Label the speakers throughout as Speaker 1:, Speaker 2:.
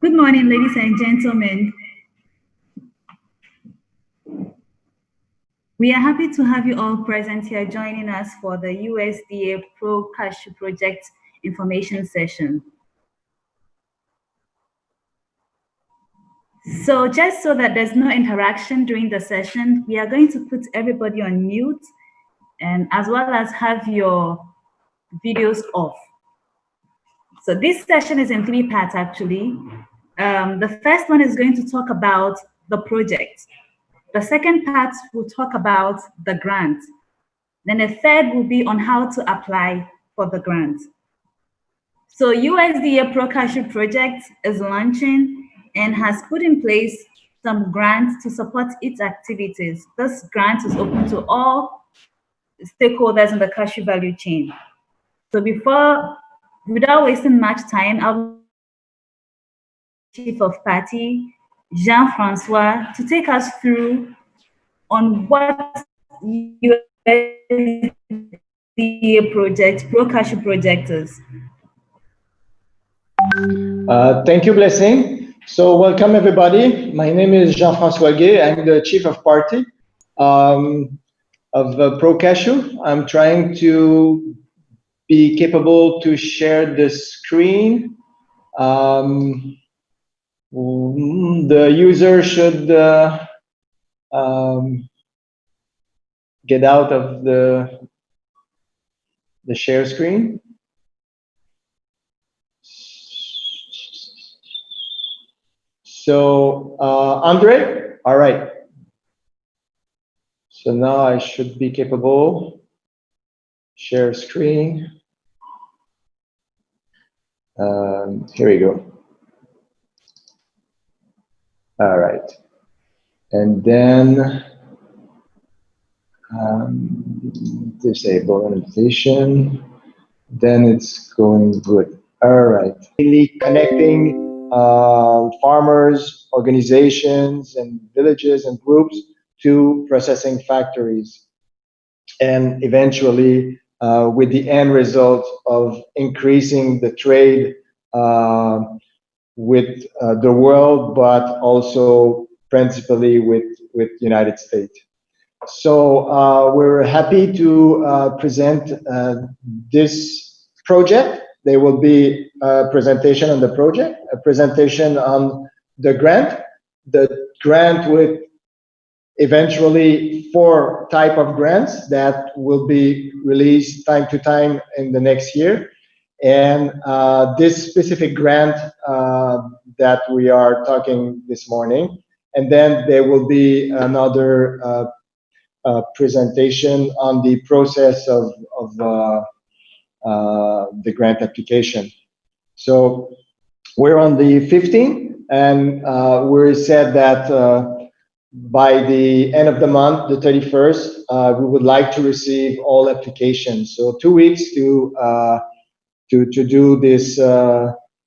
Speaker 1: Good morning, ladies and gentlemen. We are happy to have you all present here joining us for the USDA Pro Cashew Project information session. So just so that there's no interaction during the session, we are going to put everybody on mute and as well as have your videos off. So this session is in 3 parts actually. The first one is going to talk about the project. The second part will talk about the grant. Then the third will be on how to apply for the grant. So USDA Pro Cashew Project is launching and has put in place some grants to support its activities. This grant is open to all stakeholders in the cashew value chain. So without wasting much time, I'll Chief of Party, Jean-Francois, to take us through on what USDA project, Pro Cashew project is.
Speaker 2: Thank you, Blessing. So welcome everybody. My name is Jean-Francois Gay. I'm the Chief of Party of Pro Cashew. I'm trying to be capable to share the screen. The user should get out of the share screen. So, Andre, all right. So now I should be capable. Share screen. Here we go. All right. And then disable invitation. Then it's going good. All right. Connecting farmers, organizations, and villages and groups to processing factories. And eventually, with the end result of increasing the trade with the world, but also principally with United States. So we're happy to present this project. There will be a presentation on the project, a presentation on the grant with eventually 4 types of grants that will be released time to time in the next year. And this specific grant that we are talking this morning. And then there will be another presentation on the process of the grant application. So we're on the 15th, and we said that by the end of the month, the 31st, we would like to receive all applications. So 2 weeks to do this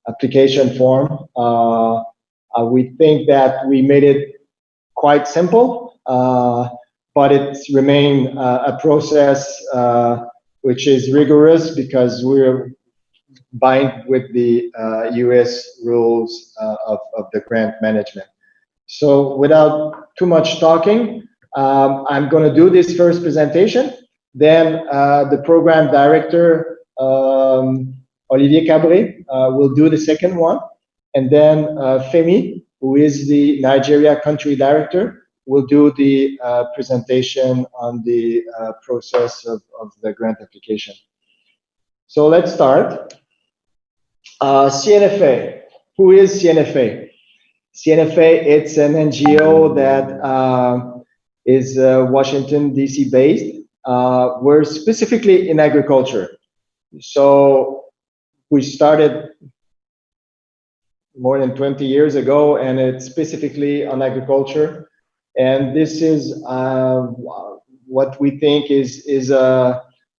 Speaker 2: application form. We think that we made it quite simple, but it's remained a process which is rigorous because we're bind with the US rules of the grant management. So without too much talking, I'm going to do this first presentation. Then the program director, Olivier Cabré, will do the second one. And then Femi, who is the Nigeria country director, will do the presentation on the process of the grant application. So let's start. CNFA. Who is CNFA? CNFA, it's an NGO that is Washington, D.C. based. We're specifically in agriculture. So we started more than 20 years ago, and it's specifically on agriculture. And this is what we think is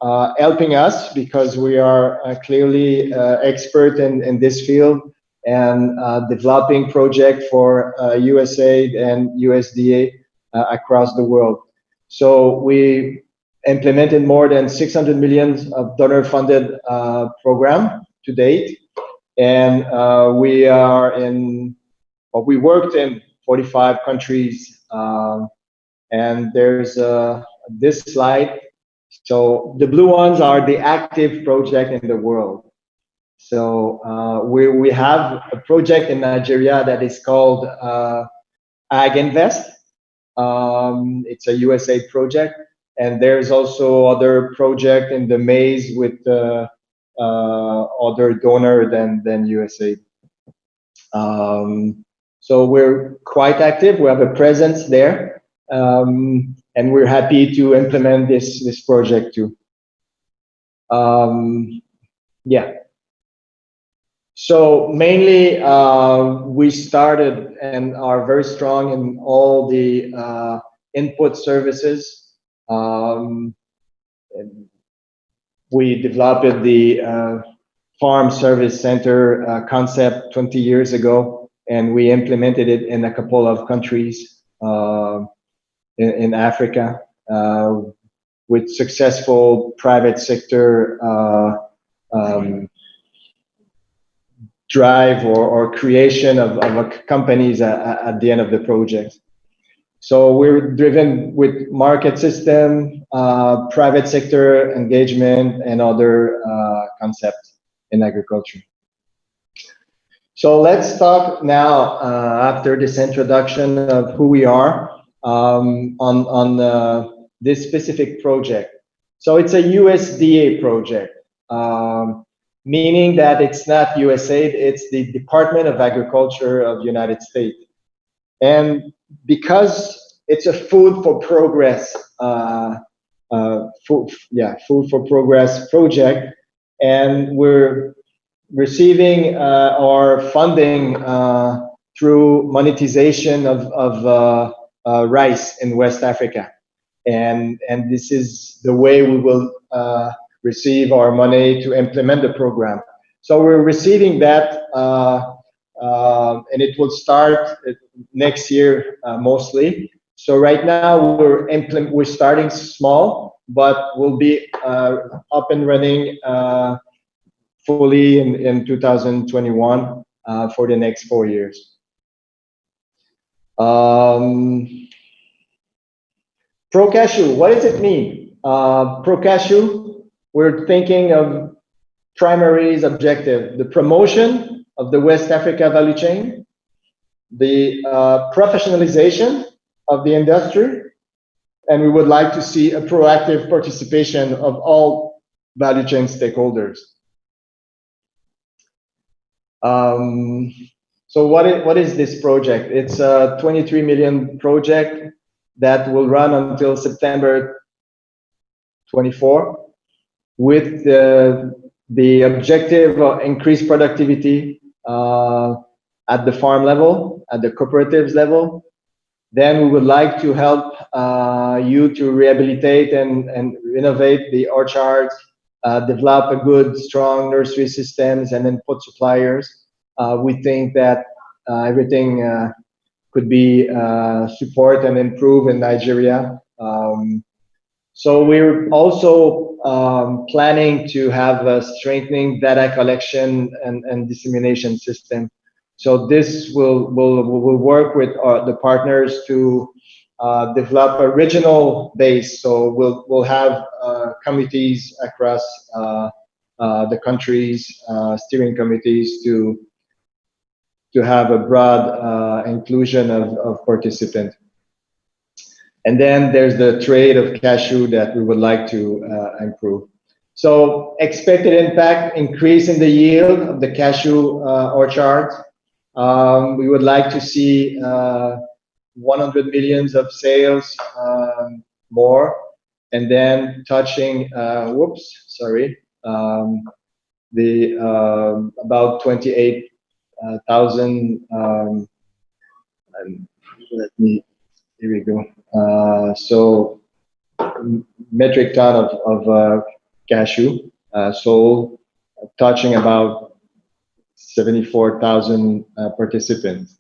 Speaker 2: helping us because we are clearly expert in this field and developing project for USAID and USDA across the world. So we implemented more than 600 million of donor-funded program to date. and we are in, well, we worked in 45 countries, and there's this slide. So the blue ones are the active project in the world. So we have a project in Nigeria that is called Ag Invest. It's a USA project, and there's also other project in the maize with other donor than USA. So we're quite active. We have a presence there, and we're happy to implement this project too. Yeah. So mainly we started and are very strong in all the input services. We developed the farm service center concept 20 years ago, and we implemented it in a couple of countries in Africa with successful private sector drive or creation of companies at the end of the project. So we're driven with market system, private sector engagement, and other concepts in agriculture. So let's talk now, after this introduction of who we are, on this specific project. So it's a USDA project, meaning that it's not USAID, it's the Department of Agriculture of the United States. And because it's a food for progress, food for progress project, and we're receiving our funding through monetization of rice in West Africa, and this is the way we will receive our money to implement the program. So we're receiving that, and it will start next year mostly. So right now we're starting small, but we'll be up and running fully in 2021 for the next 4 years. Pro Cashew, what does it mean? Pro Cashew, we're thinking of primary objective: the promotion of the West Africa value chain, the professionalization of the industry, and we would like to see a proactive participation of all value chain stakeholders. So what is this project? It's a 23 million project that will run until September 24, with the objective of increased productivity at the farm level, at the cooperatives level. Then we would like to help you to rehabilitate and renovate the orchards, develop a good, strong nursery systems, and input suppliers. We think that everything could be support and improve in Nigeria. So we're also planning to have a strengthening data collection and dissemination system. So this will work with the partners to develop a regional base. So we'll have committees across the countries, steering committees to have a broad inclusion of participants. And then there's the trade of cashew that we would like to improve. So expected impact: increase in the yield of the cashew orchards. We would like to see 100 millions of sales more, and then touching, about 28,000. Here we go. So metric ton of cashew sold, touching about 74,000 participants.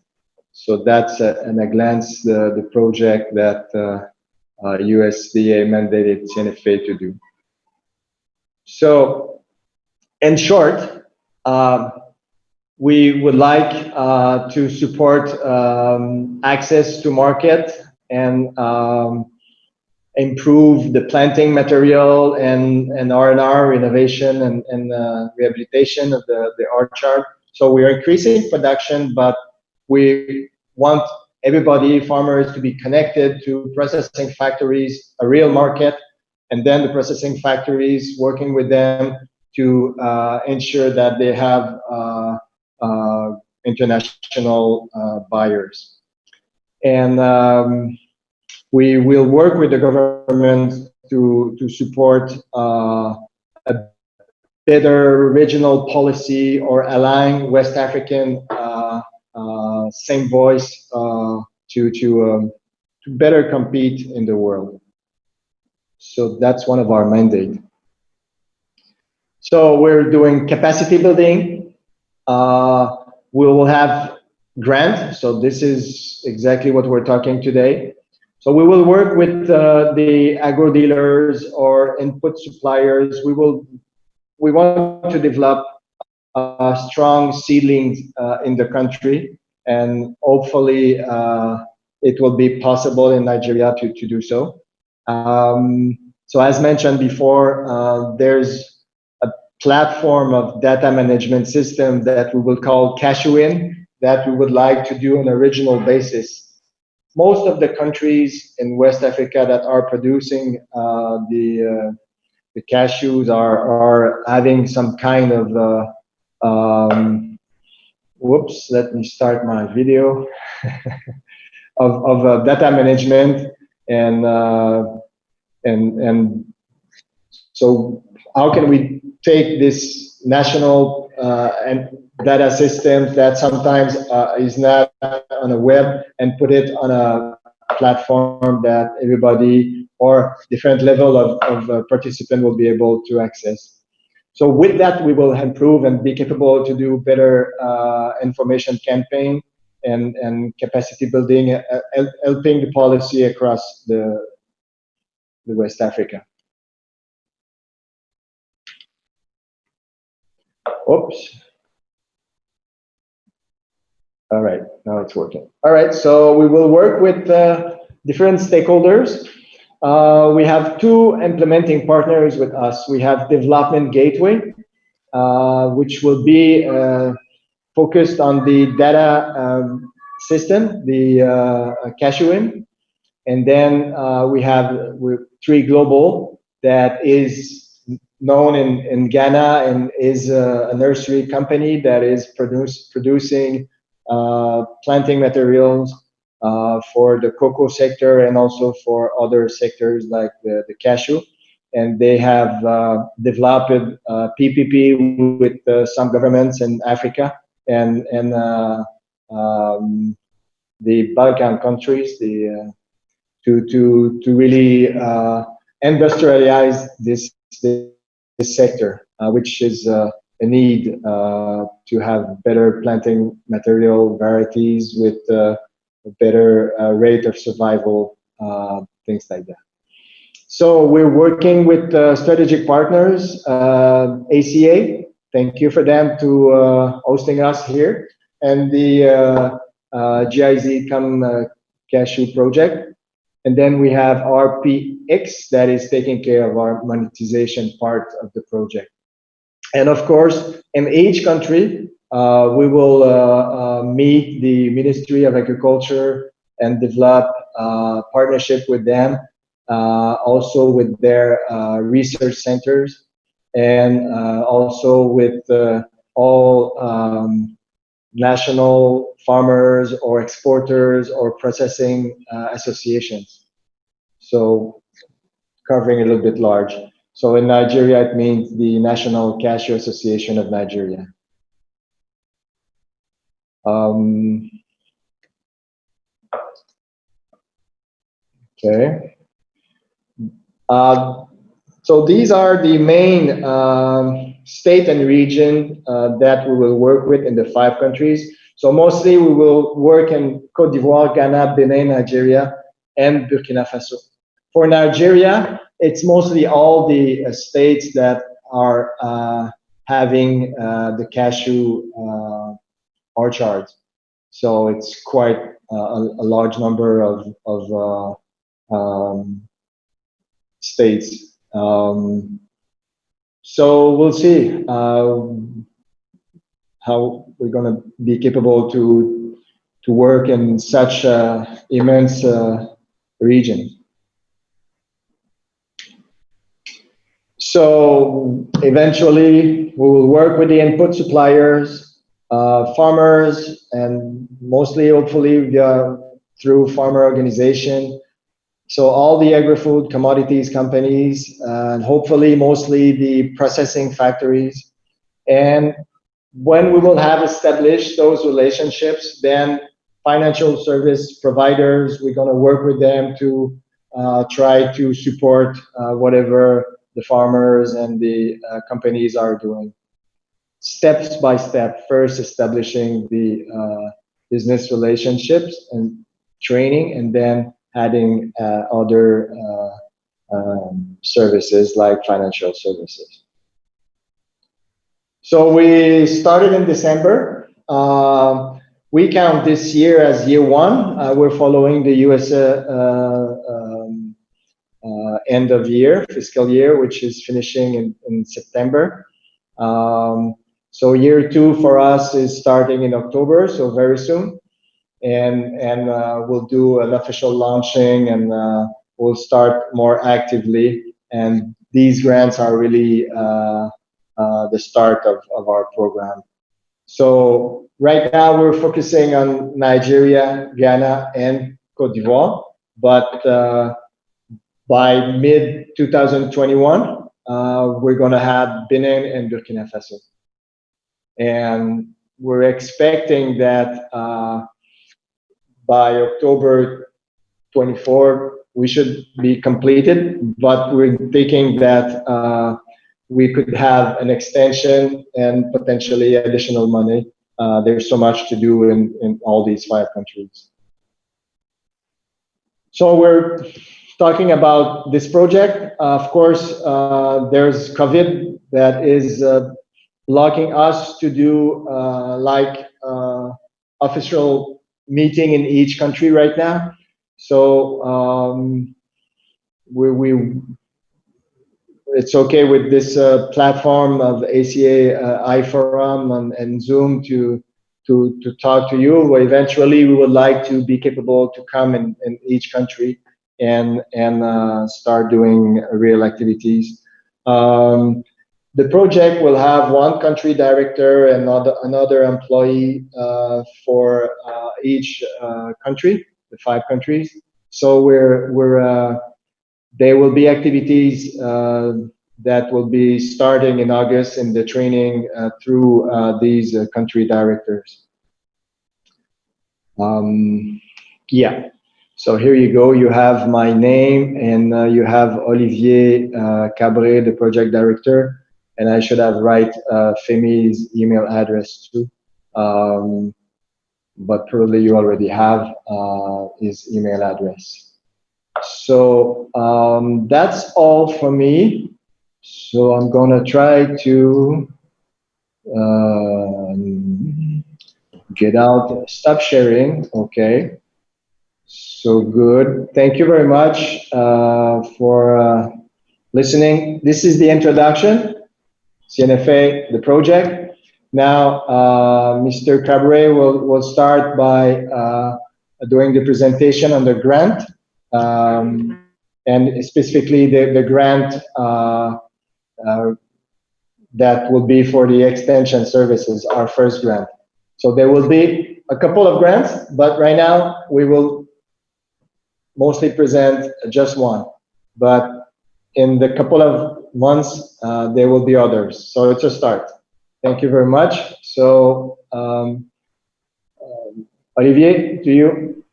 Speaker 2: So that's in a glance the project that USDA mandated CNFA to do. So in short, We would like to support access to market and improve the planting material and R&R, innovation and rehabilitation of the orchard. So we are increasing production, but we want everybody, farmers, to be connected to processing factories, a real market, and then the processing factories working with them to ensure that they have international buyers. And we will work with the government to support a better regional policy or allowing West African same voice to better compete in the world. So that's one of our mandate. So we're doing capacity building. We will have grant. So this is exactly what we're talking today. So we will work with the agro dealers or input suppliers. We want to develop strong seedlings in the country, and hopefully it will be possible in Nigeria to do so. So as mentioned before, there's a platform of data management system that we will call Cashew that we would like to do on a regional basis. Most of the countries in West Africa that are producing the cashews are having some kind of whoops, let me start my video of data management and so how can we take this national and data systems that sometimes is not on a web and put it on a platform that everybody or different level of participant will be able to access. So with that, we will improve and be capable to do better information campaign and capacity building, helping the policy across the West Africa. Oops. All right, now it's working. All right, so we will work with different stakeholders. We have two implementing partners with us. We have Development Gateway, which will be focused on the data system, the Cashew. And then we have Tree Global that is known in Ghana and is a nursery company that is producing planting materials for the cocoa sector and also for other sectors like the cashew. And they have developed PPP with some governments in Africa and the Balkan countries to really industrialize this sector, which is a need to have better planting material varieties with a better rate of survival, things like that. So we're working with strategic partners, ACA. Thank you for them to hosting us here, and the GIZ Cashew project. And then we have RPX that is taking care of our monetization part of the project. And of course, in each country, we will meet the Ministry of Agriculture and develop partnership with them, also with their research centers, and also with all national farmers or exporters or processing associations. So covering a little bit large. So in Nigeria, it means the National Cashew Association of Nigeria. Okay. So these are the main state and region that we will work with in the 5 countries. So mostly we will work in Côte d'Ivoire, Ghana, Benin, Nigeria, and Burkina Faso. For Nigeria, it's mostly all the states that are having the cashew orchards. So it's quite a large number of states. So we'll see how we're going to be capable to work in such immense region. So eventually we will work with the input suppliers, farmers, and mostly hopefully through farmer organization. So all the agri-food commodities companies, and hopefully mostly the processing factories. And when we will have established those relationships, then financial service providers, we're going to work with them to try to support whatever the farmers and the companies are doing. Steps by step, first establishing the business relationships and training, and then adding other services like financial services. So we started in December. We count this year as year one. We're following the US end of year, fiscal year, which is finishing in September. So year two for us is starting in October, so very soon. And we'll do an official launching, and we'll start more actively. And these grants are really the start of our program. So right now we're focusing on Nigeria, Ghana, and Cote d'Ivoire. But by mid 2021, we're going to have Benin and Burkina Faso. And we're expecting that by October 24, we should be completed, but we're thinking that we could have an extension and potentially additional money. There's so much to do in all these 5 countries. So we're talking about this project. Of course, there's COVID that is blocking us to do official meeting in each country right now. So it's okay with this platform of ACA, iForum, and Zoom to talk to you. Eventually, we would like to be capable to come in each country and start doing real activities. The project will have 1 country director and another employee for each country, the 5 countries. So there will be activities that will be starting in August in the training through these country directors. Yeah. So here you go. You have my name, and you have Olivier Cabré, the project director, and I should have Femi's email address too. But probably you already have his email address. So that's all for me. So I'm gonna try to get out, stop sharing. Okay. So good. Thank you very much for listening. This is the introduction, CNFA, the project. Now, Mr. Cabré will start by doing the presentation on the grant, and specifically the grant that will be for the extension services, our first grant. So there will be a couple of grants, but right now we will mostly present just one. But in the couple of months, there will be others. So it's a start. Thank you very much. So Olivier, to you.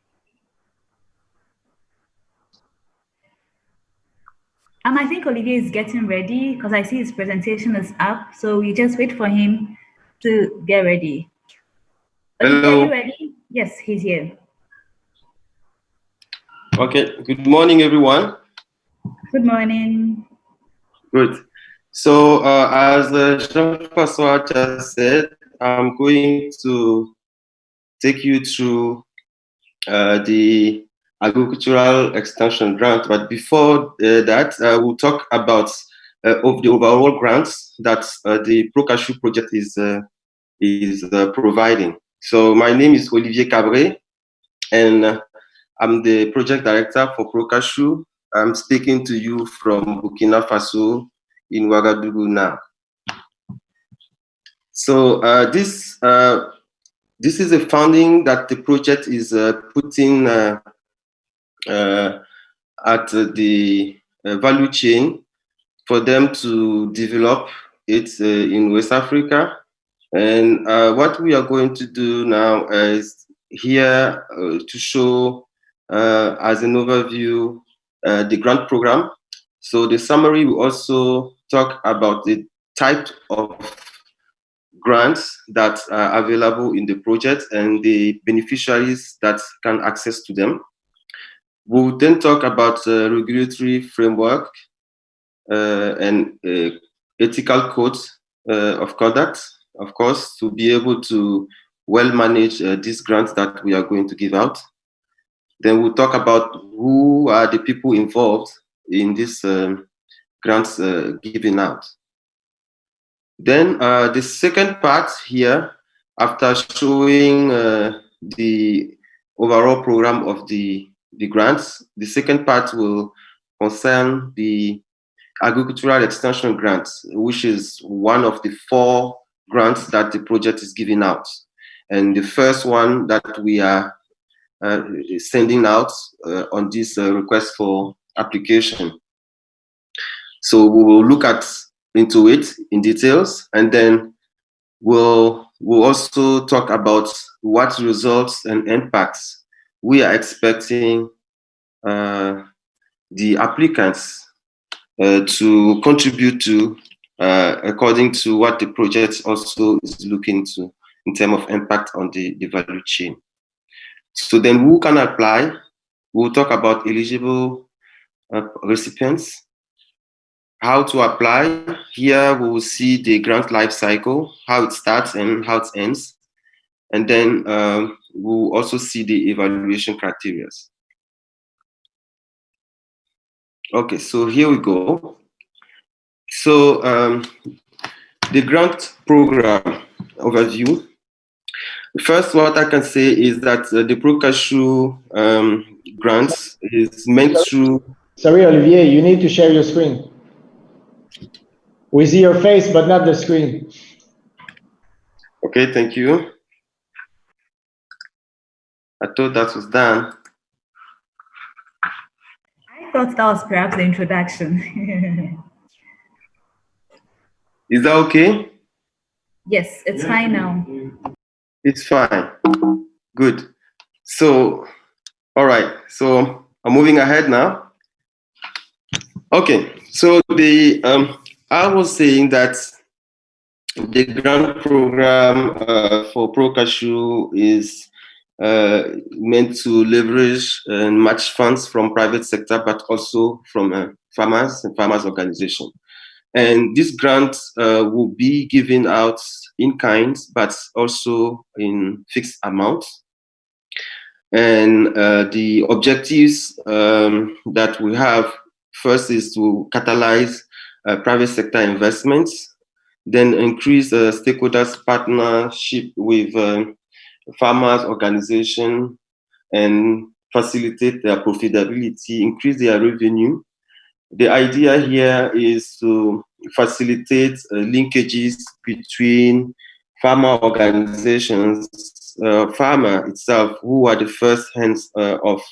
Speaker 1: I think Olivier is getting ready because I see his presentation is up. So we just wait for him to get ready. Olivier,
Speaker 3: hello.
Speaker 1: are you ready? Yes, he's here.
Speaker 3: Okay. Good morning, everyone.
Speaker 1: Good morning.
Speaker 3: Good. So as Jean-François just said, I'm going to take you through the agricultural extension grant. But before that, we'll talk about of the overall grants that the ProCashew project is providing. So my name is Olivier Cabré, and I'm the project director for ProCashew. I'm speaking to you from Burkina Faso in Ouagadougou now. So this is a funding that the project is putting at the value chain for them to develop it in West Africa. And what we are going to do now is here to show as an overview the grant program. So the summary will also talk about the type of grants that are available in the project and the beneficiaries that can access to them. We'll then talk about regulatory framework and ethical codes of conduct, of course, to be able to well manage these grants that we are going to give out. Then we'll talk about who are the people involved in these grants given out. Then the second part here, after showing the overall program of the grants, the second part will concern the agricultural extension grants, which is one of the 4 grants that the project is giving out. And the first one that we are sending out on this request for application. So we will look into it in details, and then we'll also talk about what results and impacts we are expecting the applicants to contribute to according to what the project also is looking to in terms of impact on the value chain. So then who can apply? We'll talk about eligible recipients, how to apply. Here we will see the grant life cycle, how it starts and how it ends. And then we'll also see the evaluation criteria. Okay, so here we go. So the grant program overview. First, what I can say is that the ProCashew grants is meant to...
Speaker 2: Sorry, Olivier, you need to share your screen. We see your face, but not the screen.
Speaker 3: Okay, thank you. I thought that was done.
Speaker 1: I thought that was perhaps the introduction.
Speaker 3: Is that okay?
Speaker 1: Yes, it's fine now.
Speaker 3: It's fine. Good. So, all right. So I'm moving ahead now. Okay. So I was saying that the grant program for ProCashew is meant to leverage and match funds from private sector, but also from farmers and farmers organization. And this grant will be given out in kind, but also in fixed amounts. And the objectives that we have first is to catalyze private sector investments, then increase stakeholders partnership with farmers organization and facilitate their profitability, increase their revenue. The idea here is to facilitate linkages between farmer organizations, farmer itself, who are the first hands of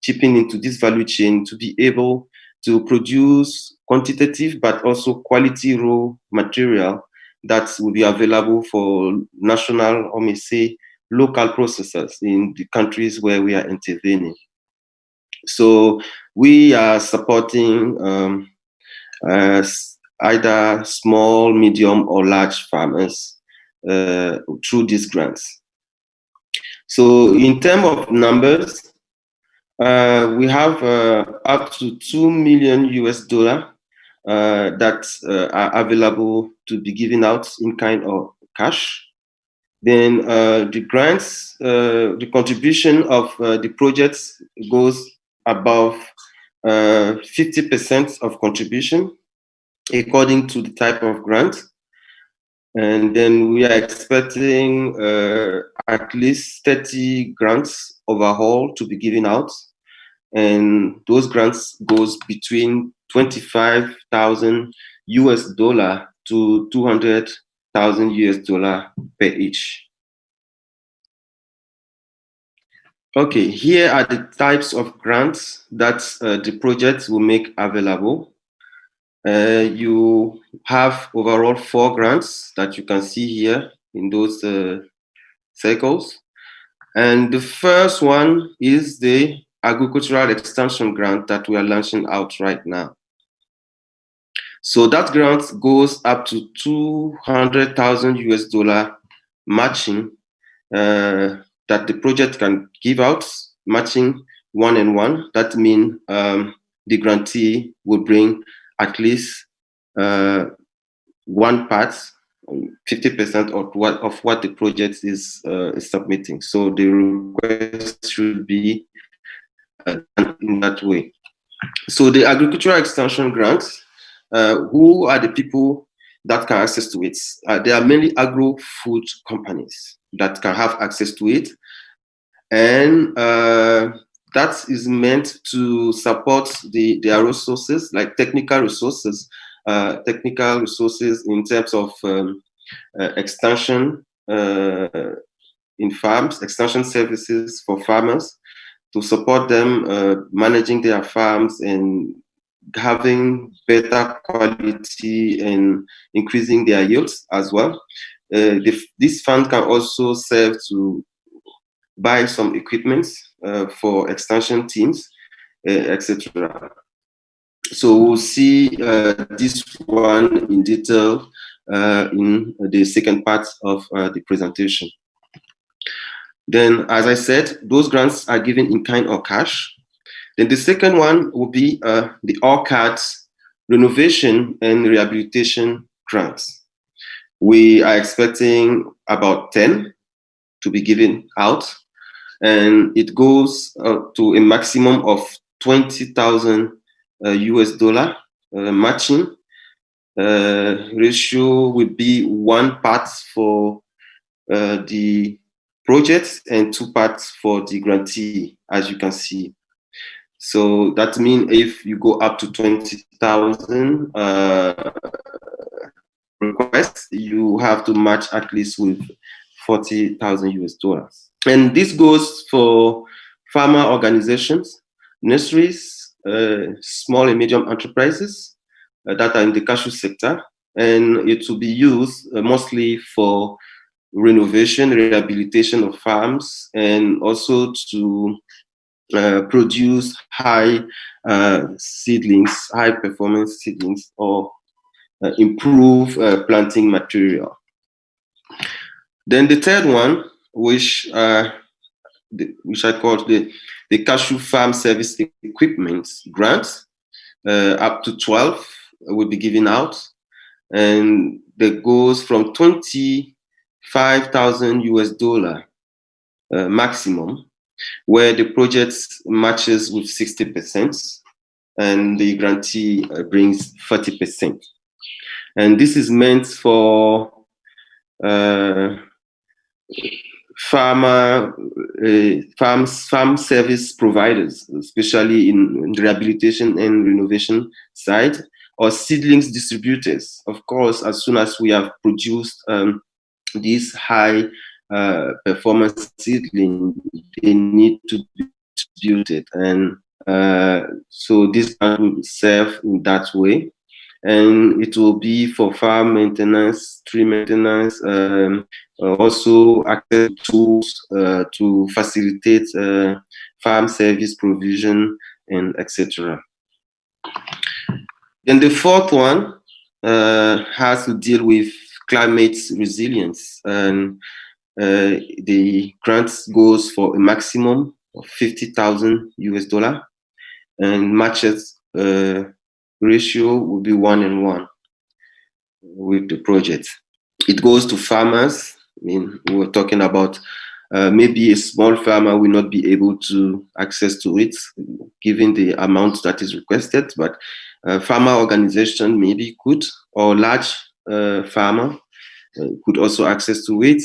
Speaker 3: chipping into this value chain to be able to produce quantitative but also quality raw material that will be available for national, or may say, local processors in the countries where we are intervening. So we are supporting either small, medium, or large farmers through these grants. So in terms of numbers, we have up to $2 million that are available to be given out in kind of cash. Then the grants, the contribution of the projects goes above 50% of contribution according to the type of grant. And then we are expecting at least 30 grants overall to be given out. And those grants goes between 25,000 US dollar to 200,000 US dollar per each. Okay, here are the types of grants that the project will make available. You have overall 4 grants that you can see here in those circles. And the first one is the agricultural extension grant that we are launching out right now. So that grant goes up to 200,000 US dollar matching that the project can give out, matching 1-on-1. That means the grantee will bring at least one part, 50% of what the project is submitting. So the request should be done in that way. So the agricultural extension grants, who are the people that can access to it? There are mainly agro-food companies that can have access to it. And that is meant to support their resources, like technical resources in terms of extension in farms, extension services for farmers, to support them managing their farms and having better quality and increasing their yields as well. This fund can also serve to buy some equipment for extension teams, etc. So we'll see this one in detail in the second part of the presentation. Then, as I said, those grants are given in kind or cash. Then the second one will be the ORCAD renovation and rehabilitation grants. We are expecting about 10 to be given out, and it goes to a maximum of 20,000 US dollar matching. Ratio will be 1 part for the project and 2 parts for the grantee, as you can see. So that means if you go up to 20,000 requests, you have to match at least with 40,000 US dollars. And this goes for farmer organizations, nurseries, small and medium enterprises that are in the cashew sector. And it will be used mostly for renovation, rehabilitation of farms, and also to produce high seedlings, high performance seedlings, or improve planting material. Then the third one, which I call the Cashew Farm Service Equipment Grant, up to 12 will be given out, and that goes from 25,000 US dollar maximum, where the project matches with 60% and the grantee brings 40%. And this is meant for farm service providers, especially in the rehabilitation and renovation side, or seedlings distributors. Of course, as soon as we have produced these high performance seedling, they need to be distributed, and so this will serve in that way. And it will be for farm maintenance, tree maintenance, also access tools to facilitate farm service provision, and etc. Then the fourth one has to deal with climate resilience, and the grant goes for a maximum of 50,000 US dollar, and matches ratio will be 1-on-1 with the project. It goes to farmers I mean, we were talking about maybe a small farmer will not be able to access to it given the amount that is requested, but farmer organization maybe could, or large farmer could also access to it,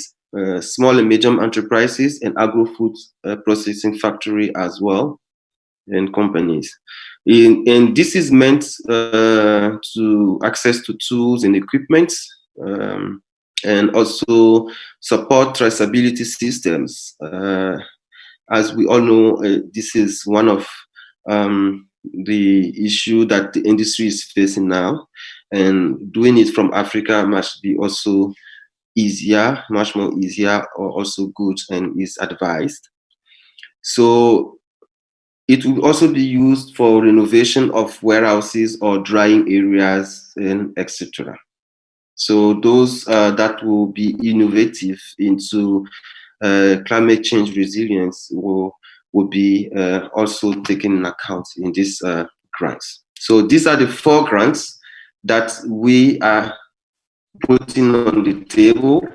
Speaker 3: small and medium enterprises and agro-food processing factory as well, and companies. And this is meant to access to tools and equipment, and also support traceability systems. As we all know, this is one of the issue that the industry is facing now, and doing it from Africa must be also easier, much more easier, or also good and is advised. So it will also be used for renovation of warehouses or drying areas, and etc. So those that will be innovative into climate change resilience will be also taken in account in these grants. So these are the 4 grants that we are putting on the table,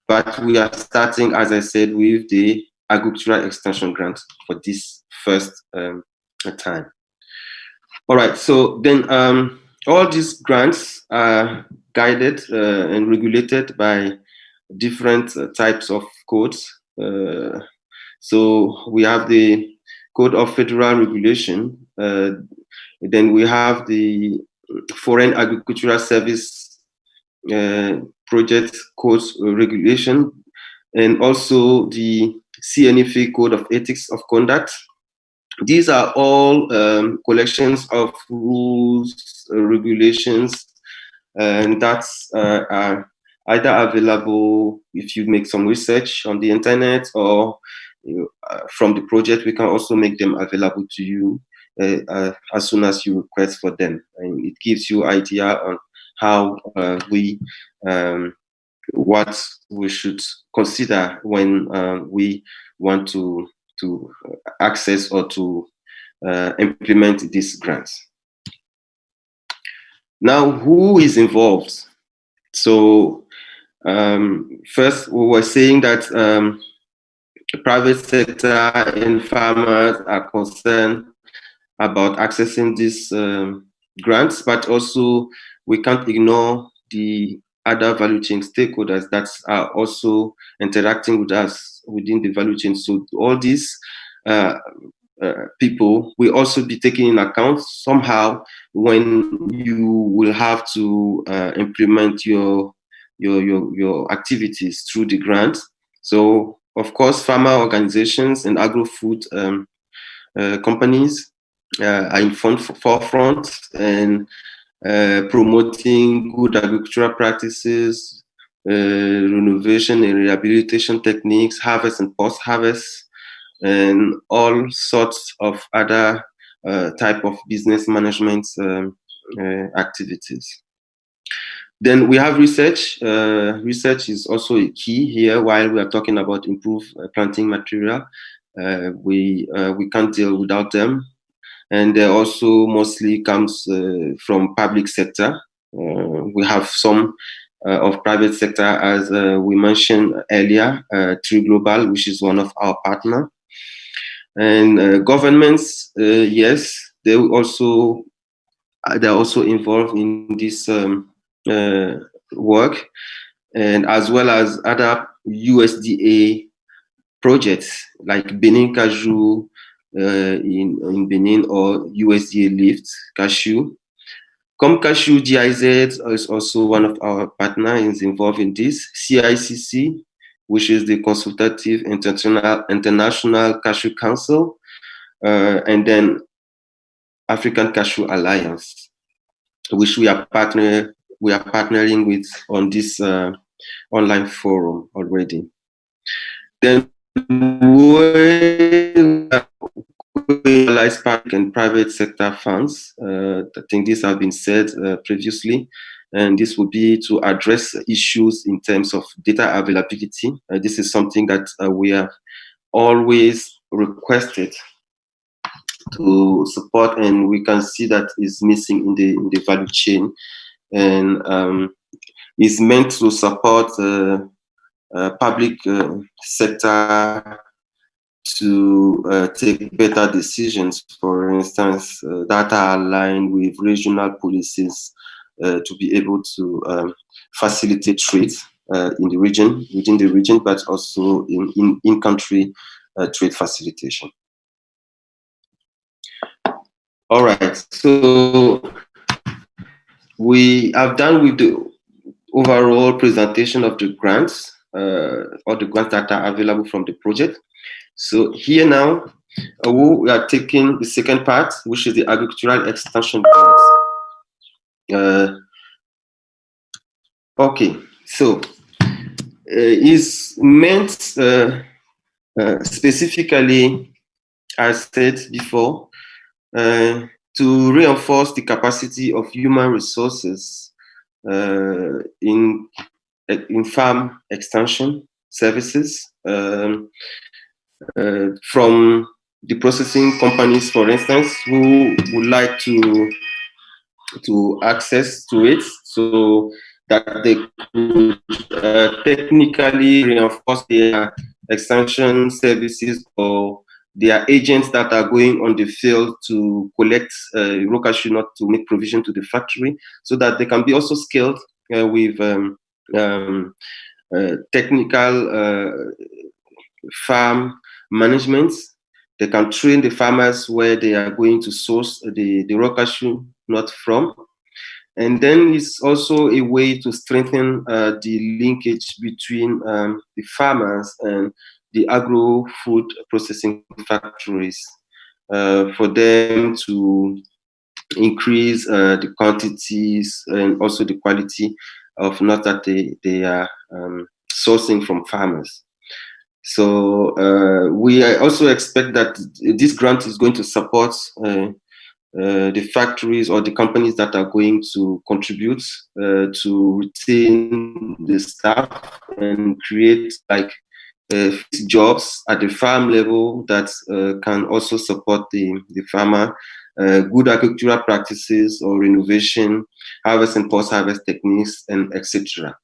Speaker 3: but we are starting, as I said, with the agricultural extension grant for this first time. All right, so then all these grants are guided and regulated by different types of codes. So we have the Code of Federal Regulation, then we have the Foreign Agricultural Service Project Codes Regulation, and also the CNFA Code of Ethics of Conduct. These are all collections of rules, regulations, and that's are either available if you make some research on the internet, or from the project. We can also make them available to you as soon as you request for them, and it gives you idea on how what we should consider when we want to access or to implement these grants. Now, who is involved? So first, we were saying that the private sector and farmers are concerned about accessing these grants, but also we can't ignore the other value chain stakeholders that are also interacting with us within the value chain. So all these people will also be taken in account somehow when you will have to implement your activities through the grant. So of course, farmer organizations and agro-food companies are in forefront and promoting good agricultural practices, renovation and rehabilitation techniques, harvest and post-harvest, and all sorts of other type of business management activities. Then we have research. Research is also a key here. While we are talking about improved planting material, we can't deal without them. And they also mostly comes from public sector. We have some of private sector, as we mentioned earlier, Tree Global, which is one of our partners. And governments, yes, they're also involved in this work, and as well as other USDA projects like Benin Cashew in Benin, or USDA Lift Cashew. Cashew GIZ is also one of our partners, is involved in this. CICC, which is the Consultative International Cashew Council, and then African Cashew Alliance, which we are partnering with on this online forum already. Then we utilize public and private sector funds. I think these have been said previously, and this will be to address issues in terms of data availability. This is something that we have always requested to support, and we can see that is missing in the value chain, and is meant to support public sector to take better decisions, for instance, that are aligned with regional policies to be able to facilitate trade in the region, within the region, but also in country trade facilitation. All right, so we have done with the overall presentation of the grants, or the grants that are available from the project. So here now, we are taking the second part, which is the agricultural extension grants. Okay, so is meant specifically, as said before, to reinforce the capacity of human resources in farm extension services from the processing companies, for instance, who would like to access to it, so that they could technically reinforce their extension services, or their agents that are going on the field to collect raw cashew nut to make provision to the factory, so that they can be also scaled with technical farm management. They can train the farmers where they are going to source the raw cashew nut from. And then it's also a way to strengthen the linkage between the farmers and the agro-food processing factories for them to increase the quantities and also the quality of nuts that they are sourcing from farmers. So we also expect that this grant is going to support the factories or the companies that are going to contribute to retain the staff and create like jobs at the farm level that can also support the farmer, good agricultural practices or innovation, harvest and post-harvest techniques, and etc.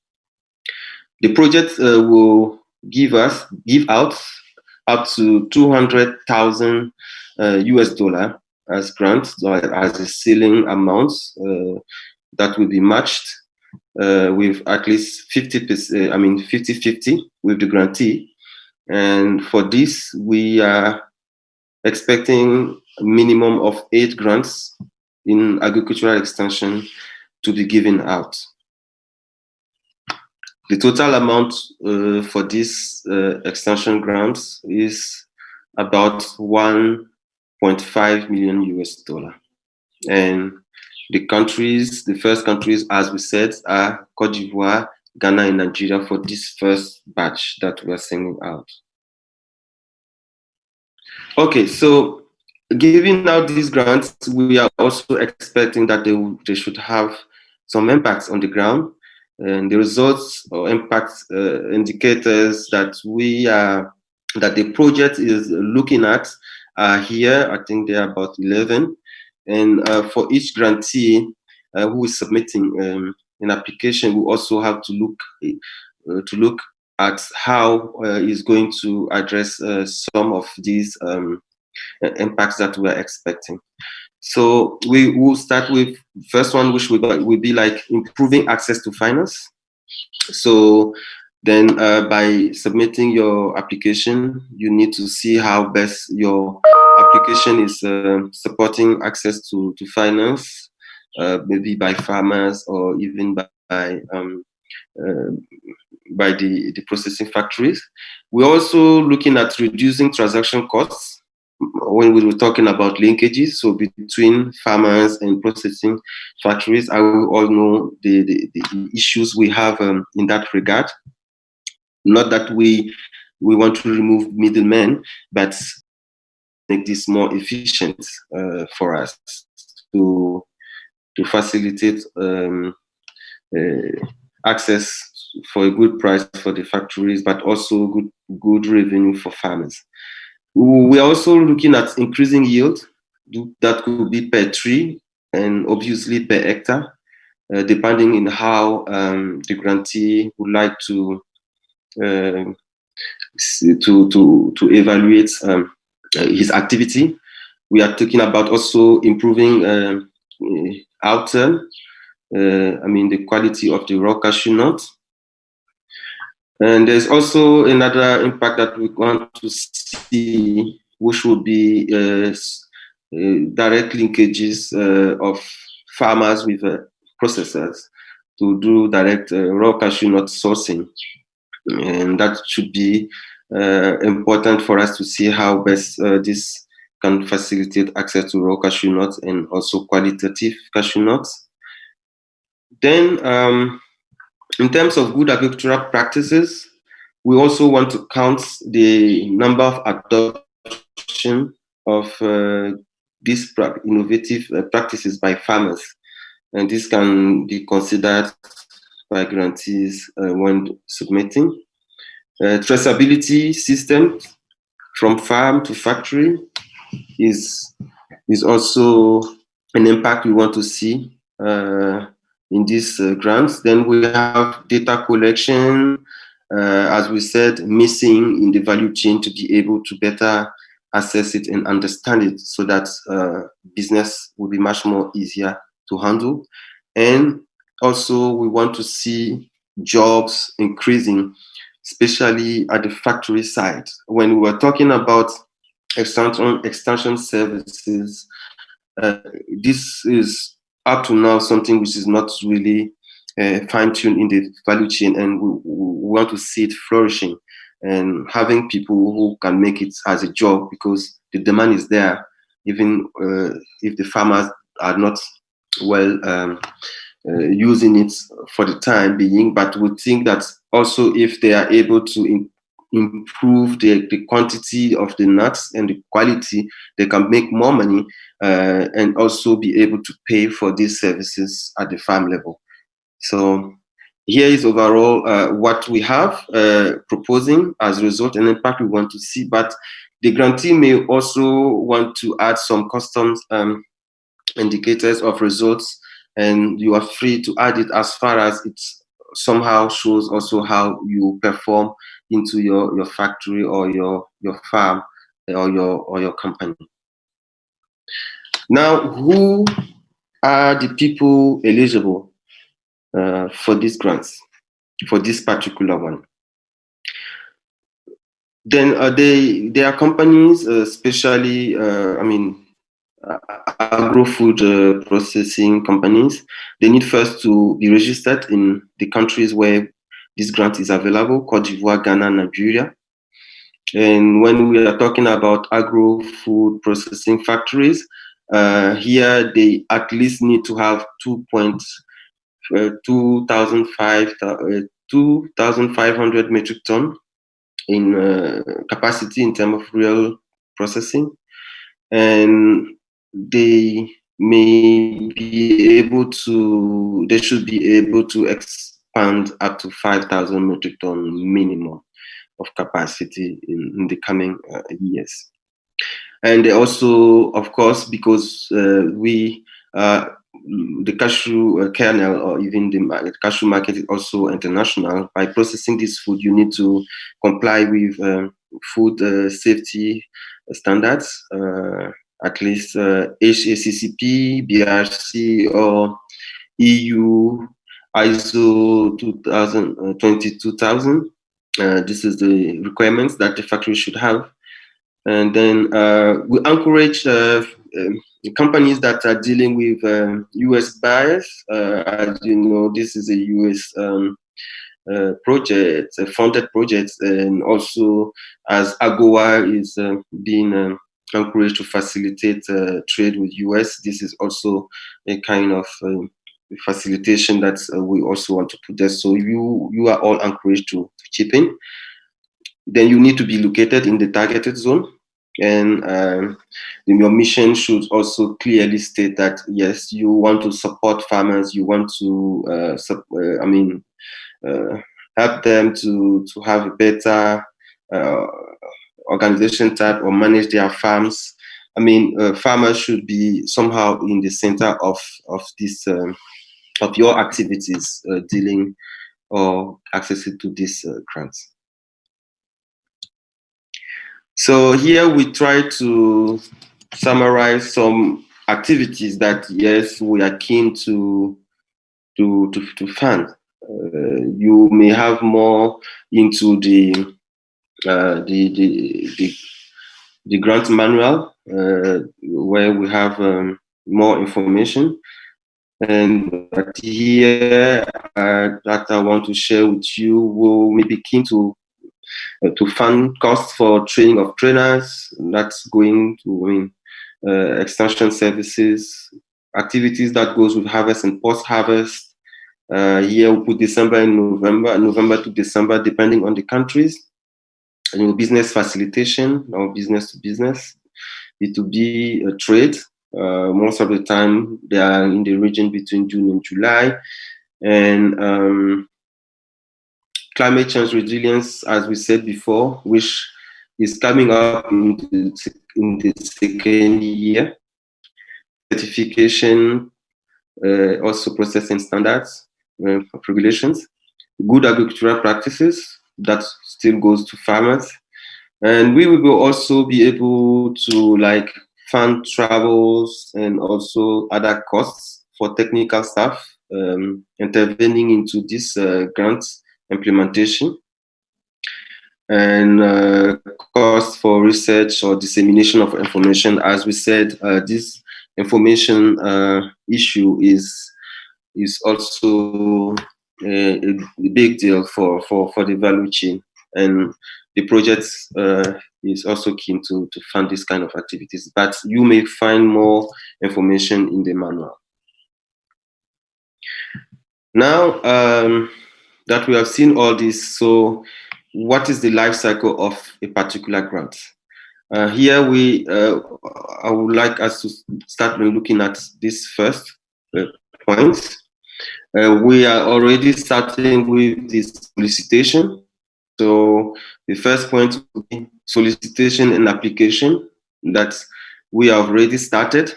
Speaker 3: The project will give out up to $200,000 US as grants, or as a ceiling amount that will be matched with at least 50%, 50-50 with the grantee. And for this, we are expecting a minimum of 8 grants in agricultural extension to be given out. The total amount for this extension grants is about $1.5 million US. And the first countries, as we said, are Cote d'Ivoire, Ghana, and Nigeria for this first batch that we are sending out. Okay, so giving out these grants, we are also expecting that they should have some impacts on the ground. And the results or impact indicators that that the project is looking at are here. I think there are about 11. And for each grantee who is submitting an application, we also have to look at how he's going to address some of these impacts that we are expecting. So we will start with first one, which will be like improving access to finance. So then by submitting your application, you need to see how best your application is supporting access to finance, maybe by farmers or even by the processing factories. We're also looking at reducing transaction costs when we were talking about linkages, so between farmers and processing factories. I will all know the issues we have in that regard. Not that we want to remove middlemen, but make this more efficient for us to facilitate access for a good price for the factories, but also good revenue for farmers. We're also looking at increasing yield. That could be per tree and obviously per hectare, depending on how the grantee would like to to evaluate his activity. We are talking about also improving outturn, the quality of the raw cashew nut. And there's also another impact that we want to see, which would be direct linkages of farmers with processors to do direct raw cashew nut sourcing. And that should be important for us to see how best this can facilitate access to raw cashew nuts and also qualitative cashew nuts. Then, in terms of good agricultural practices, we also want to count the number of adoption of these innovative practices by farmers. And this can be considered by grantees when submitting. Traceability system from farm to factory is also an impact we want to see in these grants. Then we have data collection, as we said, missing in the value chain to be able to better assess it and understand it so that business will be much more easier to handle. And also we want to see jobs increasing, especially at the factory side. When we were talking about extension services, this is up to now something which is not really fine-tuned in the value chain, and we want to see it flourishing and having people who can make it as a job, because the demand is there, even if the farmers are not well using it for the time being. But we think that also if they are able to improve the quantity of the nuts and the quality, they can make more money and also be able to pay for these services at the farm level. So here is overall what we have proposing as a result and impact we want to see. But the grantee may also want to add some custom indicators of results, and you are free to add it as far as it somehow shows also how you perform into your factory or your farm or your company. Now, who are the people eligible for these grants, for this particular one? Then there are companies, especially, agro-food processing companies. They need first to be registered in the countries where this grant is available: Cote d'Ivoire, Ghana, Nigeria. And when we are talking about agro-food processing factories, here they at least need to have 2,500 metric ton in capacity in terms of real processing, and they should be able to expand up to 5,000 metric ton minimum of capacity in the coming years. And they also, of course, because the cashew kernel, or even the cashew market, is also international. By processing this food, you need to comply with food safety standards, at least HACCP, BRC, or EU ISO 22000. This is the requirements that the factory should have. And then we encourage companies that are dealing with US buyers. As you know, this is a US project, a funded project, and also as AGOA is being encouraged to facilitate trade with US, this is also a kind of facilitation that we also want to put there. So you are all encouraged to chip in. Then you need to be located in the targeted zone, and your mission should also clearly state that yes, you want to support farmers, you want to help them to have a better organization type or manage their farms. Farmers should be somehow in the center of this of your activities dealing or accessing to these grants. So here we try to summarize some activities that, yes, we are keen to fund. You may have more into the grant manual, where we have more information. And but here that I want to share with you, we may be keen to fund costs for training of trainers. That's going to extension services, activities that goes with harvest and post-harvest. Here we put December and November to December, depending on the countries. And business facilitation or business to business, B2B trade. Most of the time they are in the region between June and July. And climate change resilience, as we said before, which is coming up in the second year. Certification, also processing standards, regulations, good agricultural practices, that still goes to farmers. And we will also be able to fund travels and also other costs for technical staff intervening into this grant implementation, and cost for research or dissemination of information. As we said, this information issue is also a big deal for the value chain, and the project is also keen to fund this kind of activities. But you may find more information in the manual. Now that we have seen all this, so what is the life cycle of a particular grant? Here I would like us to start looking at this first point. We are already starting with this solicitation. So the first point will be solicitation and application, that we have already started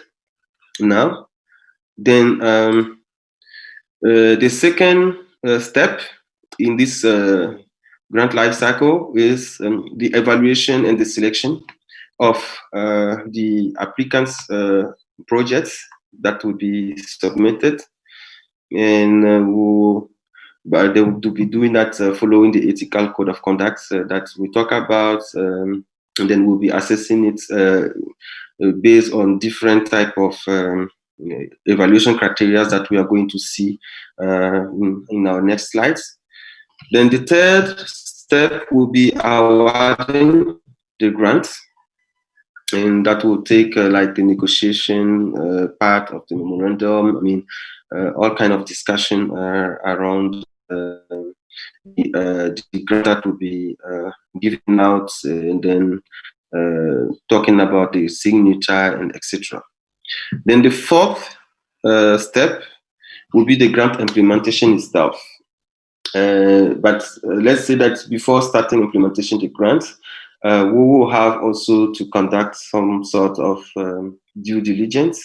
Speaker 3: now. Then the second step in this grant life cycle is the evaluation and the selection of the applicants' projects that will be submitted, and they will be doing that following the ethical code of conduct that we talk about, and then we'll be assessing it based on different type of evaluation criteria that we are going to see in our next slides. Then the third step will be awarding the grant, and that will take the negotiation part of the memorandum. I mean, all kind of discussion around the grant that will be given out, and then talking about the signature and etc. Then the fourth step will be the grant implementation itself. But let's say that before starting implementation of the grant, we will have also to conduct some sort of due diligence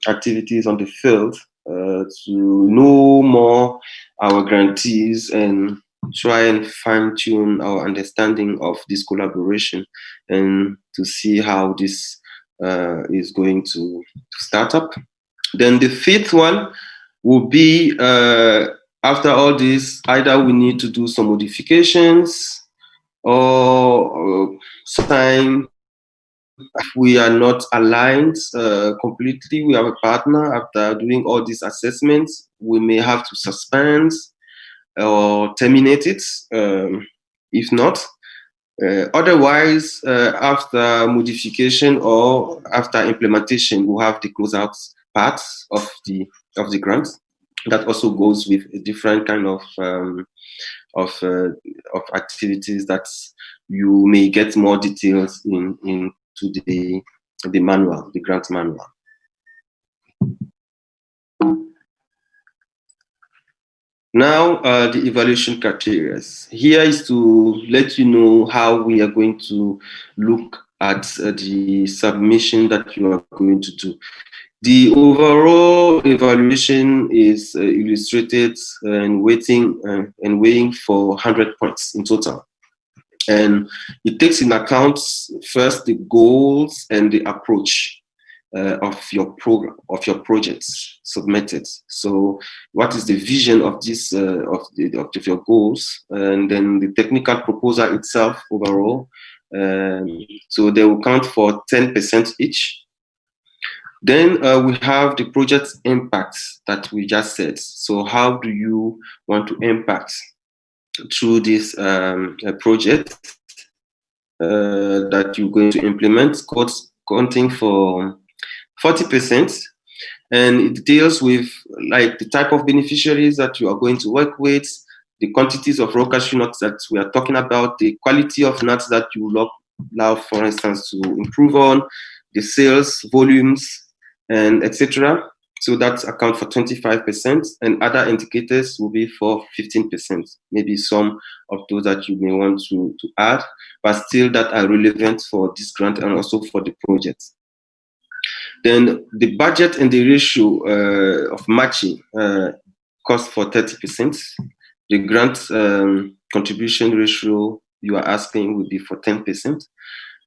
Speaker 3: activities on the field to know more our grantees and try and fine-tune our understanding of this collaboration, and to see how this is going to start up. Then the fifth one will be, after all this, either we need to do some modifications or sign. If we are not aligned completely, we have a partner. After doing all these assessments, we may have to suspend or terminate it. If not, otherwise, after modification or after implementation, we'll have the closeout part of the grant. That also goes with a different kind of activities that you may get more details into the manual, the grant manual. Now, the evaluation criteria. Here is to let you know how we are going to look at the submission that you are going to do. The overall evaluation is illustrated and weighing for 100 points in total. And it takes in account first the goals and the approach of your program, of your projects submitted. So what is the vision of this, of your goals, and then the technical proposal itself overall. So they will count for 10% each. Then we have the project impacts that we just said. So how do you want to impact through this project that you're going to implement, counting for 40%, and it deals with like the type of beneficiaries that you are going to work with, the quantities of raw cashew nuts that we are talking about, the quality of nuts that you will allow, for instance, to improve on, the sales volumes, and etc. So that account for 25%, and other indicators will be for 15%. Maybe some of those that you may want to add, but still that are relevant for this grant and also for the project. Then the budget and the ratio of matching cost for 30%. The grant contribution ratio you are asking will be for 10%.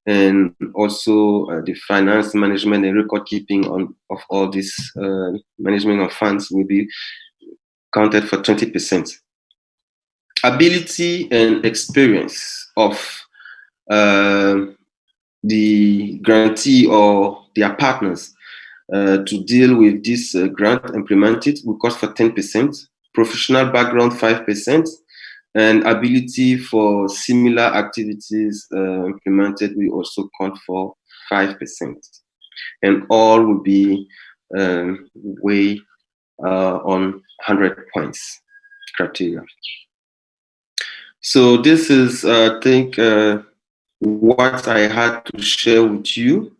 Speaker 3: And also the finance management and record keeping of all this management of funds will be counted for 20%. Ability and experience of the grantee or their partners to deal with this grant implemented will cost for 10%, professional background 5%, and ability for similar activities implemented will also count for 5%. And all will be weighed on 100 points criteria. So this is, I think, what I had to share with you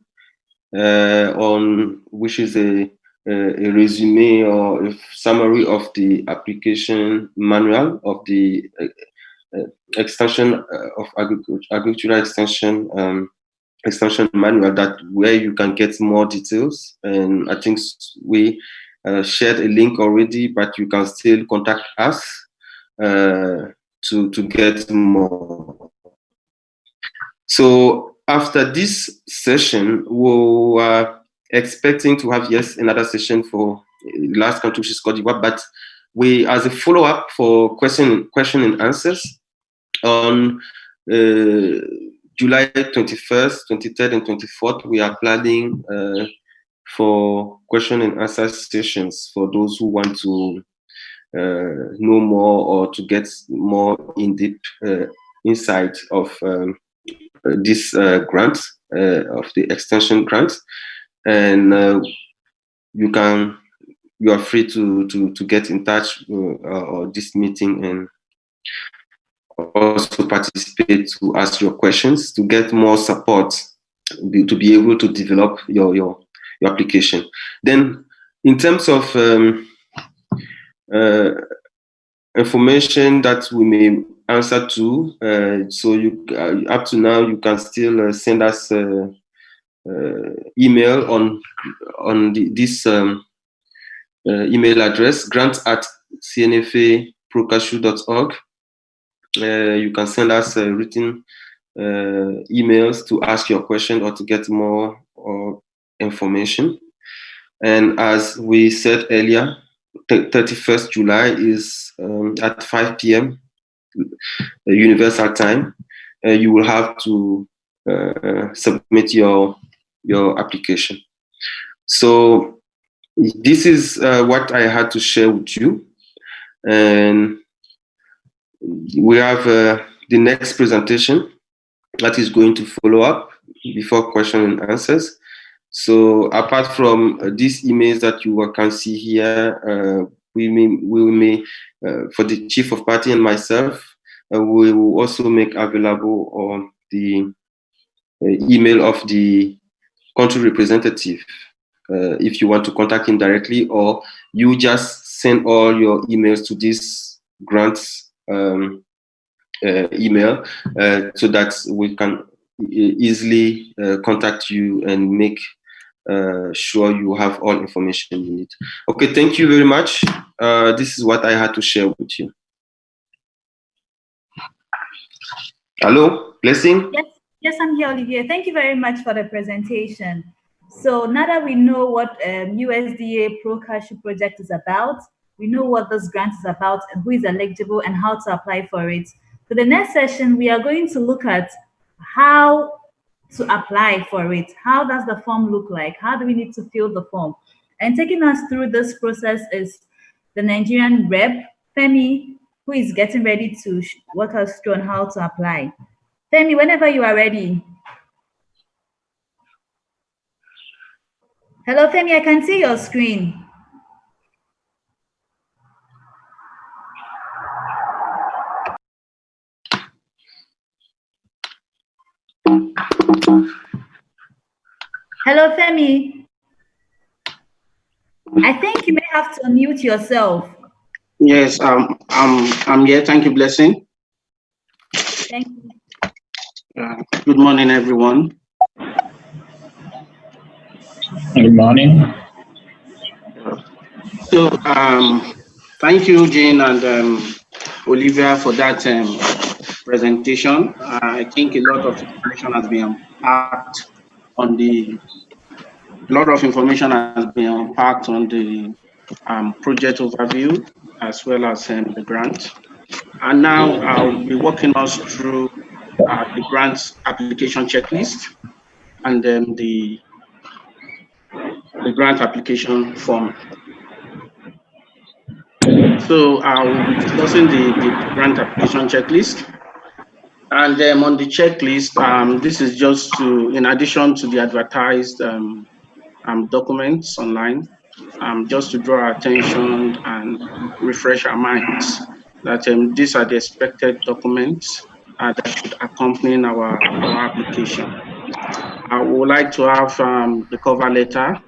Speaker 3: on, which is a resume or a summary of the application manual of the extension of agricultural extension manual, that where you can get more details. And I think we shared a link already, but you can still contact us to get more. So after this session, we are expecting to have, yes, another session for the last country, which is Cote d'Ivoire, but we, as a follow-up for question and answers on July 21st, 23rd, and 24th, we are planning for question and answer sessions for those who want to know more or to get more in-depth insight of this grant, of the extension grant. And you are free to get in touch or this meeting and also participate to ask your questions to get more support to be able to develop your application. Then in terms of information that we may answer to, so you up to now you can still send us email on this email address, grants@cnfaprocashew.org. You can send us written emails to ask your question or to get more information. And as we said earlier, 31st July is at 5 p.m. Universal time. You will have to submit your application. So this is what I had to share with you. And we have the next presentation that is going to follow up before question and answers. So apart from these emails that you can see here, we may for the chief of party and myself, we will also make available on the email of the country representative if you want to contact him directly, or you just send all your emails to this grants email so that we can easily contact you and make sure you have all information you need. Okay, thank you very much. This is what I had to share with you. Hello, Blessing?
Speaker 1: Yes, I'm here, Olivier. Thank you very much for the presentation. So now that we know what USDA Pro Cashew project is about, we know what this grant is about and who is eligible and how to apply for it. For the next session, we are going to look at how to apply for it. How does the form look like? How do we need to fill the form? And taking us through this process is the Nigerian rep, Femi, who is getting ready to walk us through on how to apply. Femi, whenever you are ready. Hello, Femi, I can see your screen. Hello, Femi. I think you may have to unmute yourself.
Speaker 4: Yes, I'm here. Thank you, Blessing.
Speaker 1: Thank you.
Speaker 4: Good morning, everyone.
Speaker 5: Good morning.
Speaker 4: So, thank you, Jane and Olivia, for that presentation. I think a lot of information has been unpacked on the project overview as well as the grant. And now I'll be walking us through the grant's application checklist and then the grant application form. So I'll be discussing the grant application checklist. And on the checklist, this is just in addition to the advertised documents online, just to draw our attention and refresh our minds that these are the expected documents that should accompany our application. I would like to have the cover letter,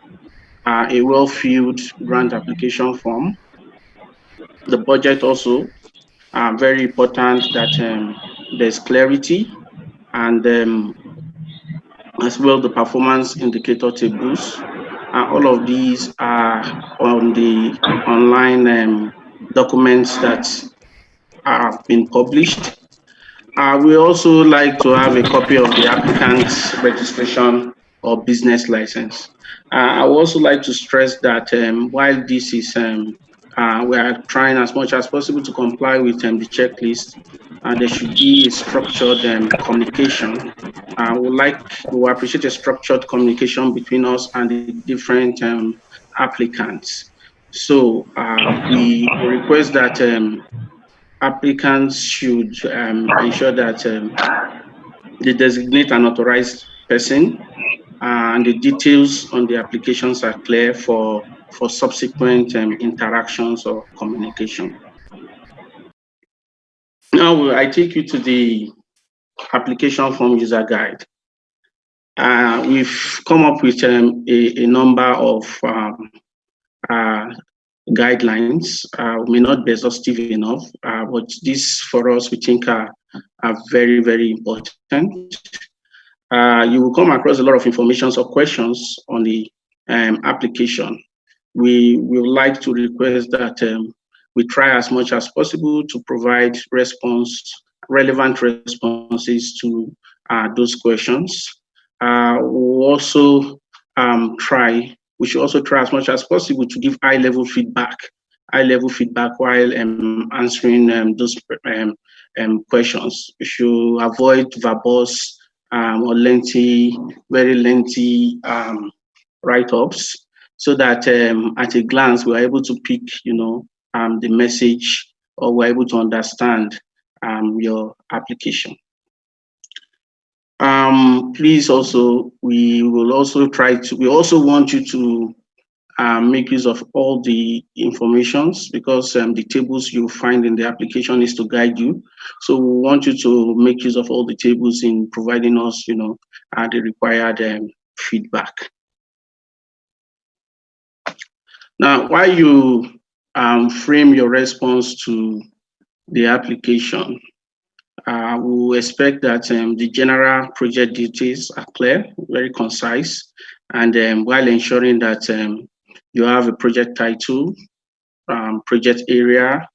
Speaker 4: a well-filled grant application form, the budget also, very important that there's clarity, and as well the performance indicator tables. All of these are on the online documents that have been published. We also like to have a copy of the applicant's registration or business license. I would also like to stress that while this is, we are trying as much as possible to comply with the checklist, there should be a structured communication. We appreciate a structured communication between us and the different applicants. So we request that applicants should ensure that they designate an authorized person and the details on the applications are clear for subsequent interactions or communication. Now I take you to the application form user guide. We've come up with a number of guidelines. May not be exhaustive enough, but these for us we think are very, very important. You will come across a lot of information or questions on the application. We would like to request that we try as much as possible to provide relevant responses to those questions. We should also try as much as possible to give high-level feedback while answering those questions. We should avoid verbose or very lengthy write-ups, so that at a glance we're able to pick, the message, or we're able to understand your application. Please also, we also want you to make use of all the informations, because the tables you find in the application is to guide you. So we want you to make use of all the tables in providing us, the required feedback. Now, while you frame your response to the application, we expect that the general project details are clear, very concise, and while ensuring that you have a project title, project area,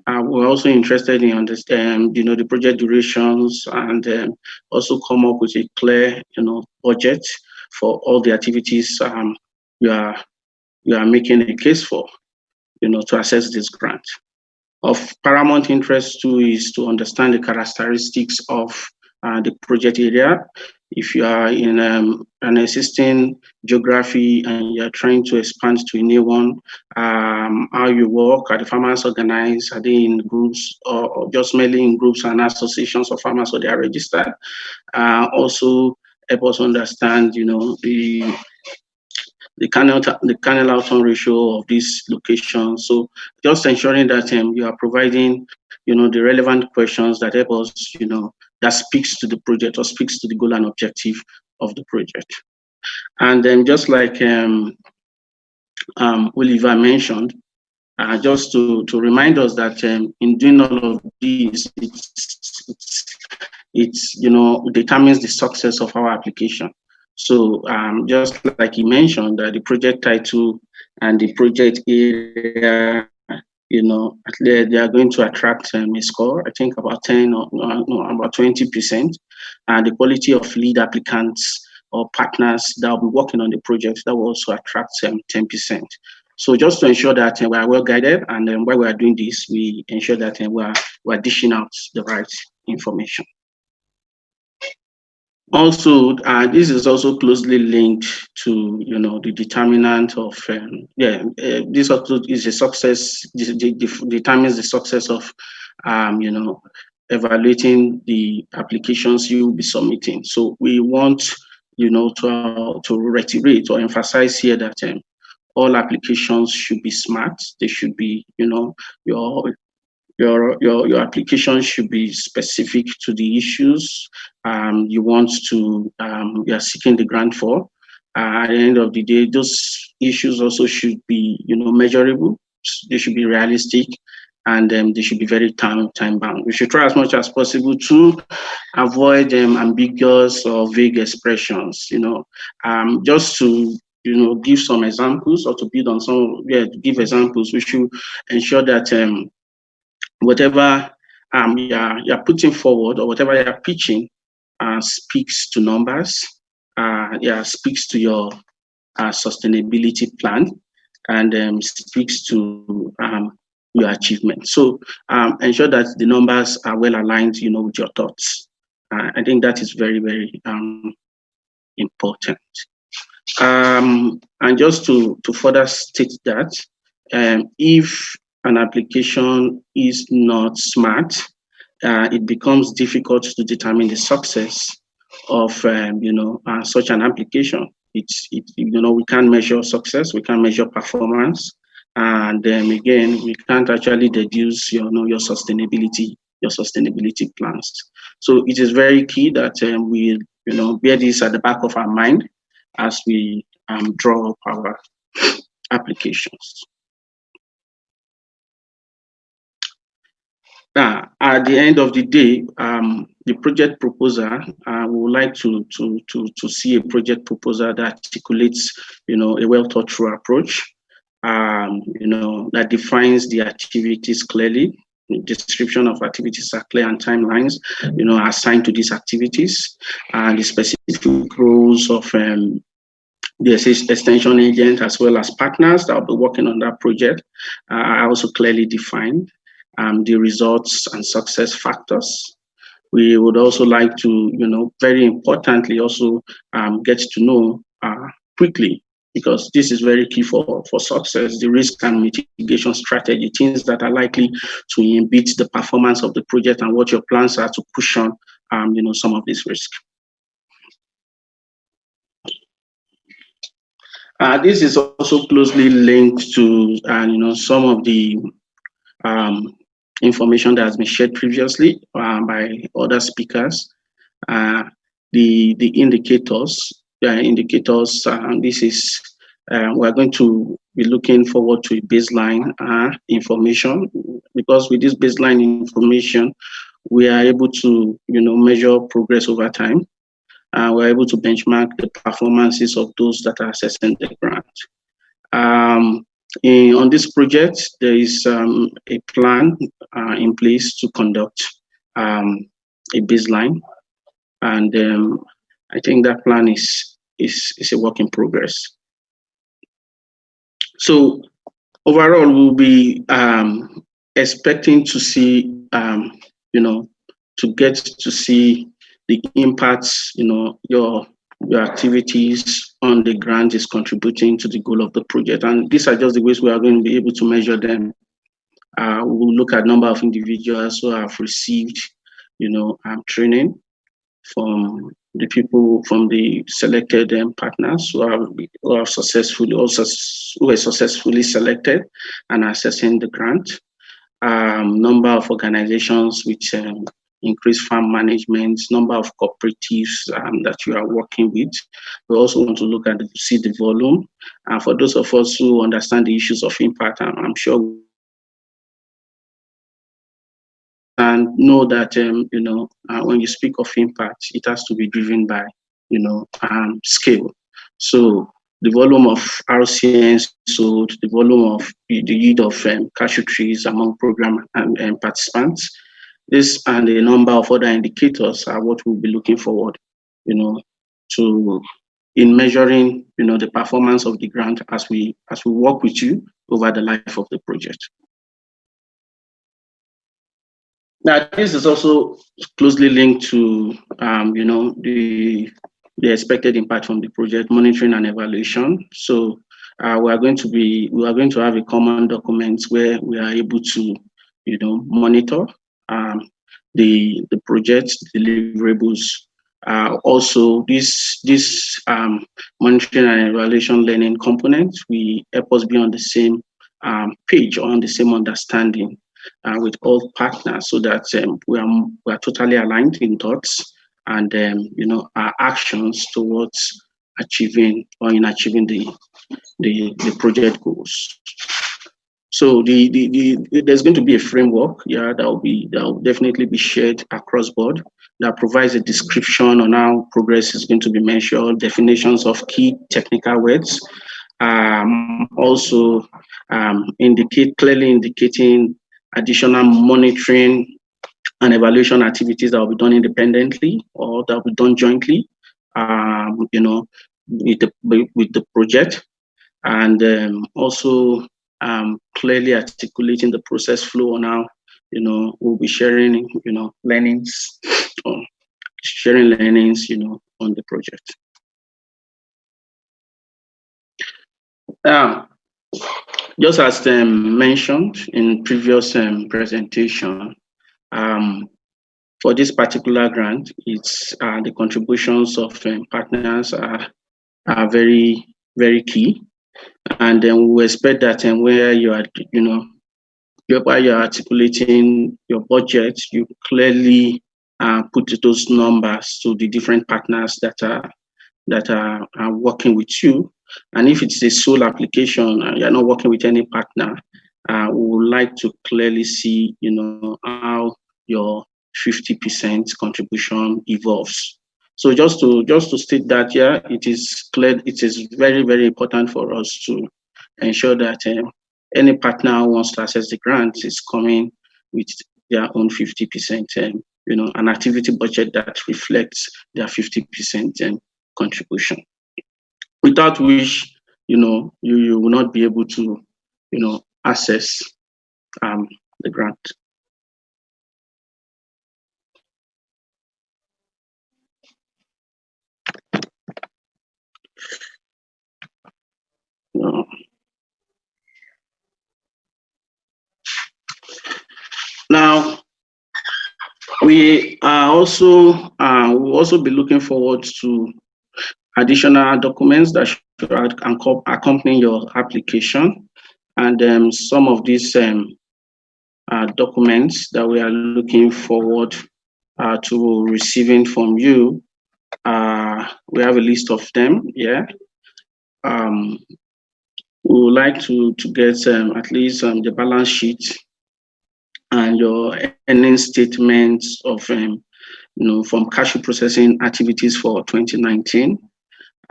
Speaker 4: We're also interested in understand, the project durations, and also come up with a clear, budget for all the activities you are making a case for, to access this grant. Of paramount interest too is to understand the characteristics of the project area. If you are in an existing geography and you're trying to expand to a new one, how you work, are the farmers organized, are they in groups or just mainly in groups and associations of farmers, or they are registered? Also help us understand, the kernel outcome ratio of this location. So just ensuring that you are providing, the relevant questions that help us, that speaks to the project or speaks to the goal and objective of the project. And then just like Oliver mentioned, just to remind us that in doing all of this, it's determines the success of our application. So just like he mentioned, that the project title and the project area, they are going to attract a score, I think about 10 or about 20%. And the quality of lead applicants or partners that will be working on the project, that will also attract 10%. So just to ensure that we are well guided, and then while we are doing this, we ensure that we are dishing out the right information. Also, this is also closely linked to the determinant of this also is a success. Determines the success of evaluating the applications you will be submitting. So we want to reiterate or emphasize here that all applications should be smart. They should be your application should be specific to the issues you want to you are seeking the grant for. At the end of the day, those issues also should be measurable. They should be realistic, and they should be very time bound. We should try as much as possible to avoid ambiguous or vague expressions. Just to give some examples, or to build on some give examples. We should ensure that whatever you're putting forward, or whatever you're pitching, speaks to numbers, speaks to your sustainability plan, and speaks to your achievement. So ensure that the numbers are well aligned, with your thoughts. I think that is very, very important. And just to further state that, if an application is not smart, it becomes difficult to determine the success of such an application. We can't measure success, we can't measure performance, and then again we can't actually deduce your sustainability plans. So it is very key that we bear this at the back of our mind as we draw up our applications. At the end of the day, the project proposer, we would like to see a project proposer that articulates, a well thought through approach, that defines the activities clearly. The description of activities are clear, and timelines, are assigned to these activities, and the specific roles of the extension agent as well as partners that will be working on that project are also clearly defined. The results and success factors. We would also like to, very importantly, also get to know quickly, because this is very key for success, the risk and mitigation strategy, things that are likely to impede the performance of the project, and what your plans are to cushion, some of this risk. This is also closely linked to, some of the information that has been shared previously by other speakers. The indicators, this is, we're going to be looking forward to a baseline information, because with this baseline information, we are able to, measure progress over time. We're able to benchmark the performances of those that are accessing the grant. On this project, there is a plan in place to conduct a baseline, and I think that plan is a work in progress. So overall, we'll be expecting to see, to get to see the impacts, your activities on the grant is contributing to the goal of the project. And these are just the ways we are going to be able to measure them. We'll look at number of individuals who have received, training from the people, from the selected partners who are successfully, who were successfully selected and assessing the grant. Number of organizations which increased farm management, number of cooperatives that you are working with. We also want to look at see the volume. And for those of us who understand the issues of impact, I'm sure and know that when you speak of impact, it has to be driven by scale. So the volume of RCNs sold, the volume of the yield of cashew trees among program and participants, this and a number of other indicators are what we'll be looking forward, to in measuring, the performance of the grant as we work with you over the life of the project. Now, this is also closely linked to, the expected impact from the project monitoring and evaluation. So we are going to have a common document where we are able to, monitor the project deliverables. Also, this monitoring and evaluation learning component, we help us be on the same page or on the same understanding with all partners, so that we are totally aligned in thoughts and our actions towards achieving the project goals. So there's going to be a framework, that will definitely be shared across board, that provides a description on how progress is going to be measured, definitions of key technical words, also clearly indicating additional monitoring and evaluation activities that will be done independently or that will be done jointly, with the project, and also clearly articulating the process flow on how, we'll be sharing, learnings, or sharing learnings, on the project. Just as mentioned in previous presentation, for this particular grant, it's the contributions of partners are very, very key, and then we expect that where you are, while you're articulating your budget, you clearly put those numbers to the different partners that are working with you. And if it's a sole application and you're not working with any partner, we would like to clearly see, how your 50% contribution evolves. So just to state that, it is clear, it is very, very important for us to ensure that any partner who wants to access the grant is coming with their own 50%, an activity budget that reflects their 50% contribution. Without which, you will not be able to, access the grant. Now, we are also will also be looking forward to additional documents that should accompany your application, and some of these documents that we are looking forward to receiving from you. We have a list of them here. We would like to get at least the balance sheet and your earning statements of from cashew processing activities for 2019.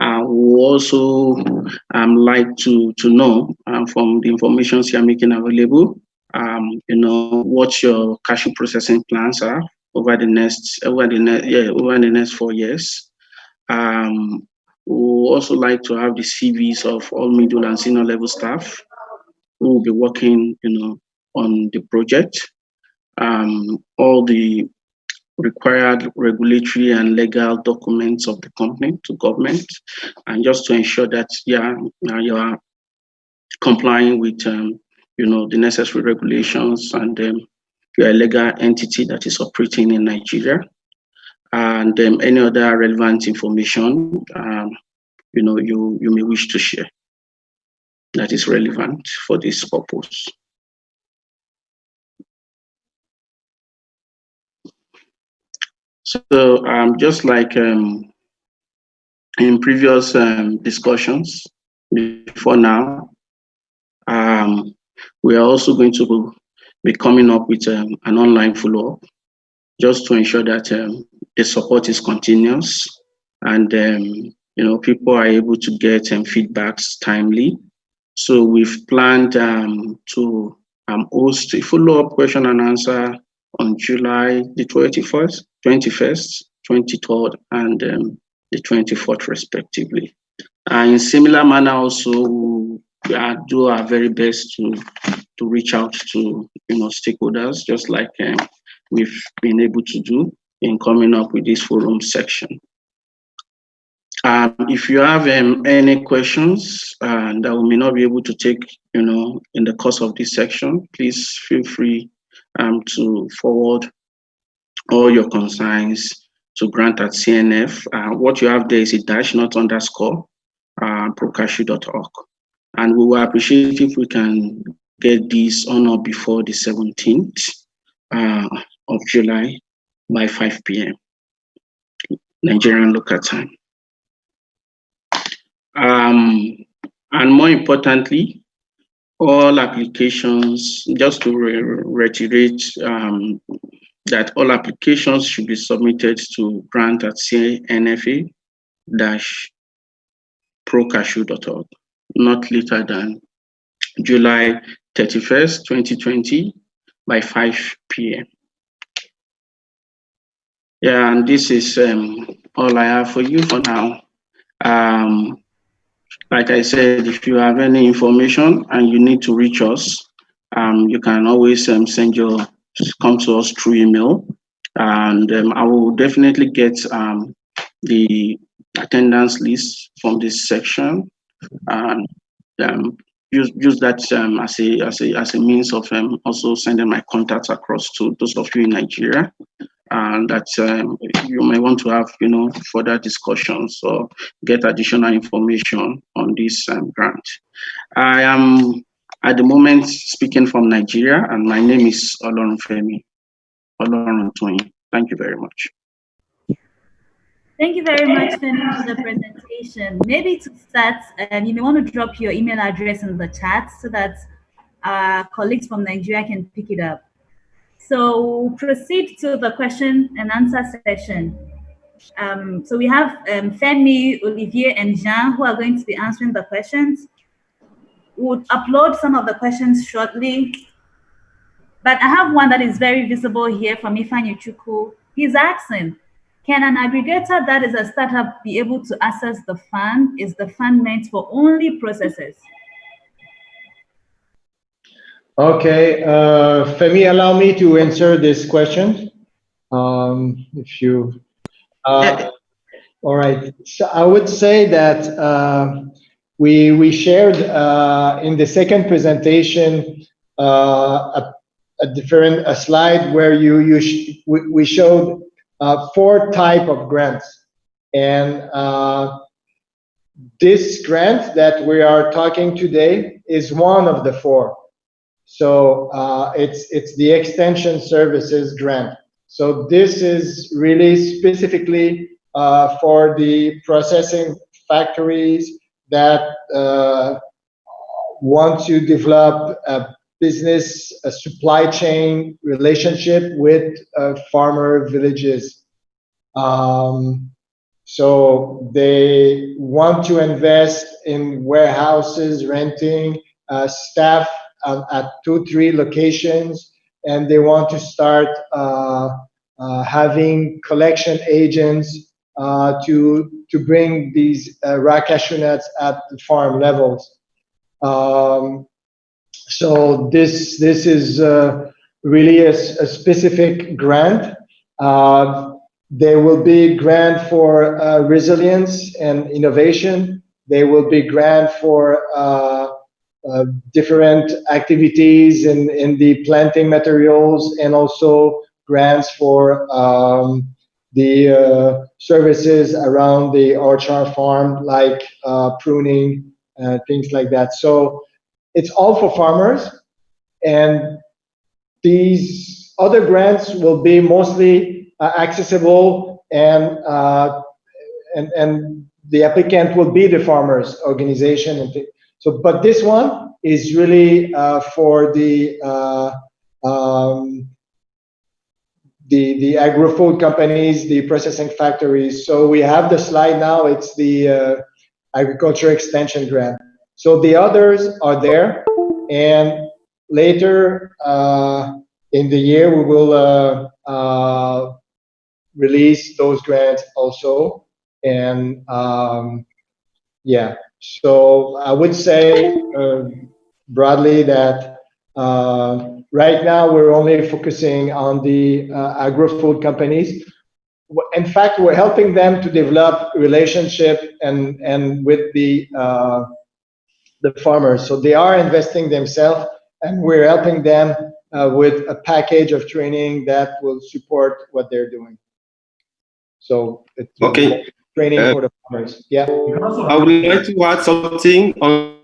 Speaker 4: We also like to know from the information you are making available, what your cashew processing plans are over the next 4 years. We also like to have the CVs of all middle and senior level staff who will be working, on the project. All the required regulatory and legal documents of the company to government, and just to ensure that you are complying with the necessary regulations, and you're a legal entity that is operating in Nigeria, and any other relevant information you may wish to share that is relevant for this purpose. So just like in previous discussions before now, we are also going to be coming up with an online follow-up just to ensure that the support is continuous, and people are able to get feedbacks timely. So we've planned to host a follow-up question and answer on July the 21st, 23rd, and the 24th, respectively. In similar manner, also, we do our very best to reach out to stakeholders, just like we've been able to do in coming up with this forum section. If you have any questions that we may not be able to take, in the course of this section, please feel free to forward all your concerns to grant@CNF. What you have there is a dash, not underscore, procashew.org. And we will appreciate if we can get this on or before the 17th of July by 5 p.m. Nigerian local time. And more importantly, all applications, just to reiterate, that all applications should be submitted to grant@cnfa-procashew.org, not later than July 31st, 2020 by 5 p.m. Yeah, and this is all I have for you for now. Like I said, if you have any information and you need to reach us, you can always come to us through email, and I will definitely get the attendance list from this section, and use that as a means of also sending my contacts across to those of you in Nigeria, and that you may want to have further discussions or get additional information on this grant. I am at the moment speaking from Nigeria, and my name is Olorunfemi Oloruntoyin. Thank you very much.
Speaker 1: Thank you very much, Femi, for the presentation. Maybe to start, you may want to drop your email address in the chat so that our colleagues from Nigeria can pick it up. So proceed to the question and answer session. So we have Femi, Olivier, and Jean who are going to be answering the questions. We'll upload some of the questions shortly. But I have one that is very visible here from Ifeanyi Chukwu. He's asking, can an aggregator that is a startup be able to access the fund? Is the fund meant for only processors?
Speaker 2: Okay, Femi, allow me to answer this question. If you, all right. So I would say that we shared in the second presentation a slide where we showed 4 types of grants, and this grant that we are talking today is one of the 4. So it's the extension services grant. So this is really specifically for the processing factories that want to develop a business, a supply chain relationship with farmer villages. So they want to invest in warehouses, renting staff at 2-3 locations, and they want to start having collection agents to bring these raw cashew nuts at the farm levels. So this is really a specific grant. There will be grant for resilience and innovation. There will be grant for different activities in the planting materials, and also grants for the services around the orchard farm, like pruning, things like that. So it's all for farmers, and these other grants will be mostly accessible, and the applicant will be the farmers organization. And so, but this one is really for the agro-food companies, the processing factories. So we have the slide now. It's the agriculture extension grant. So the others are there, and later in the year we will release those grants also. And yeah, so I would say broadly that right now we're only focusing on the agro-food companies. In fact, we're helping them to develop relationship and with the farmers. So they are investing themselves, and we're helping them with a package of training that will support what they're doing. So it's
Speaker 3: okay.
Speaker 2: Training for the farmers. Yeah.
Speaker 3: I would like to add something on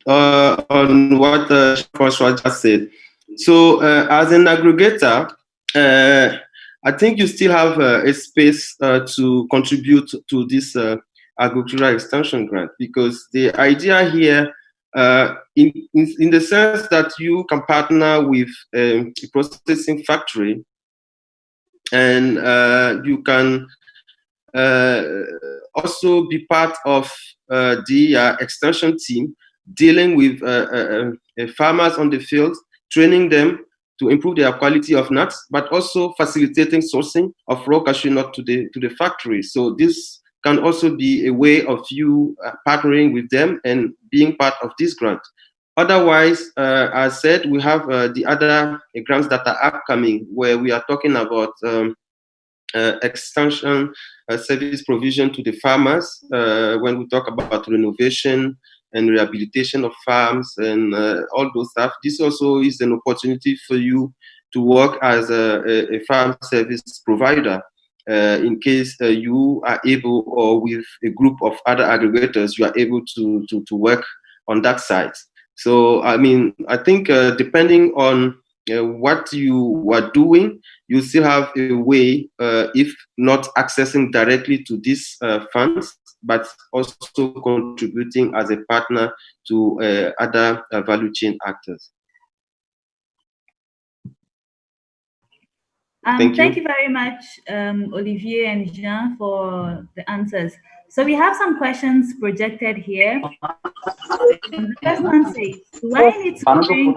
Speaker 3: what François just said. So as an aggregator, I think you still have a space to contribute to this agricultural extension grant, because the idea here, in the sense that you can partner with a processing factory, and you can also be part of the extension team dealing with farmers on the field, training them to improve their quality of nuts, but also facilitating sourcing of raw cashew nut to the factory. So this can also be a way of you partnering with them and being part of this grant. Otherwise, as I said, we have the other grants that are upcoming, where we are talking about extension service provision to the farmers when we talk about renovation and rehabilitation of farms and all those stuff. This also is an opportunity for you to work as a farm service provider in case you are able, or with a group of other aggregators, you are able to work on that side. So, I mean, I think depending on what you are doing, you still have a way, if not accessing directly to these funds, but also contributing as a partner to other value chain actors.
Speaker 1: Thank you very much, Olivier and Jean, for the answers. So we have some questions projected here. The first one says, do I need to bring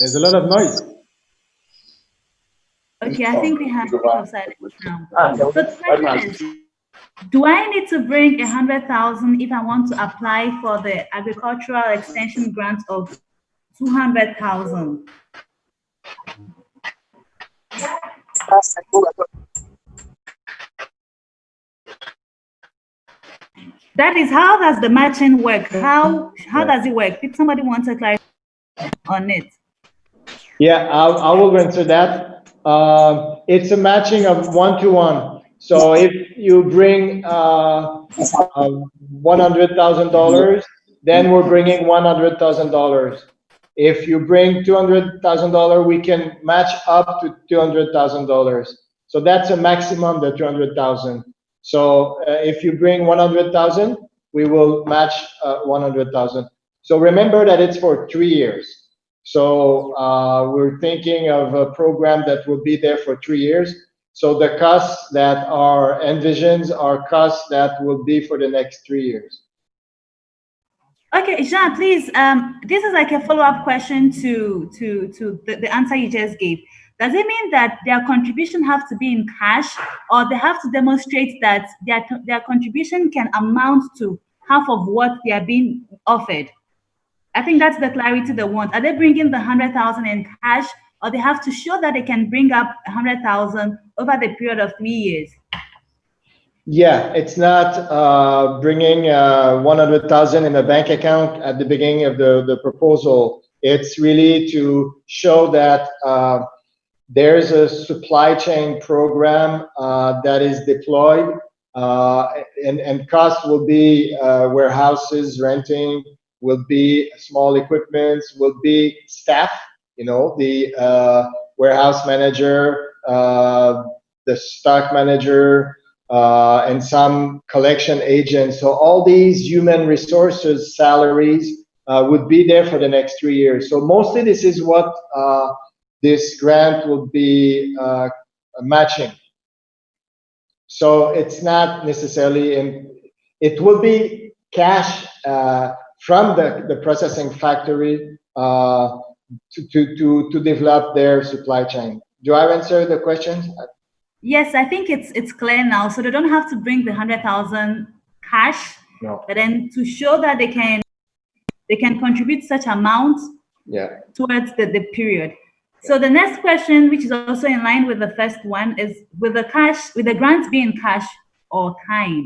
Speaker 2: There's a lot of noise.
Speaker 1: Okay, I think we have silence now. So the question is, do I need to bring 100,000 if I want to apply for the agricultural extension grant of 200,000? That is, how does the matching work? How does it work? If somebody wants to clarify on it.
Speaker 2: Yeah, I will answer that. It's a matching of 1-to-1. So if you bring $100,000, then we're bringing $100,000. If you bring $200,000, we can match up to $200,000. So that's a maximum, the 200,000. So if you bring 100,000, we will match 100,000. So remember that it's for 3 years. So we're thinking of a program that will be there for 3 years. So the costs that are envisioned are costs that will be for the next 3 years.
Speaker 1: Okay, Jean, please. This is like a follow-up question to the answer you just gave. Does it mean that their contribution have to be in cash, or they have to demonstrate that their contribution can amount to half of what they are being offered? I think that's the clarity they want. Are they bringing the 100,000 in cash, or they have to show that they can bring up 100,000 over the period of 3 years?
Speaker 2: Yeah, it's not bringing 100,000 in a bank account at the beginning of the proposal. It's really to show that there's a supply chain program that is deployed, and cost will be warehouses, renting, will be small equipment, will be staff, the warehouse manager, the stock manager, and some collection agents. So all these human resources salaries would be there for the next 3 years. So mostly this is what this grant will be matching. So it's not necessarily it will be cash from the processing factory to develop their supply chain. Do I answer the question?
Speaker 1: Yes, I think it's clear now. So they don't have to bring the 100,000 cash,
Speaker 2: no.
Speaker 1: But then to show that they can contribute such amount towards the period. So the next question, which is also in line with the first one, is will the grants be in cash or kind?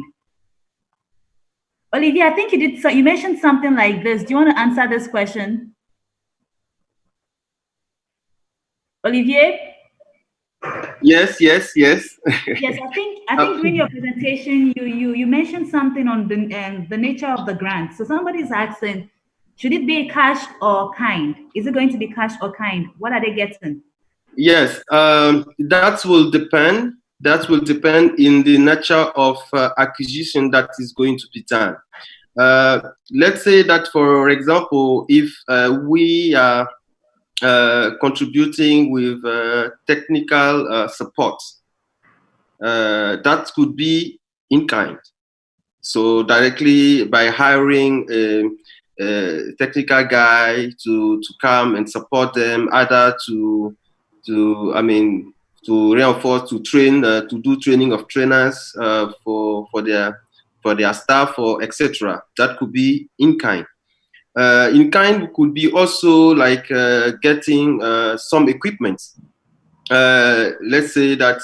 Speaker 1: Olivier, I think you mentioned something like this. Do you want to answer this question? Olivier?
Speaker 3: Yes.
Speaker 1: Yes, I think during your presentation you mentioned something on the nature of the grant. So somebody's asking, should it be cash or kind? Is it going to be cash or kind? What are they getting?
Speaker 3: Yes, that will depend. That will depend in the nature of acquisition that is going to be done. Let's say that, for example, if we are contributing with technical support, that could be in kind. So directly by hiring a technical guy to come and support them, either to reinforce, to train, to do training of trainers for their staff, or etc. That could be in kind. In kind could be also like getting some equipment. Let's say that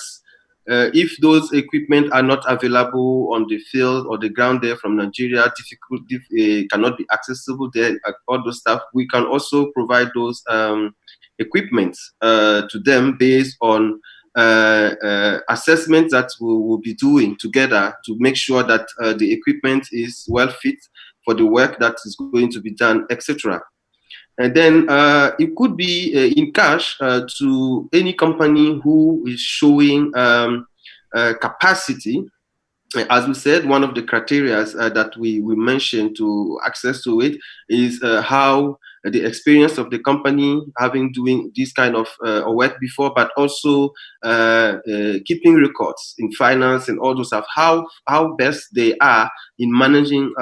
Speaker 3: if those equipment are not available on the field or the ground there from Nigeria, cannot be accessible there, all those stuff, we can also provide those equipment to them based on assessments that we will be doing together to make sure that the equipment is well fit for the work that is going to be done, etc. And then it could be in cash to any company who is showing capacity. As we said, one of the criteria that we mentioned to access to it is how the experience of the company having doing this kind of work before, but also keeping records in finance and all those stuff, how best they are in managing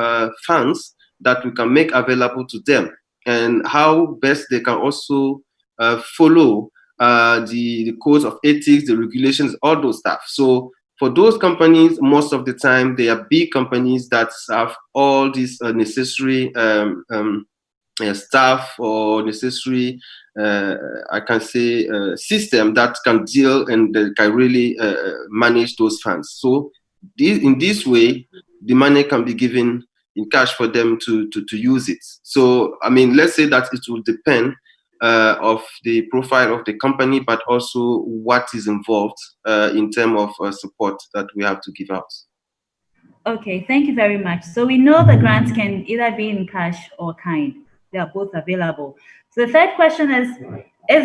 Speaker 3: funds that we can make available to them, and how best they can also follow the codes of ethics, the regulations, all those stuff. So for those companies, most of the time, they are big companies that have all these necessary staff or necessary, I can say, system that can deal and can really manage those funds. So in this way, the money can be given in cash for them to use it. So, I mean, let's say that it will depend of the profile of the company, but also what is involved in terms of support that we have to give out.
Speaker 1: Okay, thank you very much. So we know the grants can either be in cash or kind. They are both available. So the third question is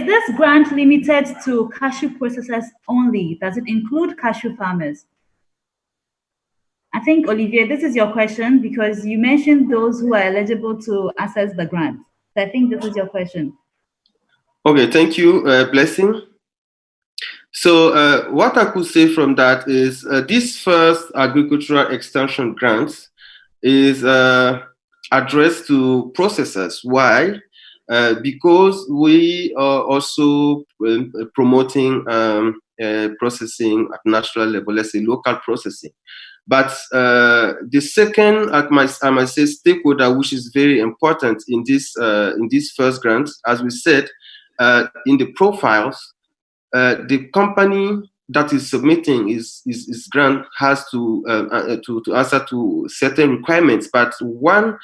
Speaker 1: this grant limited to cashew processors only? Does it include cashew farmers? I think, Olivier, this is your question because you mentioned those who are eligible to access the grant. So I think this is your question.
Speaker 3: Okay, thank you, Blessing. So what I could say from that is this first agricultural extension grant is addressed to processors. Why? Because we are also promoting processing at national level, let's say local processing. But the second, I might say, stakeholder, which is very important in this first grant, as we said, in the profiles, the company that is submitting his grant has to answer to certain requirements. But one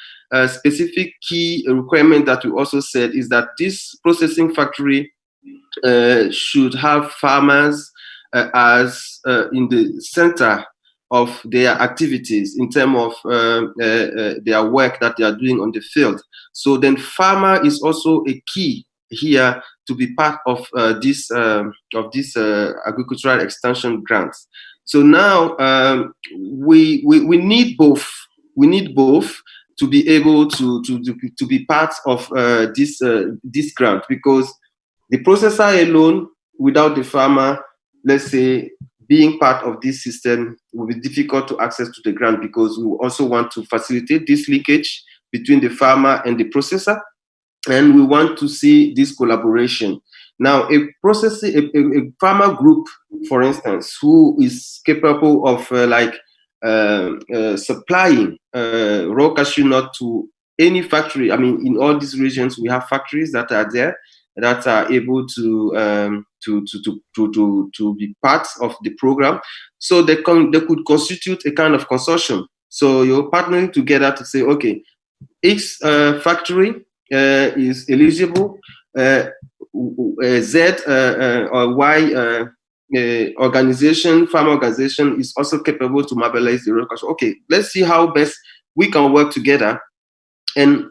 Speaker 3: specific key requirement that we also said is that this processing factory should have farmers as in the center of their activities in terms of their work that they are doing on the field. So then farmer is also a key here to be part of this agricultural extension grants. So now we need both. We need both to be able to be part of this grant, because the processor alone, without the farmer, let's say, being part of this system, will be difficult to access to the grant, because we also want to facilitate this linkage between the farmer and the processor. And we want to see this collaboration. Now, a farmer group, for instance, who is capable of supplying raw cashew nut to any factory. I mean, in all these regions, we have factories that are there that are able to be part of the program. So they could constitute a kind of consortium. So you're partnering together to say, okay, X factory is eligible, Z or Y organization, farm organization is also capable to mobilize the raw cashew. Okay, let's see how best we can work together and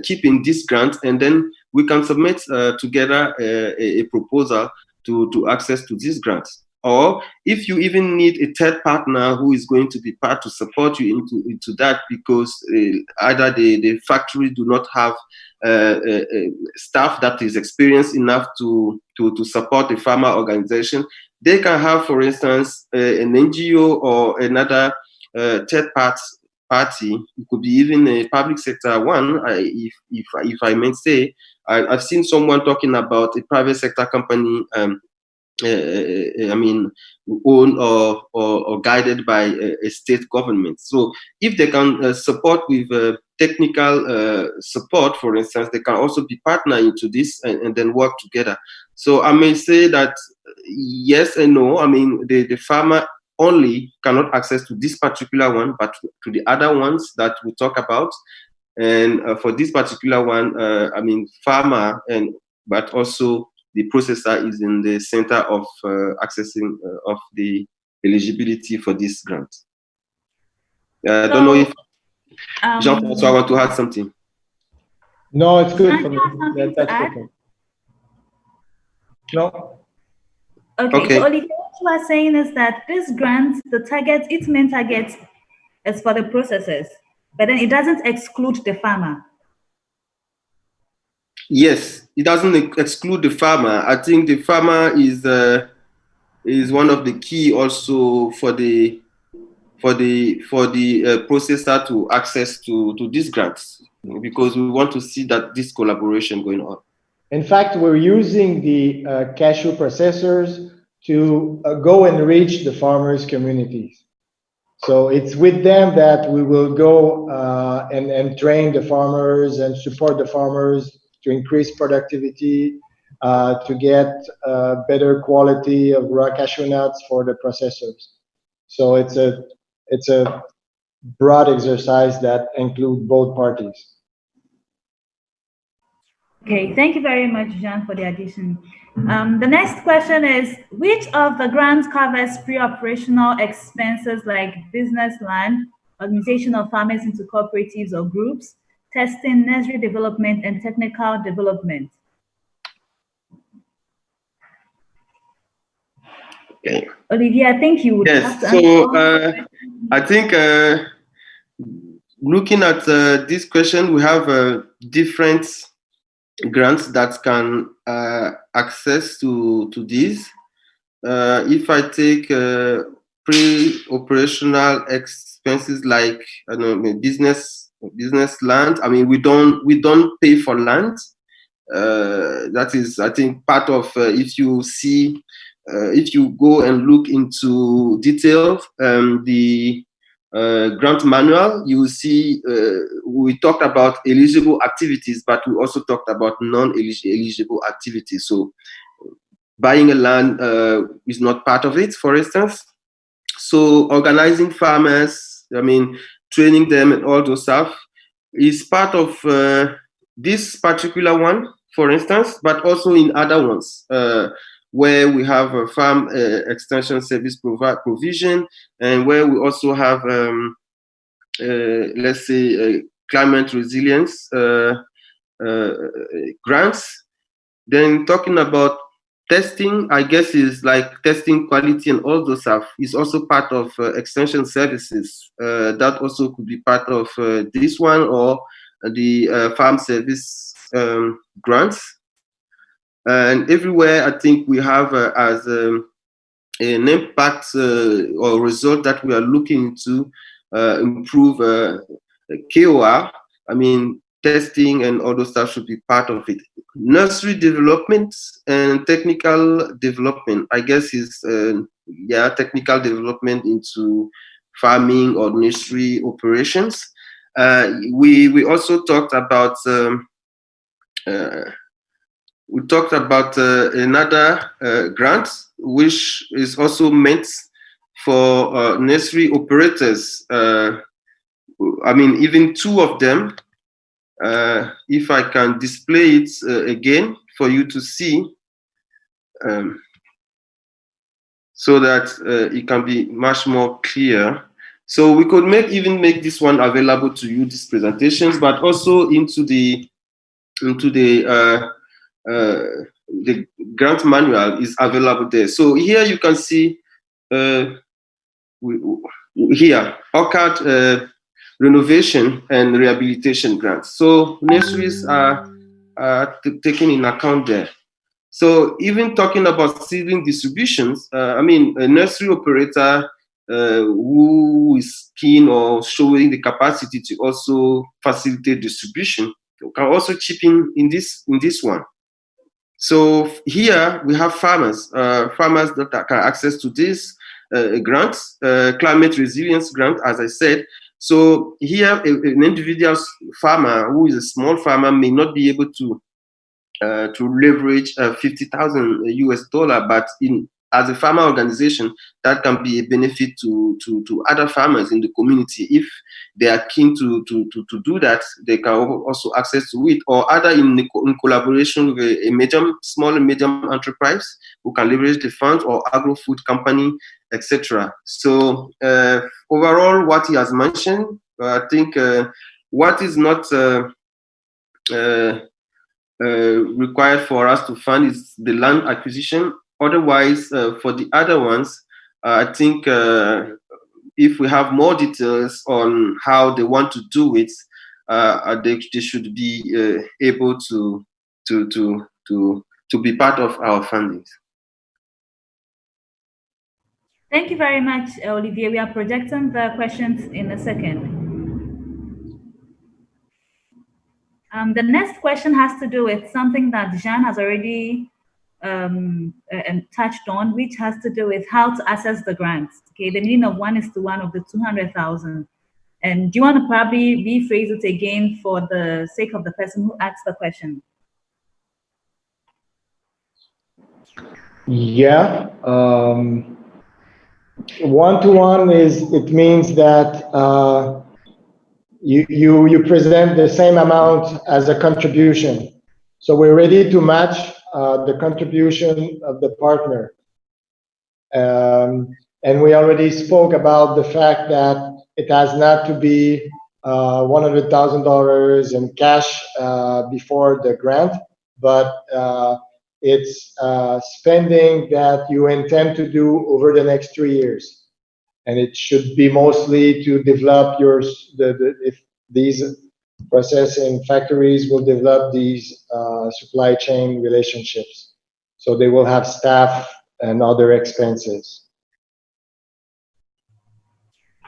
Speaker 3: keep in this grant, and then we can submit together a proposal to access to this grant. Or if you even need a third partner who is going to be part to support you into that, because either the factory do not have staff that is experienced enough to support the farmer organization, they can have, for instance, an NGO or another third party. It could be even a public sector one, if I may say. I've seen someone talking about a private sector company, I mean, owned or guided by a state government. So if they can support with technical support, for instance, they can also be partner into this and then work together. So I may say that yes and no. I mean, the farmer only cannot access to this particular one, but to the other ones that we talk about. And for this particular one, I mean, farmer but also the processor is in the center of accessing of the eligibility for this grant. I don't know if Jean-François want to add something.
Speaker 2: No, it's good for me. That's okay. No.
Speaker 1: Okay. So Olivier, what you are saying is that this grant, its main target is for the processors, but then it doesn't exclude the farmer.
Speaker 3: Yes, it doesn't exclude the farmer. I think the farmer is one of the key also for the processor to access to these grants, because we want to see that this collaboration going on.
Speaker 2: In fact, we're using the cashew processors to go and reach the farmers' communities. So it's with them that we will go and train the farmers and support the farmers to increase productivity, to get better quality of raw cashew nuts for the processors. So it's a broad exercise that includes both parties.
Speaker 1: Okay, thank you very much, Jean, for the addition. The next question is, which of the grants covers pre-operational expenses like business land, organization of farmers into cooperatives or groups, testing, nursery development, and technical development.
Speaker 3: Okay.
Speaker 1: Olivier, I think you would have
Speaker 3: Yes.
Speaker 1: to
Speaker 3: So
Speaker 1: answer.
Speaker 3: I think looking at this question, we have different grants that can access to these. If I take pre-operational expenses like I don't know, business land, I mean we don't pay for land. That is, I think, part of if you see if you go and look into detail the grant manual, you will see we talked about eligible activities, but we also talked about non-eligible activities. So buying a land is not part of it, for instance. So organizing farmers, I mean, training them and all those stuff is part of this particular one, for instance, but also in other ones where we have a farm extension service provision, and where we also have, let's say, climate resilience grants. Then talking about testing, I guess, is like testing quality and all those stuff is also part of extension services. That also could be part of this one or the farm service grants. And everywhere, I think we have as an impact or result that we are looking to improve KOR. I mean, testing and all those stuff should be part of it. Nursery development and technical development, I guess, is technical development into farming or nursery operations. We also talked about another grant which is also meant for nursery operators. I mean, even two of them. If I can display it again for you to see, so that it can be much more clear. So we could even make this one available to you, these presentations, but also into the grant manual is available there. So here you can see here OCAD renovation and rehabilitation grants. So nurseries are taken in account there. So even talking about seedling distributions, I mean, a nursery operator who is keen or showing the capacity to also facilitate distribution can also chip in this one. So here we have farmers that can access to this grants, climate resilience grant, as I said. So here, an individual farmer who is a small farmer may not be able to leverage $50,000 US, but as a farmer organization, that can be a benefit to other farmers in the community. If they are keen to do that, they can also access to it, or other in collaboration with a small and medium enterprise who can leverage the funds, or agro-food company, etc. So overall, what he has mentioned, I think what is not required for us to fund is the land acquisition. Otherwise, for the other ones, I think if we have more details on how they want to do it, they should be able to be part of our funding.
Speaker 1: Thank you very much, Olivier. We are projecting the questions in a second. The next question has to do with something that Jean has already touched on, which has to do with how to access the grants. Okay, the meaning of 1:1 of the 200,000. And do you want to probably rephrase it again for the sake of the person who asked the question?
Speaker 2: Yeah. 1:1 it means that you present the same amount as a contribution. So we're ready to match the contribution of the partner. And we already spoke about the fact that it has not to be $100,000 in cash before the grant, but it's spending that you intend to do over the next 3 years, and it should be mostly to develop if these processing factories will develop these supply chain relationships, so they will have staff and other expenses.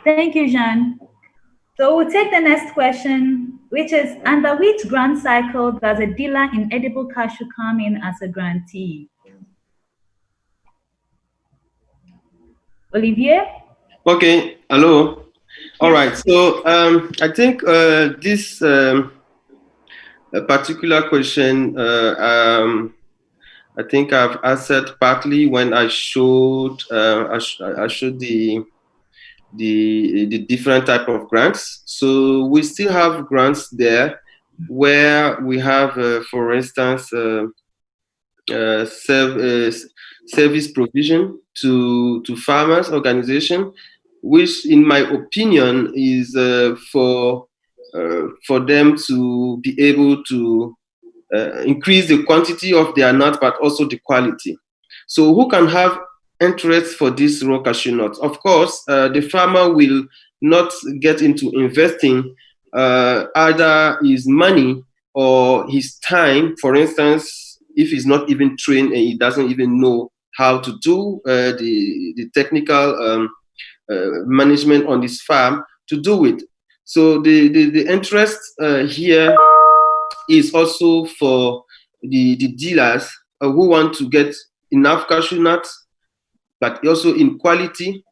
Speaker 1: Thank you, Jean. So we'll take the next question, which is, under which grant cycle does a dealer in edible cashew come in as a grantee? Olivier?
Speaker 3: Okay, hello. All
Speaker 1: Yes.
Speaker 3: right, so I think this particular question, I think I've answered partly when I showed I showed the different type of grants. So we still have grants there where we have, for instance, service provision to farmers organization, which in my opinion is for them to be able to increase the quantity of their nut, but also the quality. So who can have interest for this raw cashew nuts? Of course, the farmer will not get into investing either his money or his time. For instance, if he's not even trained and he doesn't even know how to do the technical management on this farm to do it. So the interest here is also for the dealers who want to get enough cashew nuts, but also in quality,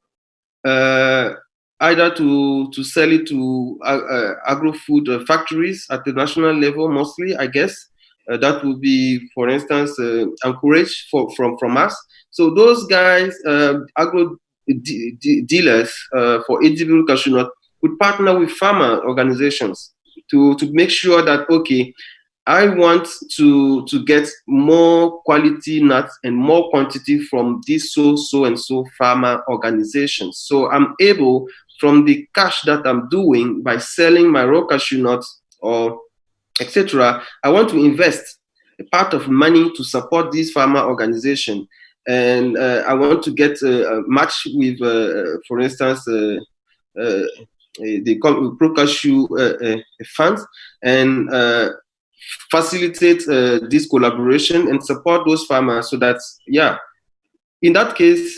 Speaker 3: either to sell it to agro-food factories at the national level, mostly, I guess. That would be, for instance, encouraged from us. So those guys, agro dealers for edible cashew nut, would partner with farmer organizations to make sure that, okay, I want to get more quality nuts and more quantity from this so and so farmer organizations. So I'm able, from the cash that I'm doing by selling my raw cashew nuts or etc., I want to invest a part of money to support this farmer organization. And I want to get a match with, for instance, the Pro Cashew funds, and facilitate this collaboration and support those farmers so that, yeah, in that case,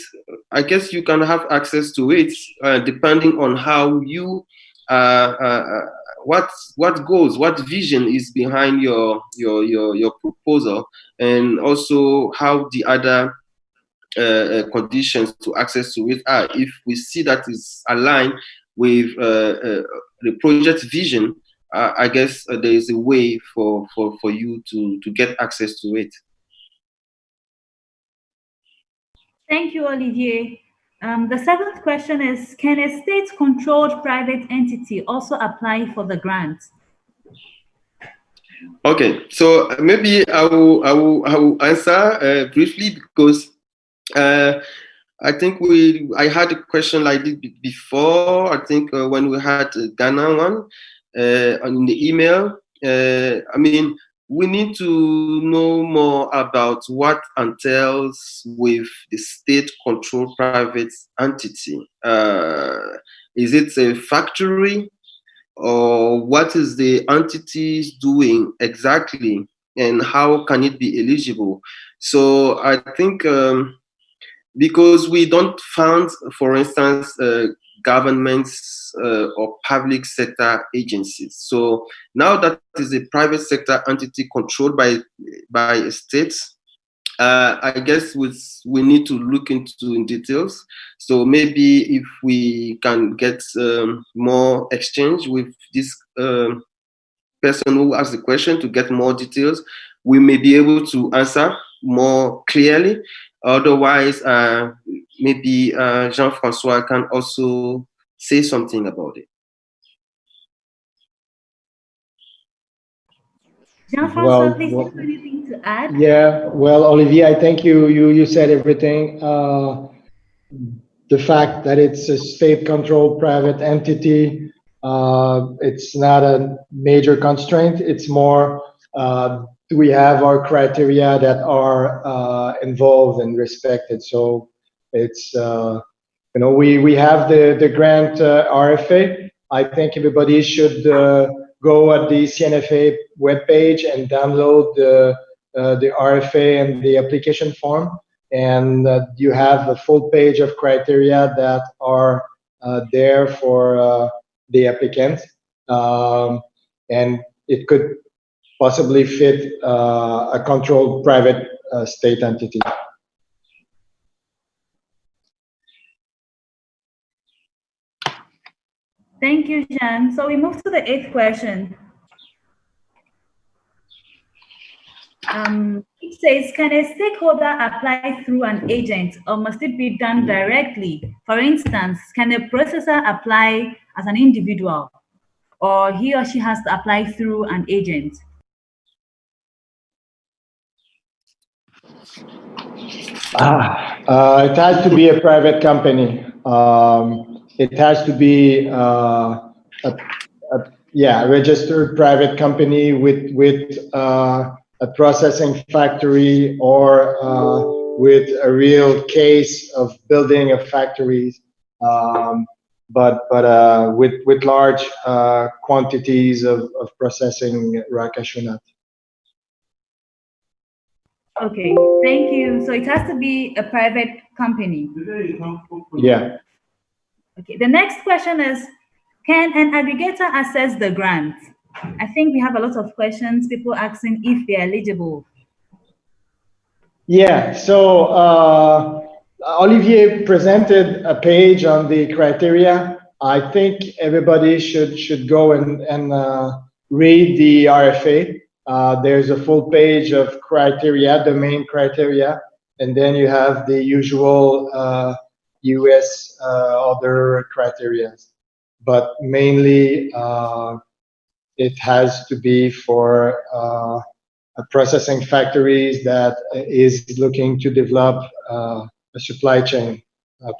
Speaker 3: I guess you can have access to it depending on how you, what goals, what vision is behind your proposal, and also how the other conditions to access to it are. If we see that is aligned with the project vision, I guess there is a way for you to get access to it.
Speaker 1: Thank you, Olivier. The seventh question is, can a state-controlled private entity also apply for the grant?
Speaker 3: Okay, so maybe I will answer briefly, because I think I had a question like this before. I think when we had Ghana one in the email. I mean, we need to know more about what entails with the state-controlled private entity. Is it a factory, or what is the entity doing exactly, and how can it be eligible? So I think because we don't fund, for instance, governments or public sector agencies. So now that is a private sector entity controlled by states, I guess we need to look into in details. So maybe if we can get more exchange with this person who asked the question to get more details, we may be able to answer more clearly. Otherwise, maybe Jean-Francois can also say something about it.
Speaker 1: Jean-Francois, please, do you have anything to add?
Speaker 2: Yeah, well, Olivier, I think you said everything. The fact that it's a state-controlled private entity, It's not a major constraint. It's more, do we have our criteria that are involved and respected? So it's, we have the grant RFA. I think everybody should go at the CNFA webpage and download the RFA and the application form. And you have a full page of criteria that are there for the applicant. And it could possibly fit a controlled private state entity.
Speaker 1: Thank you, Jean. So we move to the 8th question. It says, can a stakeholder apply through an agent, or must it be done directly? For instance, can a processor apply as an individual, or he or she has to apply through an agent?
Speaker 2: It has to be a private company. It has to be a registered private company with a processing factory or with a real case of building a factory, but with large quantities of processing raw cashew nut.
Speaker 1: Okay, thank you. So it has to be a private company.
Speaker 2: Yeah.
Speaker 1: Okay, the next question is, can an aggregator access the grant? I think we have a lot of questions, people asking if they're eligible.
Speaker 2: Yeah, so Olivier presented a page on the criteria. I think everybody should go and read the RFA. There's a full page of criteria, the main criteria, and then you have the usual US other criteria. But mainly it has to be for processing factories that is looking to develop a supply chain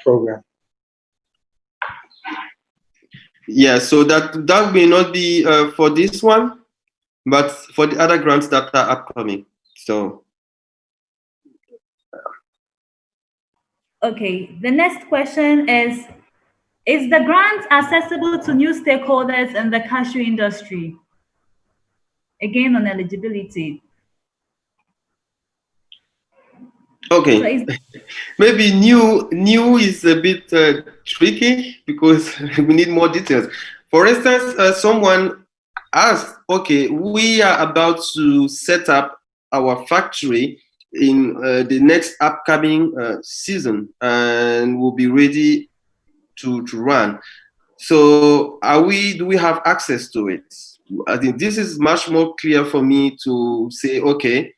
Speaker 2: program.
Speaker 3: Yeah, so that may not be for this one, but for the other grants that are upcoming. So.
Speaker 1: Okay, the next question is the grant accessible to new stakeholders in the cashew industry? Again, on eligibility.
Speaker 3: Okay, so maybe new is a bit tricky because we need more details. For instance, someone asked, okay, we are about to set up our factory in the next upcoming season, and we'll be ready to run. So do we have access to it? I think this is much more clear for me to say, okay,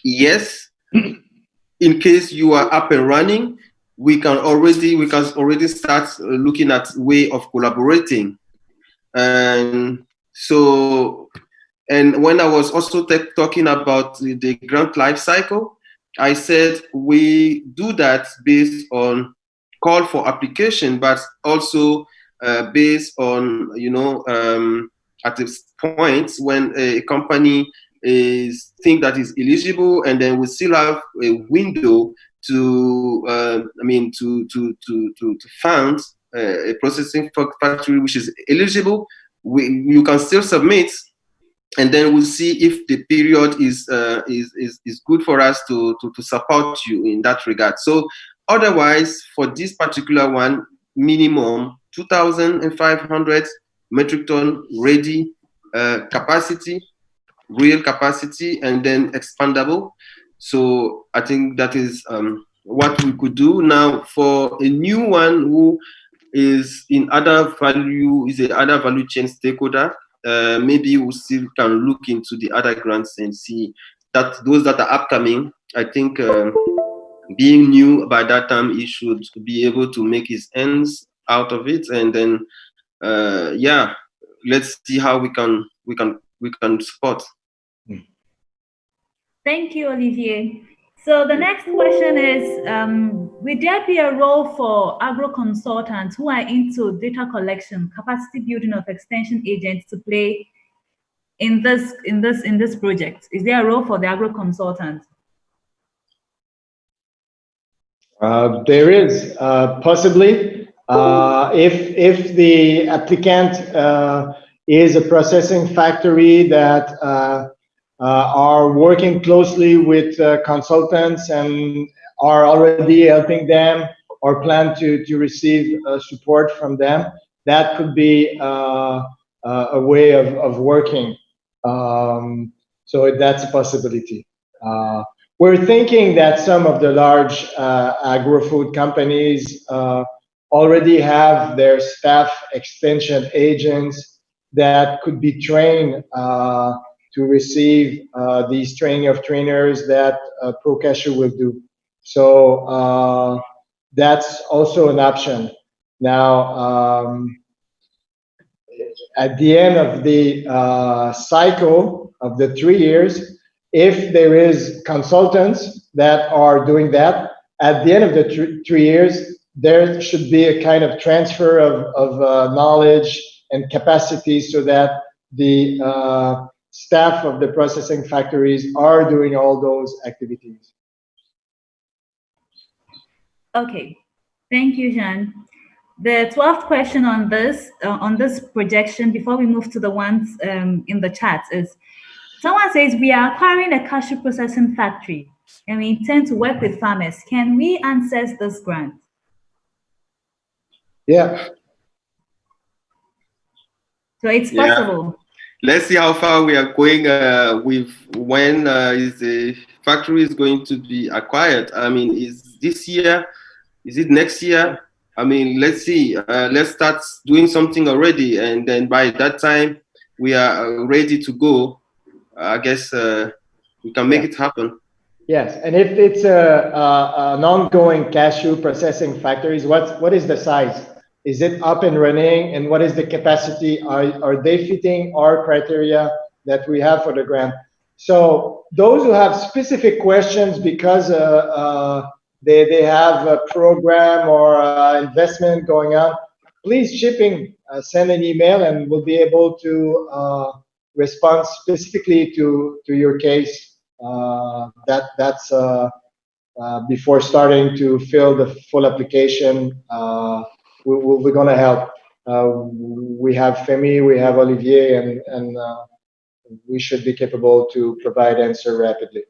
Speaker 3: yes, in case you are up and running, we can already start looking at way of collaborating. And so, and when I was also talking about the grant Lifecycle, I said we do that based on call for application, but also based on, at this point when a company think that is eligible, and then we still have a window to to fund a processing factory which is eligible. You can still submit, and then we'll see if the period is good for us to support you in that regard. So otherwise, for this particular one, minimum 2,500 metric ton ready capacity, real capacity, and then expandable. So I think that is what we could do. Now for a new one who is in other value chain stakeholder, maybe we still can look into the other grants and see that those that are upcoming. I think being new by that time, he should be able to make his ends out of it, and then yeah, let's see how we can support.
Speaker 1: Thank you, Olivier. So the next question is, will there be a role for agro consultants who are into data collection, capacity building of extension agents to play in this project? Is there a role for the agro consultant?
Speaker 2: There is possibly if the applicant is a processing factory that are working closely with consultants and are already helping them or plan to receive support from them. That could be a way of working. So that's a possibility. We're thinking that some of the large agro-food companies already have their staff extension agents that could be trained to receive these training of trainers that ProCashew will do. So that's also an option. Now, at the end of the cycle of the 3 years, if there is consultants that are doing that, at the end of the 3 years, there should be a kind of transfer of knowledge and capacity so that the staff of the processing factories are doing all those activities.
Speaker 1: Okay, thank you, Jean. The 12th question on this projection, before we move to the ones in the chat, is someone says we are acquiring a cashew processing factory and we intend to work with farmers. Can we access this grant?
Speaker 2: Yeah.
Speaker 1: So it's possible.
Speaker 3: Let's see how far we are going with when is the factory is going to be acquired. I mean, is this year? Is it next year? I mean, let's see. Let's start doing something already, and then by that time we are ready to go. I guess we can make it happen.
Speaker 2: Yes, and if it's an ongoing cashew processing factories, what is the size? Is it up and running, and what is the capacity? Are they fitting our criteria that we have for the grant? So those who have specific questions because they have a program or investment going on, please send an email, and we'll be able to respond specifically to your case. That's before starting to fill the full application. We're going to help. We have Femi, we have Olivier, and we should be capable to provide answer rapidly.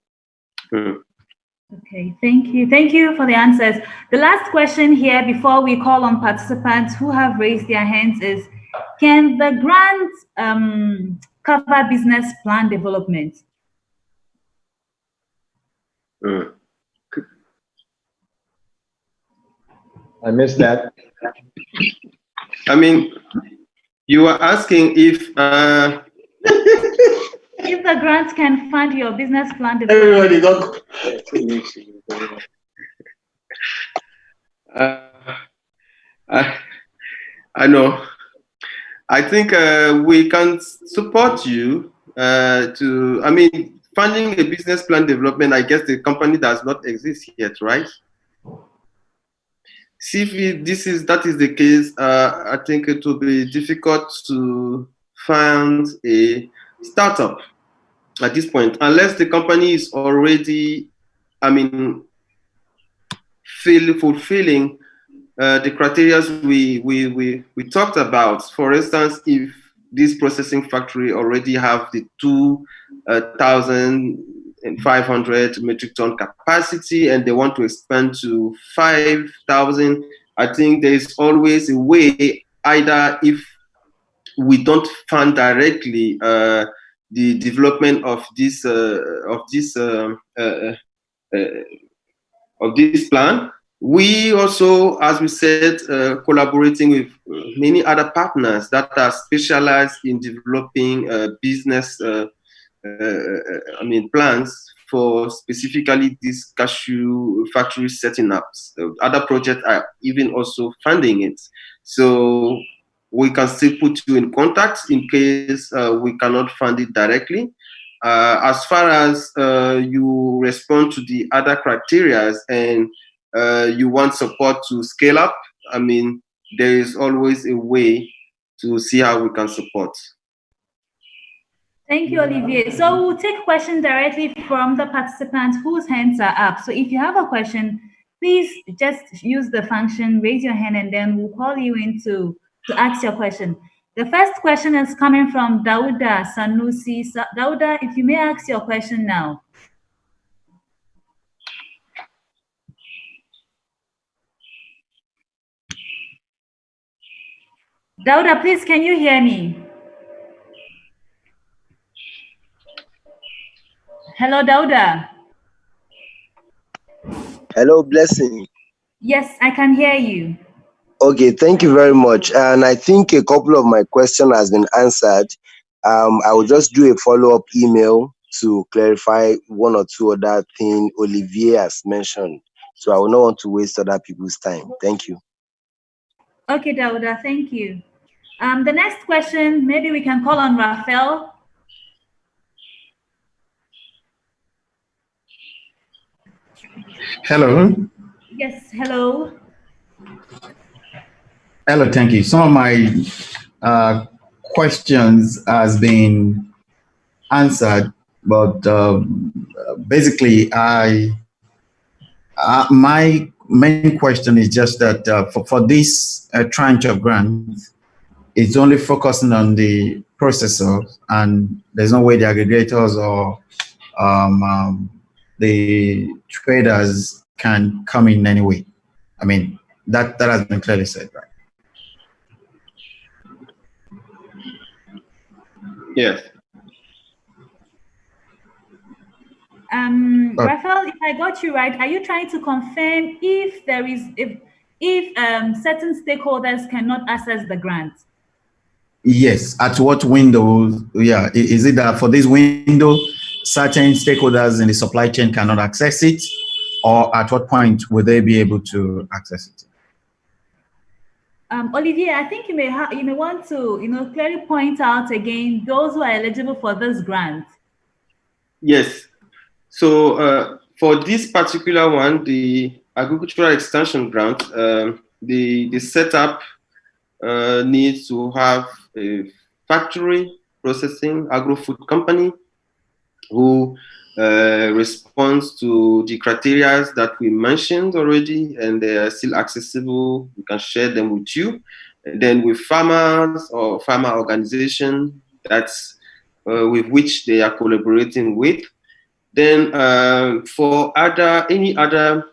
Speaker 1: Okay, thank you. Thank you for the answers. The last question here before we call on participants who have raised their hands is, can the grant cover business plan development?
Speaker 2: I missed that.
Speaker 3: I mean, you were asking if
Speaker 1: if the grants can fund your business plan development.
Speaker 4: Everybody
Speaker 3: I know. I think we can support you to. I mean, funding a business plan development. I guess the company does not exist yet, right? See if that is the case. I think it will be difficult to fund a startup at this point, unless the company is already, I mean, fulfilling the criteria we talked about. For instance, if this processing factory already have the 2,500 metric ton capacity and they want to expand to 5,000, I think there's always a way, either if we don't fund directly the development of this plan. We also, as we said, collaborating with many other partners that are specialized in developing business, plans for specifically these cashew factory setting ups. Other projects are even also funding it. So we can still put you in contact in case we cannot fund it directly. as far as you respond to the other criteria and you want support to scale up, I mean, there is always a way to see how we can support.
Speaker 1: Thank you, Olivier. So we'll take questions directly from the participants whose hands are up. So if you have a question, please just use the function, raise your hand, and then we'll call you in to ask your question. The first question is coming from Dauda Sanusi. So, Dauda, if you may ask your question now. Dauda, please, can you hear me? Hello, Dauda.
Speaker 6: Hello, Blessing.
Speaker 1: Yes, I can hear you.
Speaker 6: Okay, thank you very much. And I think a couple of my question has been answered. I will just do a follow-up email to clarify one or two other things Olivier has mentioned. So I will not want to waste other people's time. Thank you.
Speaker 1: Okay, Dauda, thank you. The next question, maybe we can call on Raphael.
Speaker 7: Hello.
Speaker 1: Yes, hello.
Speaker 7: Hello, thank you. Some of my questions has been answered, but basically, my main question is just that for this tranche of grants, it's only focusing on the processor, and there's no way the aggregators or the traders can come in anyway. I mean, that has been clearly said, right?
Speaker 3: Yes.
Speaker 1: Raphael, if I got you right, are you trying to confirm if there is if certain stakeholders cannot access the grant?
Speaker 7: Yes. At what window? Yeah. Is it that for this window, certain stakeholders in the supply chain cannot access it, or at what point will they be able to access it?
Speaker 1: Olivier, I think you may want to clearly point out again those who are eligible for this grant.
Speaker 3: Yes. So for this particular one, the agricultural extension grant, the setup needs to have a factory processing agro-food company who responds to the criteria that we mentioned already, and they are still accessible. We can share them with you. And then with farmers or farmer organization that's with which they are collaborating with. Then for any other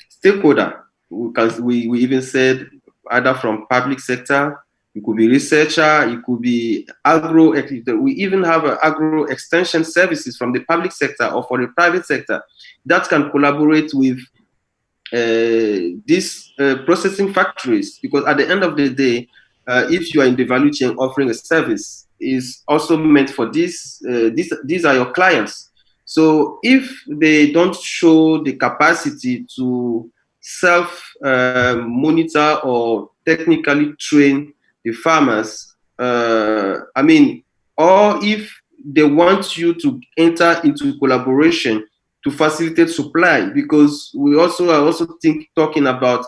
Speaker 3: stakeholder, we even said either from public sector, it could be researcher, it could be agro. We even have agro extension services from the public sector or for the private sector that can collaborate with these processing factories, because at the end of the day, if you are in the value chain offering a service, is also meant for these are your clients. So if they don't show the capacity to self-monitor or technically train the farmers, I mean, or if they want you to enter into collaboration to facilitate supply, because we also are talking about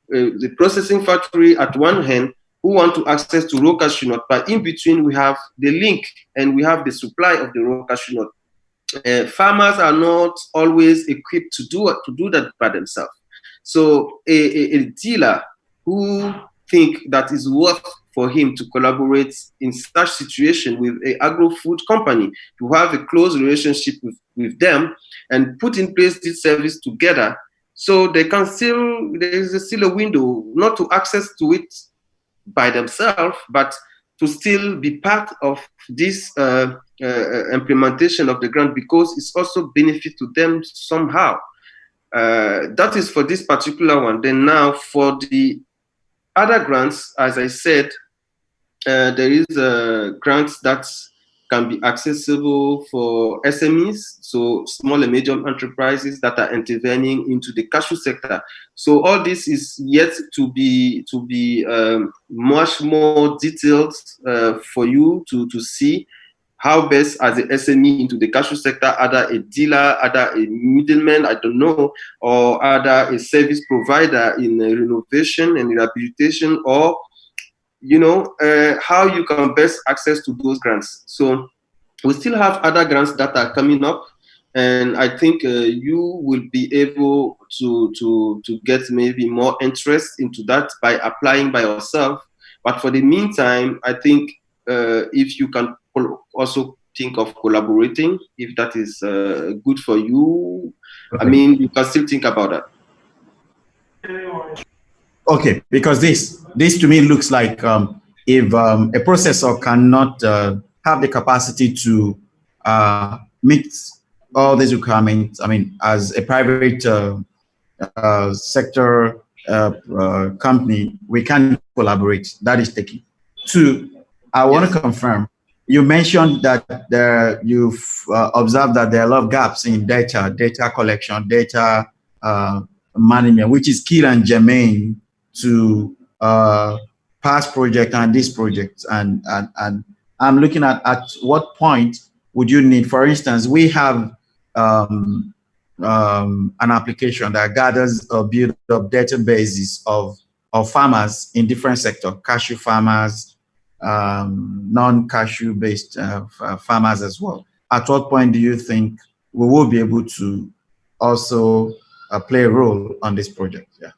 Speaker 3: the processing factory at one hand who want to access to raw cashew nut, but in between we have the link and we have the supply of the raw cashew nut. Farmers are not always equipped to do that by themselves. So a dealer who think that is worth for him to collaborate in such situation with an agro-food company, to have a close relationship with them and put in place this service together, so they can there is still a window not to access to it by themselves, but to still be part of this implementation of the grant, because it's also benefit to them somehow. That is for this particular one. Then now for the other grants, as I said, there is grants that can be accessible for SMEs, so small and medium enterprises that are intervening into the cashew sector. So all this is yet to be much more detailed for you to see how best as a SME into the cashew sector, either a dealer, either a middleman, I don't know, or either a service provider in renovation and rehabilitation, or how you can best access to those grants. So we still have other grants that are coming up, and I think you will be able to get maybe more interest into that by applying by yourself. But for the meantime, I think if you can also think of collaborating, if that is good for you,
Speaker 7: Okay.
Speaker 3: I mean, you can still think about that.
Speaker 7: Okay, because this to me looks like if a processor cannot have the capacity to meet all these requirements, I mean, as a private sector company, we can collaborate. That is taken. Two, I want to confirm, you mentioned that you've observed that there are a lot of gaps in data collection, data management, which is key and germane to past project and this project. And I'm looking at what point would you need, for instance, we have an application that gathers or builds up databases of farmers in different sectors, cashew farmers, non-cashew based farmers as well. At what point do you think we will be able to also play a role on this project? Yeah.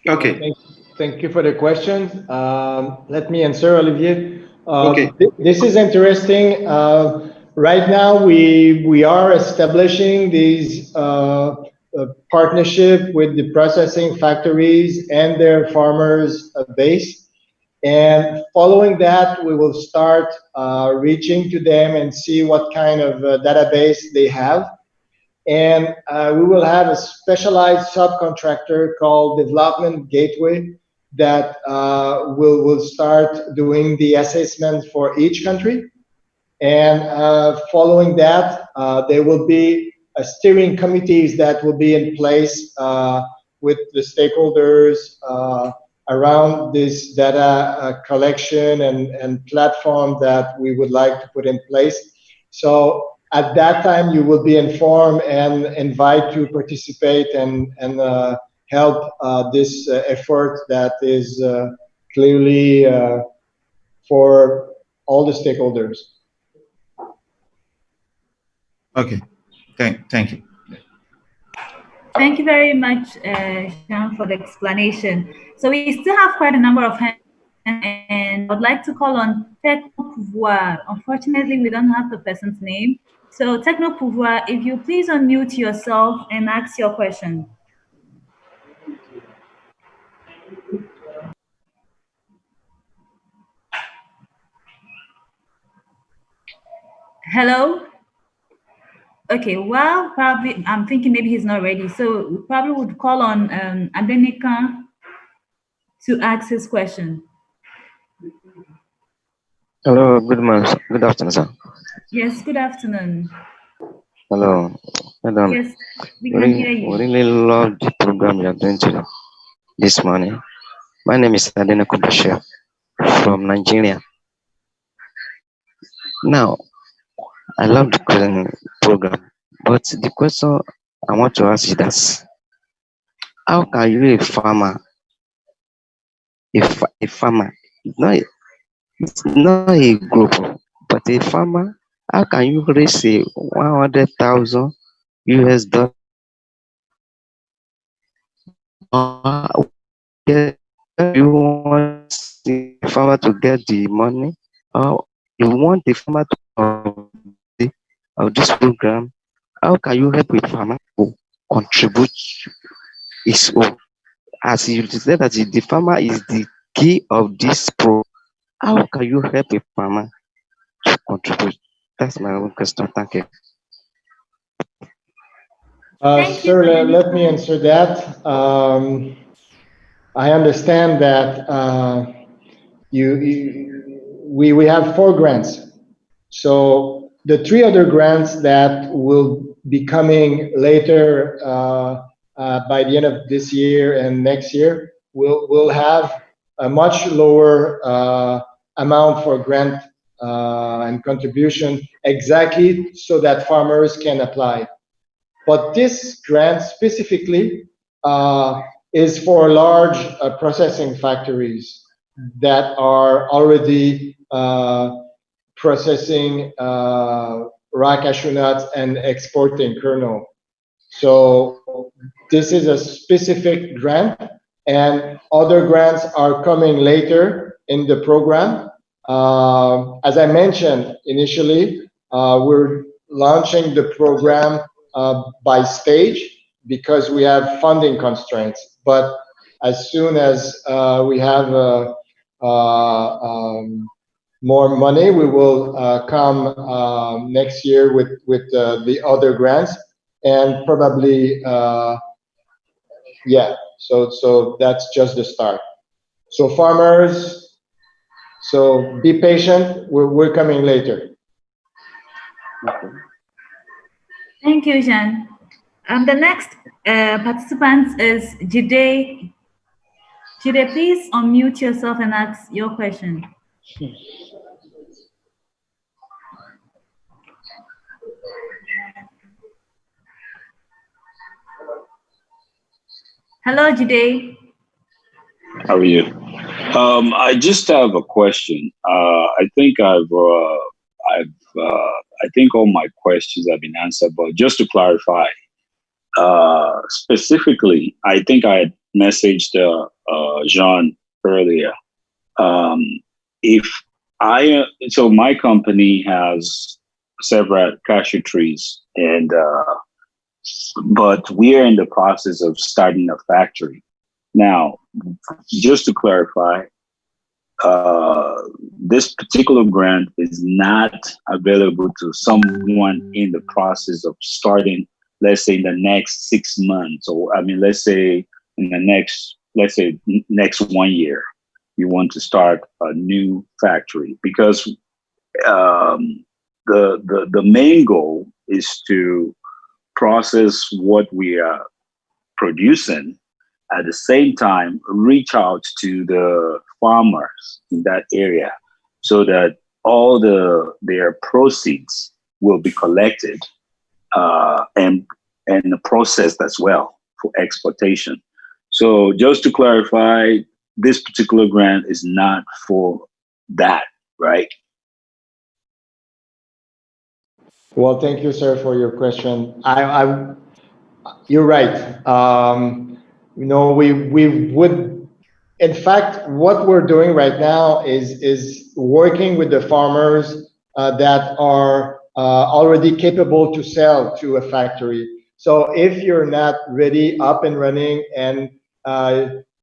Speaker 3: Okay.
Speaker 2: Thank you for the question. Let me answer, Olivier.
Speaker 3: Okay.
Speaker 2: This is interesting. Right now, we are establishing these partnership with the processing factories and their farmers base. And following that, we will start reaching to them and see what kind of database they have. And we will have a specialized subcontractor called Development Gateway that will start doing the assessment for each country. And following that, there will be steering committees that will be in place with the stakeholders around this data collection and platform that we would like to put in place. So at that time, you will be informed and invited to participate and help this effort that is clearly for all the stakeholders.
Speaker 7: Okay, thank you.
Speaker 1: Thank you very much, Jean, for the explanation. So we still have quite a number of hands, and I would like to call on Techno Pouvoir. Unfortunately, we don't have the person's name. So Techno Pouvoir, if you please unmute yourself and ask your question. Hello? Okay, well, probably, I'm thinking maybe he's not ready. So we probably would call on Adenika to ask his question.
Speaker 8: Hello, good afternoon, sir.
Speaker 1: Yes, good afternoon.
Speaker 8: Hello, madam.
Speaker 1: Yes, we can hear you.
Speaker 8: We really love the program you are doing today, this morning. My name is Adena Kubashe from Nigeria. Now, I love the program, but the question I want to ask you is, how can you, a farmer, it's not a group, but a farmer, how can you raise a 100,000 US dollar? You want the farmer to get the money, or you want the farmer to of this program? How can you help a farmer to contribute his own? As you said that the farmer is the key of this program, how can you help a farmer to contribute? That's my own question. Thank you.
Speaker 2: Sir, let me answer that. I understand that we have 4 grants. So the 3 other grants that will be coming later by the end of this year and next year will have a much lower amount for grant and contribution exactly so that farmers can apply. But this grant specifically is for large processing factories that are already processing raw cashew nuts and exporting kernel. So this is a specific grant, and other grants are coming later in the program. As I mentioned initially, we're launching the program by stage because we have funding constraints. But as soon as we have more money, we will come next year with the other grants, and probably yeah. So that's just the start. So farmers, so be patient. We're coming later.
Speaker 1: Thank you, Jean. The next participant is Jide. Jide, please unmute yourself and ask your question. Hello, Jide.
Speaker 5: How are you? I just have a question. I think I think all my questions have been answered, but just to clarify, specifically, I think I had messaged Jean earlier. So my company has several cashew trees, and but we are in the process of starting a factory. Now, just to clarify, this particular grant is not available to someone in the process of starting, let's say in the next 6 months, or I mean, let's say in the next 1 year, you want to start a new factory, because the main goal is to process what we are producing, at the same time reach out to the farmers in that area so that all their proceeds will be collected and processed as well for exportation. So just to clarify, this particular grant is not for that, right?
Speaker 2: Well, thank you, sir, for your question. You're right. We would, in fact, what we're doing right now is working with the farmers that are already capable to sell to a factory. So if you're not ready, up and running, and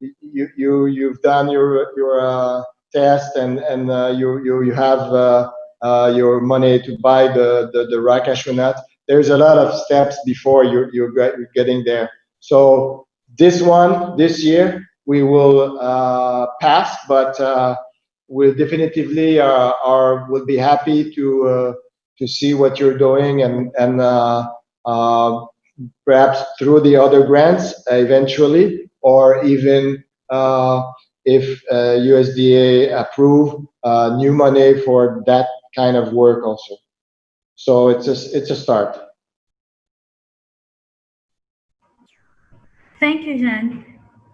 Speaker 2: you've done your test and you have your money to buy the raw cashew nut, there's a lot of steps before you're getting there. So this year we will pass, but we'll definitively will be happy to see what you're doing, and perhaps through the other grants eventually, or even if USDA approve new money for that kind of work also. So it's a start.
Speaker 1: Thank you, Jean.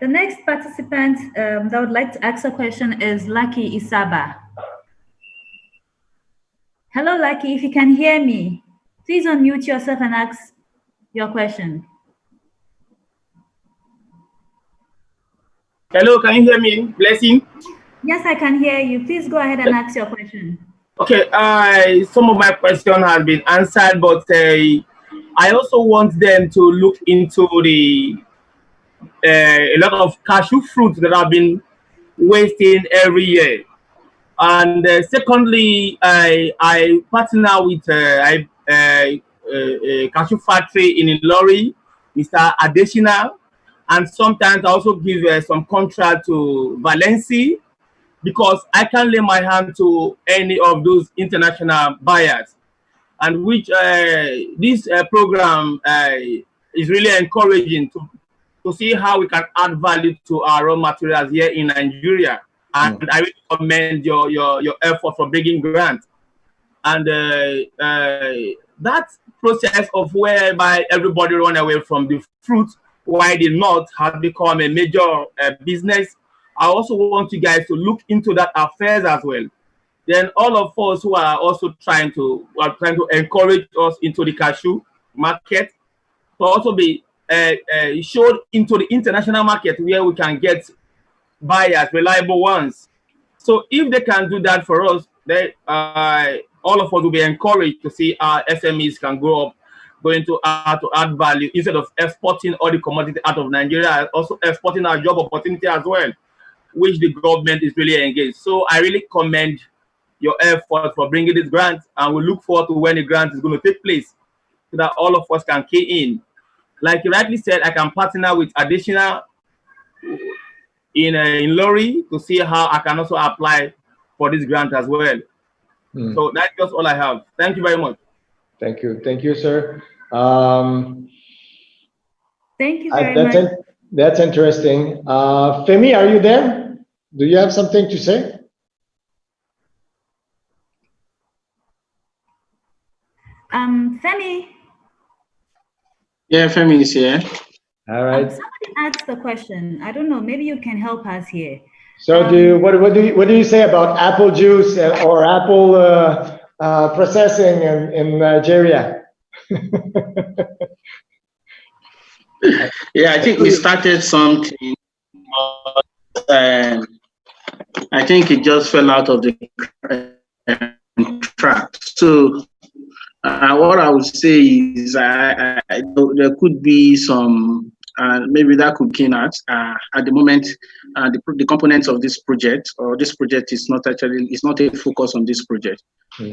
Speaker 1: The next participant that would like to ask a question is Lucky Isaba. Hello, Lucky. If you can hear me, please unmute yourself and ask your question.
Speaker 4: Hello, can you hear me? Blessing?
Speaker 1: Yes, I can hear you. Please go ahead and ask your question.
Speaker 4: Okay, some of my question has been answered, but I also want them to look into a lot of cashew fruits that have been wasting every year. And secondly, I partner with a cashew factory in Ilori, Mr. Adesina, and sometimes I also give some contract to Valencia, because I can lay my hand to any of those international buyers, and which this program is really encouraging to see how we can add value to our raw materials here in Nigeria. And I really commend your effort for bringing grants.
Speaker 9: And that process of whereby everybody run away from the fruit while the nut has become a major business, I also want you guys to look into that affairs as well. Then all of us who are also trying to encourage us into the cashew market to also be showed into the international market where we can get buyers, reliable ones. So if they can do that for us, they all of us will be encouraged to see our SMEs can grow up, going to add value instead of exporting all the commodity out of Nigeria, also exporting our job opportunity as well, which the government is really engaged. So I really commend your effort for bringing this grant, and we look forward to when the grant is going to take place so that all of us can key in. Like you rightly said, I can partner with additional in Lorry to see how I can also apply for this grant as well. So that's just all I have. Thank you very much.
Speaker 2: Thank you, sir.
Speaker 1: Thank you very much.
Speaker 2: That's interesting. Femi, are you there? Do you have something to say?
Speaker 1: Femi.
Speaker 4: Yeah, Femi is here.
Speaker 2: All right.
Speaker 1: Somebody asked the question. I don't know. Maybe you can help us here.
Speaker 2: So, what do you say about apple juice or apple processing in Nigeria?
Speaker 4: Yeah, I think we started something. I think it just fell out of the track. So what I would say is there could be some, maybe that could be at the moment, the components of this project, or this project is not a focus on this project.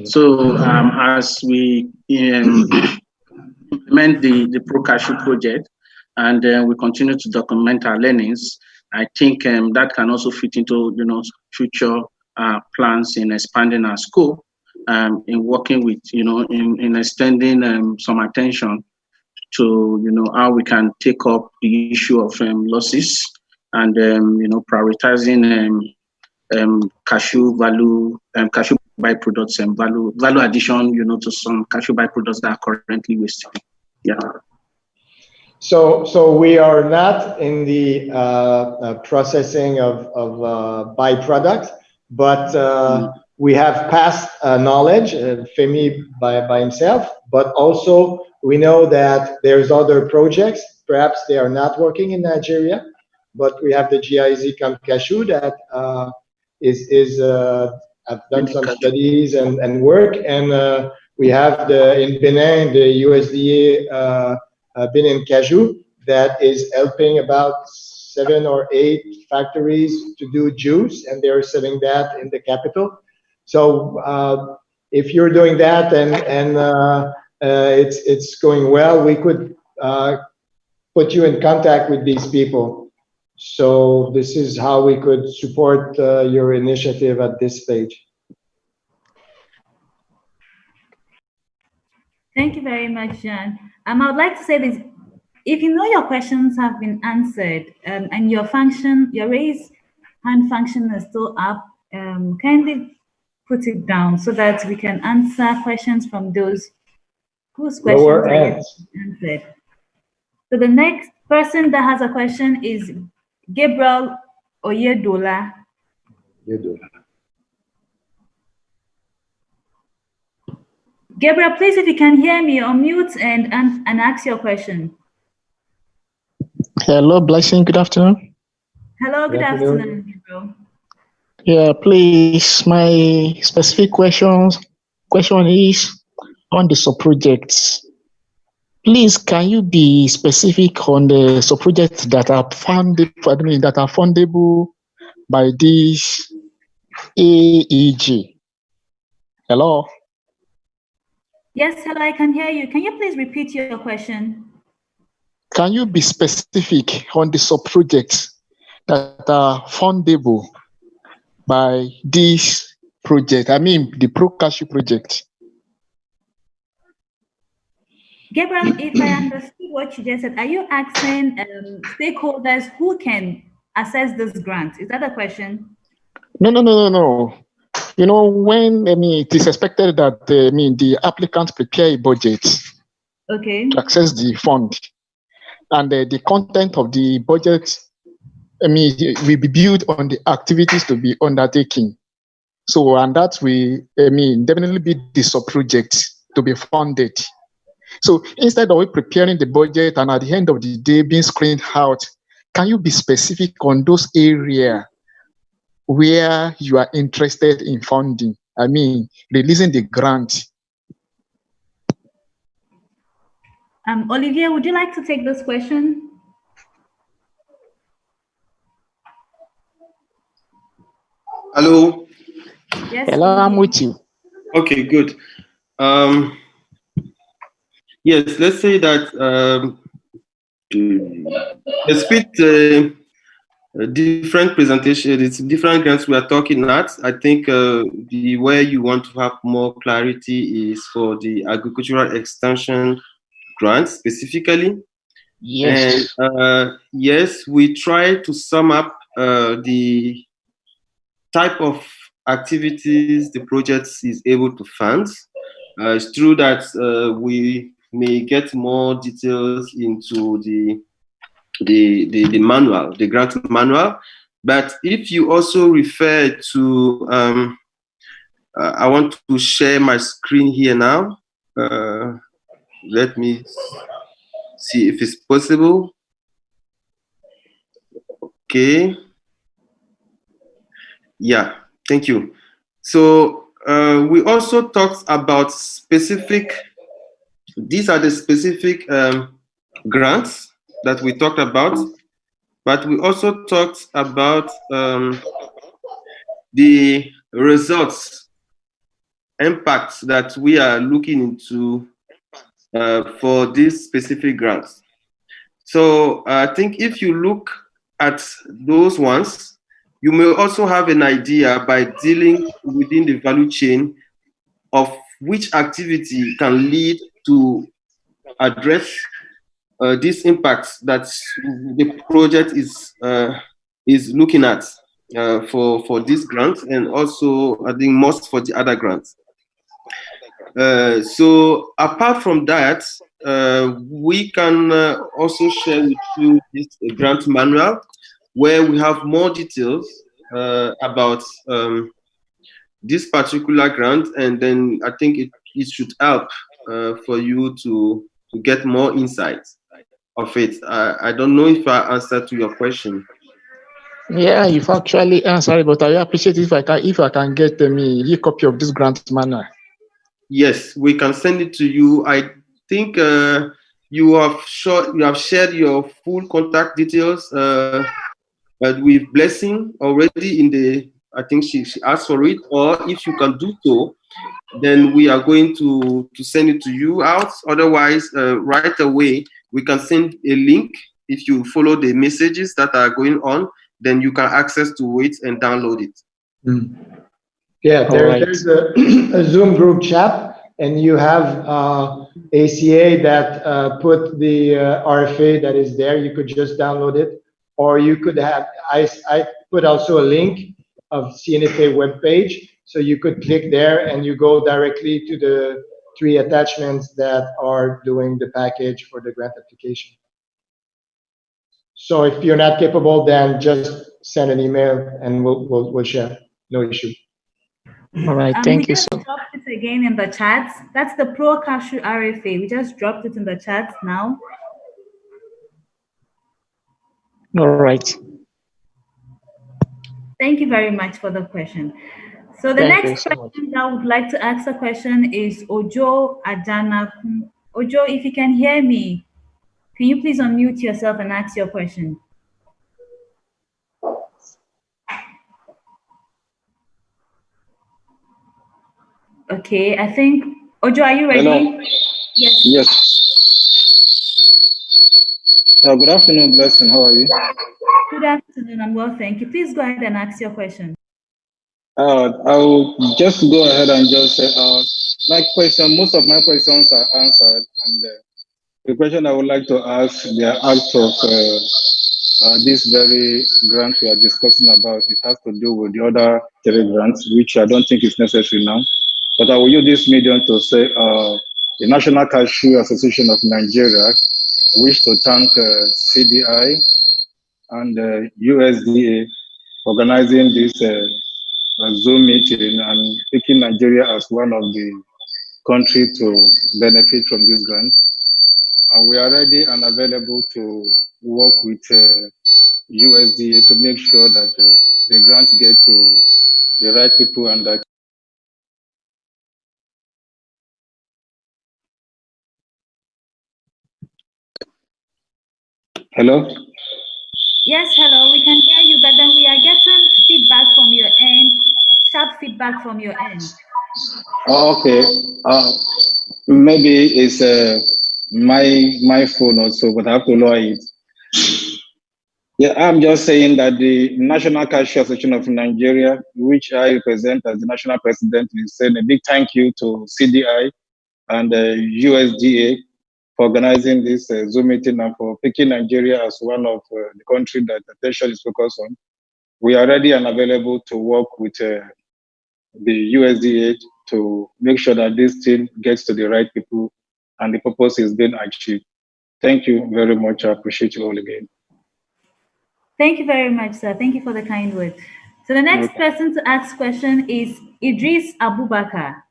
Speaker 4: So as we implement the Pro Cashew project, and we continue to document our learnings, I think that can also fit into future plans in expanding our scope, in working with in extending some attention to how we can take up the issue of losses, and prioritizing cashew value, cashew byproducts, and value addition to some cashew byproducts that are currently wasted. Yeah.
Speaker 2: So we are not in the processing of byproducts, but we have past knowledge, Femi by himself, but also we know that there's other projects. Perhaps they are not working in Nigeria, but we have the GIZ Camp Cashew that have done some studies and work, and we have in Benin the USDA Benin Cashew that is helping about 7 or 8 factories to do juice, and they're selling that in the capital. So if you're doing that and it's going well, we could put you in contact with these people. So this is how we could support your initiative at this stage.
Speaker 1: Thank you very much, John. I would like to say this: if you know your questions have been answered, and your raise hand function is still up, kindly put it down so that we can answer questions from those whose questions are answered. So the next person that has a question is Gabriel Oyedola. Gabriel, please, if you can hear me, unmute and ask your question.
Speaker 10: Hello, Blessing. Good afternoon.
Speaker 1: Hello, good afternoon, Gabriel.
Speaker 10: Yeah, please. My specific question is on the sub-projects. Please, can you be specific on the sub-projects that are fundable by this AEG? Hello.
Speaker 1: Yes, hello, I can hear you. Can you please repeat your question?
Speaker 10: Can you be specific on the sub-projects that are fundable by this project? I mean, the Pro Cashew project.
Speaker 1: Gabriel, if I understood what you just said, are you asking stakeholders who can access this grant? Is that a question?
Speaker 10: No. when it is expected that the applicant prepare a budget
Speaker 1: Okay.
Speaker 10: to access the fund, and the content of the budget, will be built on the activities to be undertaken. So, and that will, definitely be the sub-project to be funded. So instead of preparing the budget and at the end of the day being screened out, can you be specific on those areas where you are interested in funding? Releasing the grant.
Speaker 1: Olivier, would you like to take this question?
Speaker 3: Hello.
Speaker 1: Yes.
Speaker 10: Hello, I'm with you.
Speaker 3: Okay, good. Yes, let's say that the different presentation, it's different grants we are talking at. I think the way you want to have more clarity is for the agricultural extension grants specifically.
Speaker 10: Yes.
Speaker 3: And yes, we try to sum up the type of activities the project is able to fund. It's true that we may get more details into the manual, the grant manual. But if you also refer to, I want to share my screen here now. Let me see if it's possible. Okay. Yeah, thank you. So we also talked about specific, these are the specific grants that we talked about, but we also talked about the results, impacts that we are looking into for these specific grants. So I think if you look at those ones, you may also have an idea by dealing within the value chain of which activity can lead to address these impacts that the project is looking at for this grant, and also I think most for the other grants. So apart from that, we can also share with you this grant manual where we have more details about this particular grant, and then I think it should help for you to get more insights of it. I don't know if I answered to your question.
Speaker 10: Yeah, you've actually answered, but I appreciate it if I can get a copy of this grant manual.
Speaker 3: Yes, we can send it to you. I think you have shared your full contact details with Blessing already in the, I think she asked for it, or if you can do so, then we are going to send it to you out. Otherwise, right away, we can send a link. If you follow the messages that are going on, then you can access to it and download it.
Speaker 2: Mm. Yeah, there's a Zoom group chat, and you have ACA that put the RFA that is there. You could just download it, or you could have, I put also a link of CNFA webpage, so you could click there and you go directly to the 3 attachments that are doing the package for the grant application. So if you're not capable, then just send an email and we'll share. No issue.
Speaker 10: All right, thank you.
Speaker 1: We just dropped it again in the chat. That's the Pro Cashew RFA. We just dropped it in the chat now.
Speaker 10: All right.
Speaker 1: Thank you very much for the question. So the next person that I would like to ask a question is Ojo Adana. Ojo, if you can hear me, can you please unmute yourself and ask your question? Okay, I think, Ojo, are you ready?
Speaker 11: Hello.
Speaker 1: Yes.
Speaker 11: Yes. Good afternoon, Blessing. How are you?
Speaker 1: Good afternoon. I'm well, thank you. Please go ahead and ask your question.
Speaker 11: I'll just go ahead and just say, most of my questions are answered, and the question I would like to ask, they are out of this very grant we are discussing about, it has to do with the other 3 grants, which I don't think is necessary now. But I will use this medium to say the National Cashew Association of Nigeria wish to thank CDI and USDA for organizing this Zoom meeting and picking Nigeria as one of the countries to benefit from this grant. And we are ready and available to work with USDA to make sure that the grants get to the right people and that. Hello?
Speaker 1: Yes, hello, we can hear you, but then we are getting feedback from your end, sharp feedback from your end.
Speaker 11: Oh, okay. Maybe it's my phone also, but I have to lower it. Yeah, I'm just saying that the National Cashew Association of Nigeria, which I represent as the national president, is saying a big thank you to CDI and USDA for organizing this Zoom meeting and for picking Nigeria as one of the countries that attention is focused on. We are ready and available to work with the USDA to make sure that this thing gets to the right people and the purpose is being achieved. Thank you very much. I appreciate you all again.
Speaker 1: Thank you very much, sir. Thank you for the kind words. So the next person to ask question is Idris Abubakar.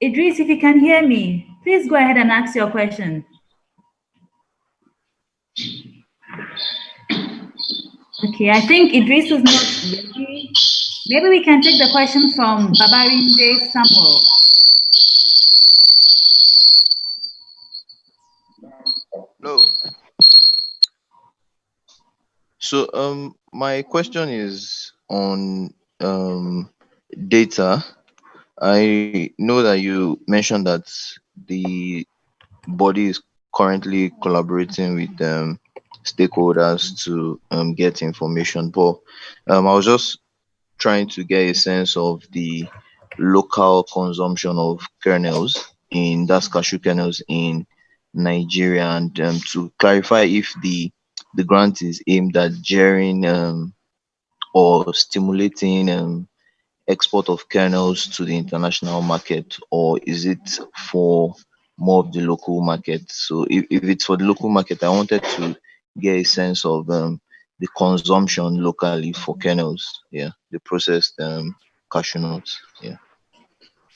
Speaker 1: Idris, if you can hear me, please go ahead and ask your question. Okay, I think Idris is not ready. Maybe we can take the question from Babarinde Samuel.
Speaker 12: Hello. So my question is on data. I know that you mentioned that the body is currently collaborating with stakeholders to get information, but I was just trying to get a sense of the local consumption of kernels in that's cashew kernels in Nigeria, and to clarify if the grant is aimed at gearing or stimulating export of kernels to the international market, or is it for more of the local market? So if it's for the local market, I wanted to get a sense of the consumption locally for kernels, the processed cashew nuts.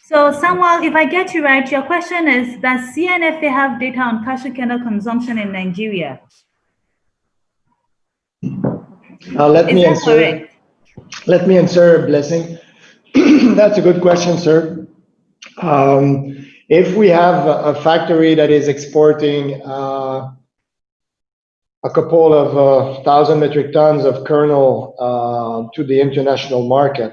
Speaker 1: So Samuel, if I get you right, your question is, does CNFA have data on cashew kernel consumption in Nigeria?
Speaker 2: Let me answer, Blessing. That's a good question, sir. If we have a factory that is exporting a couple of 1,000 metric tons of kernel to the international market,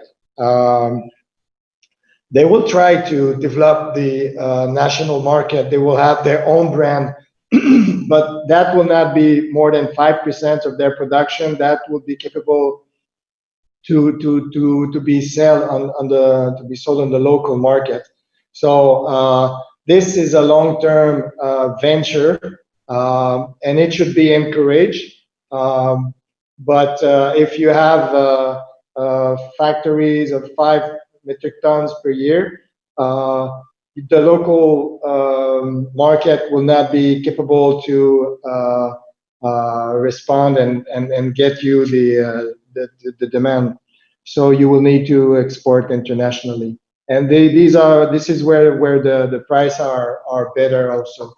Speaker 2: they will try to develop the national market. They will have their own brand, but that will not be more than 5% of their production. That will be capable to be sold on the local market. So this is a long-term venture, and it should be encouraged. But if you have factories of 5 metric tons per year, the local market will not be capable to respond and get you the demand. So you will need to export internationally, and this is where the price are better also.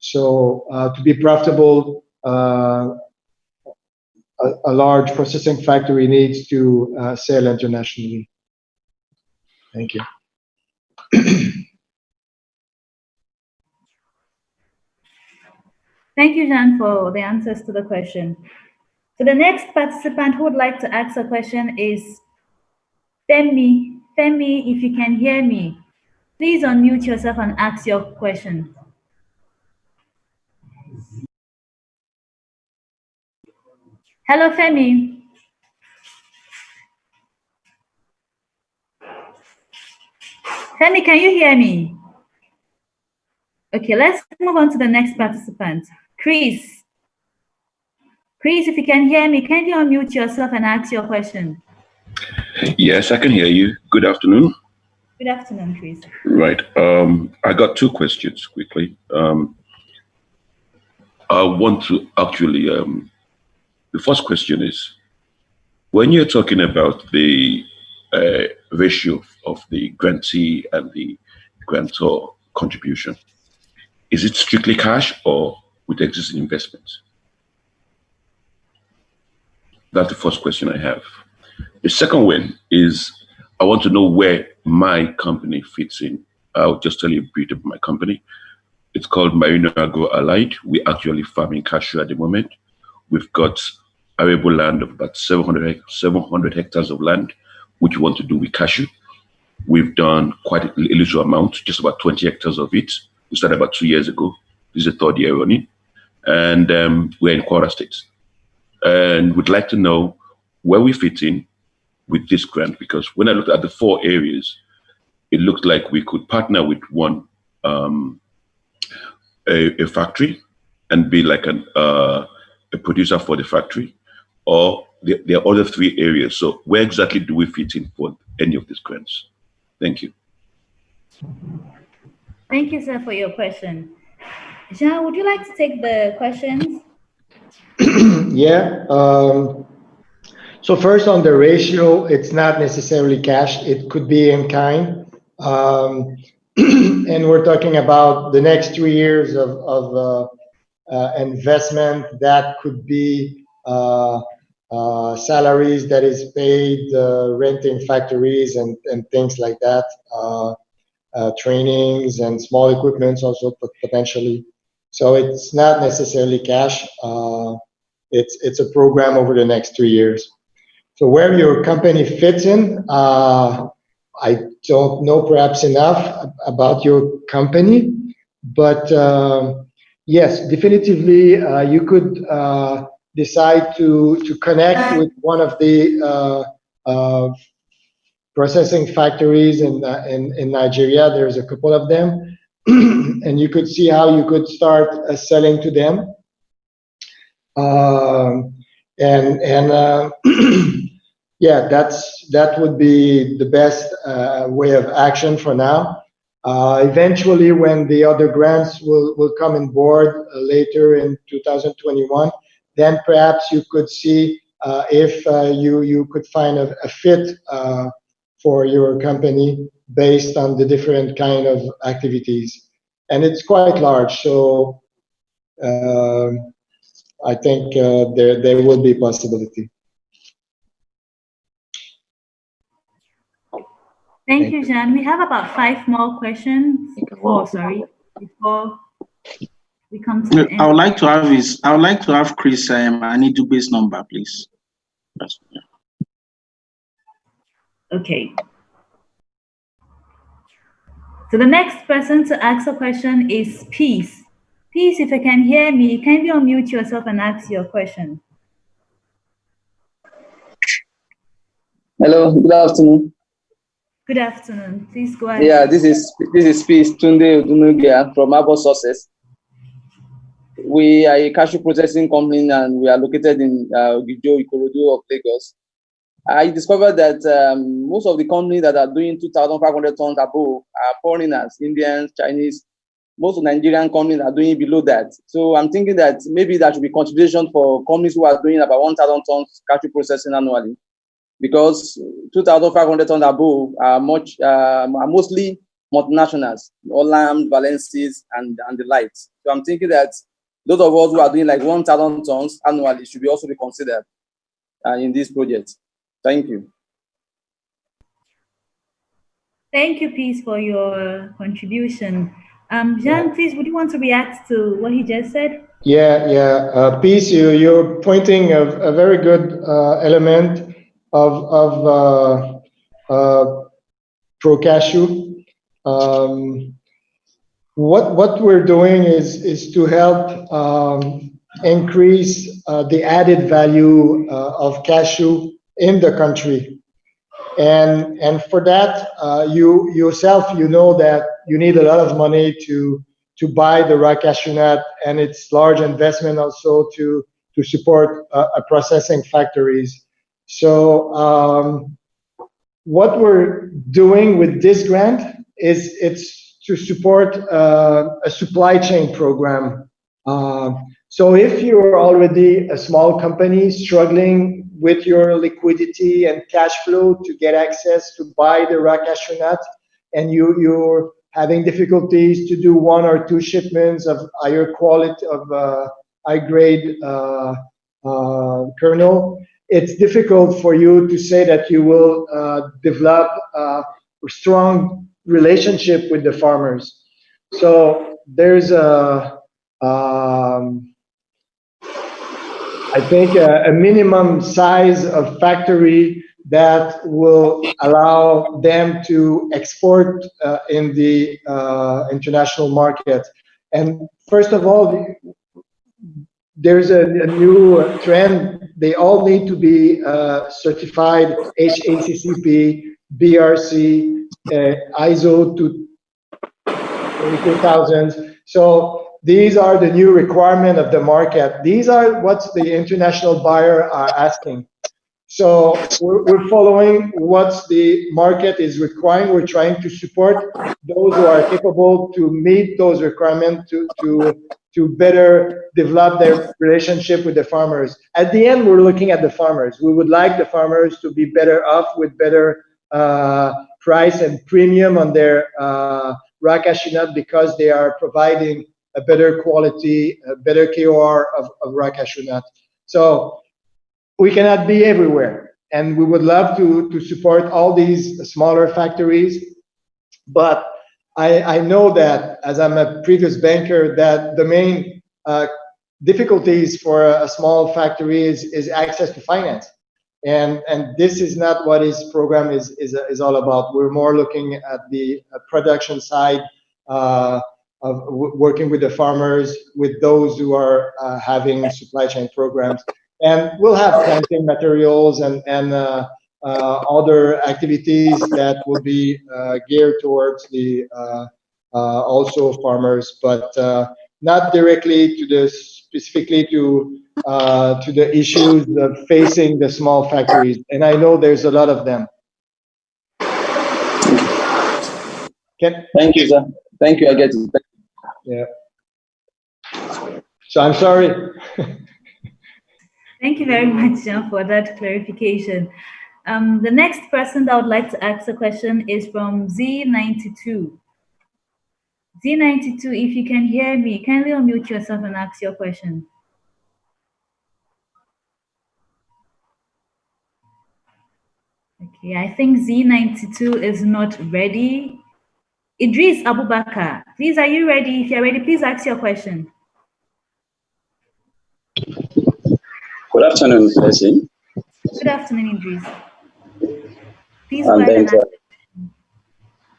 Speaker 2: So to be profitable, a large processing factory needs to sell internationally. Thank you.
Speaker 1: Thank you, Jean, for the answers to the question. So the next participant who would like to ask a question is Femi. Femi, if you can hear me, please unmute yourself and ask your question. Hello, Femi. Femi, can you hear me? Okay, let's move on to the next participant. Chris. Chris, if you can hear me, can you unmute yourself and ask your question?
Speaker 13: Yes, I can hear you. Good afternoon.
Speaker 1: Good afternoon, Chris.
Speaker 13: Right. I got two questions quickly. I want to actually, the first question is, when you're talking about the ratio of the grantee and the grantor contribution, is it strictly cash or with existing investments? That's the first question I have. The second one is, I want to know where my company fits in. I'll just tell you a bit about my company. It's called Marino Agro Allied. We're actually farming cashew at the moment. We've got arable land of about 700 hectares of land, which we want to do with cashew. We've done quite a little amount, just about 20 hectares of it. We started about 2 years ago. This is the third year running. And we're in Kwara State. And we'd like to know where we fit in with this grant, because when I looked at the 4 areas, it looked like we could partner with one, a factory and be like a producer for the factory, or there are other 3 areas. So where exactly do we fit in for any of these grants? Thank you.
Speaker 1: Thank you, sir, for your question. Jean, would you like to take the questions?
Speaker 2: Yeah. So first on the ratio, it's not necessarily cash. It could be in kind. And we're talking about the next 3 years of investment. That could be salaries that is paid, renting factories and things like that, trainings and small equipments also potentially. So it's not necessarily cash. It's a program over the next 3 years. So where your company fits in, I don't know perhaps enough about your company, but yes, definitively you could decide to connect with one of the processing factories in Nigeria. There's a couple of them, and you could see how you could start selling to them. Yeah, that would be the best way of action for now. Eventually, when the other grants will come on board later in 2021, then perhaps you could see if you could find a fit for your company based on the different kind of activities. And it's quite large, so I think there will be possibility.
Speaker 1: Thank you, Jean. We have about 5 more questions. Before we come to the end.
Speaker 4: I would like to have Chris Anidube's number, please.
Speaker 1: Okay. So the next person to ask a question is Peace. Peace, if you can hear me, kindly unmute yourself and ask your question.
Speaker 14: Hello, good afternoon.
Speaker 1: Good afternoon. Please go ahead.
Speaker 14: Yeah, this is Peace Tunde Odunugia from Abo Sources. We are a cashew processing company and we are located in Ogijo, Ikorodu of Lagos. I discovered that most of the companies that are doing 2,500 tons above are foreigners, Indians, Chinese. Most of Nigerian companies are doing below that. So I'm thinking that maybe there should be consideration for companies who are doing about 1,000 tons cashew processing annually, because 2,500 tons above are mostly multinationals, Olam, Valencies, and the likes. So I'm thinking that those of us who are doing like 1,000 tons annually should be also be considered in this project. Thank you.
Speaker 1: Thank you, Peace, for your contribution. Jean, please, would you want to react to what he just said?
Speaker 2: Yeah. Peace, you're pointing a very good element of Pro Cashew. What we're doing is to help increase the added value of cashew in the country, and for that you yourself, you know that you need a lot of money to to buy the raw cashew nut, and it's large investment also to support processing factories. So what we're doing with this grant is it's to support a supply chain program. So if you're already a small company struggling with your liquidity and cash flow to get access to buy the raw cashew nut, and you're having difficulties to do 1 or 2 shipments of higher quality, of high grade kernel, it's difficult for you to say that you will develop a strong relationship with the farmers. So there's I think a minimum size of factory that will allow them to export in the international market. And first of all, there's a new trend. They all need to be certified HACCP, BRC, ISO 2000. So these are the new requirement of the market. These are what the international buyer are asking. So we're following what the market is requiring. We're trying to support those who are capable to meet those requirements to better develop their relationship with the farmers. At the end, we're looking at the farmers. We would like the farmers to be better off with better price and premium on their raw cashew nut, because they are providing a better quality, a better KOR of raw cashew nut. So we cannot be everywhere, and we would love to support all these smaller factories. But I know that, as I'm a previous banker, that the main difficulties for a small factory is access to finance. And this is not what his program is all about. We're more looking at the production side, of working with the farmers, with those who are having supply chain programs. And we'll have planting materials and other activities that will be geared towards the also farmers, but not directly to the specifically to the issues of facing the small factories. And I know there's a lot of them.
Speaker 14: Thank you, sir. Thank you. I get it.
Speaker 2: Yeah. So I'm sorry.
Speaker 1: Thank you very much, Jean, for that clarification. The next person that would like to ask a question is from Z92. Z92, if you can hear me, kindly unmute yourself and ask your question. Okay, I think Z92 is not ready. Idris Abubakar, please, are you ready? If you're ready, please ask your question.
Speaker 15: Good afternoon, Blessing.
Speaker 1: Good afternoon, Idris. Please go ahead and ask.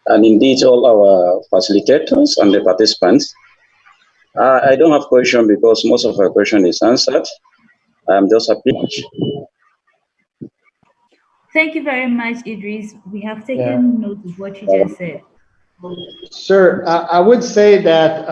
Speaker 15: And indeed, all our facilitators and the participants. I don't have question because most of our question is answered. I'm just happy.
Speaker 1: Thank you very much, Idris. We have taken note of what you just said.
Speaker 2: Sir, I would say that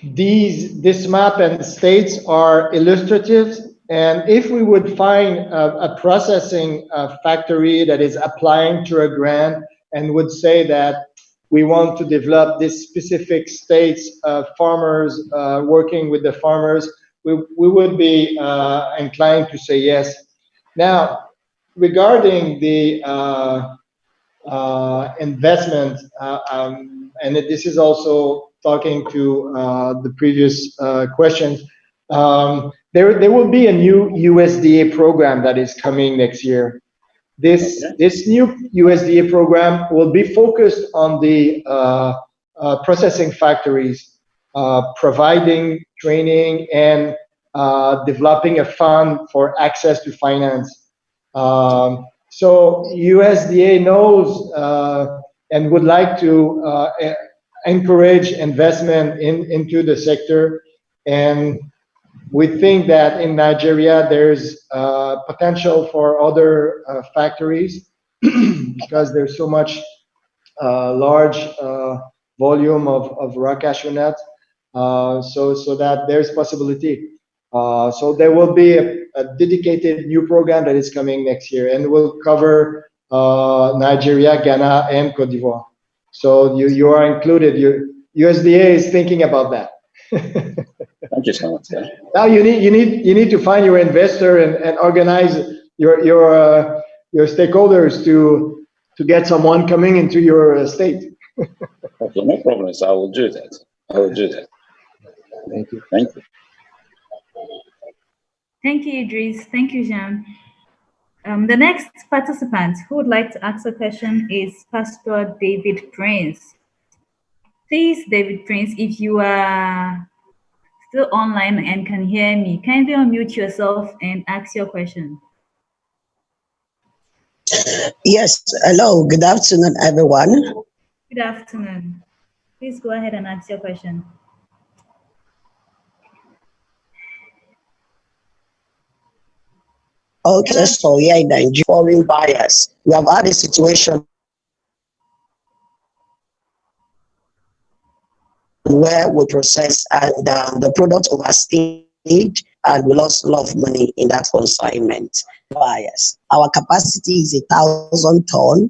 Speaker 2: this map and states are illustrative, and if we would find a processing factory that is applying to a grant and would say that we want to develop this specific states, farmers working with the farmers, we would be inclined to say yes. Now, regarding the investment, and this is also talking to the previous questions, there will be a new USDA program that is coming next year. This new USDA program will be focused on the processing factories, providing training and developing a fund for access to finance. So USDA knows and would like to encourage investment into the sector, and we think that in Nigeria there's potential for other factories because there's so much large volume of raw cashew nut, so that there's possibility. So there will be a dedicated new program that is coming next year, and will cover Nigeria, Ghana, and Cote d'Ivoire. So you are included. USDA is thinking about that.
Speaker 15: Thank you so much. Yeah.
Speaker 2: Now you need to find your investor and organize your stakeholders to get someone coming into your state.
Speaker 15: Okay, no problems. I will do that. I will do that.
Speaker 2: Thank you.
Speaker 15: Thank you.
Speaker 1: Thank you, Idris. Thank you, Jean. The next participant who would like to ask a question is Pastor David Prince. Please, David Prince, if you are still online and can hear me, kindly unmute yourself and ask your question.
Speaker 16: Yes, hello, good afternoon, everyone.
Speaker 1: Good afternoon. Please go ahead and ask your question.
Speaker 16: Okay, so yeah, in Nigeria, foreign buyers, we have had a situation where we process and the product overstayed and we lost a lot of money in that consignment. Buyers, our capacity is 1,000 ton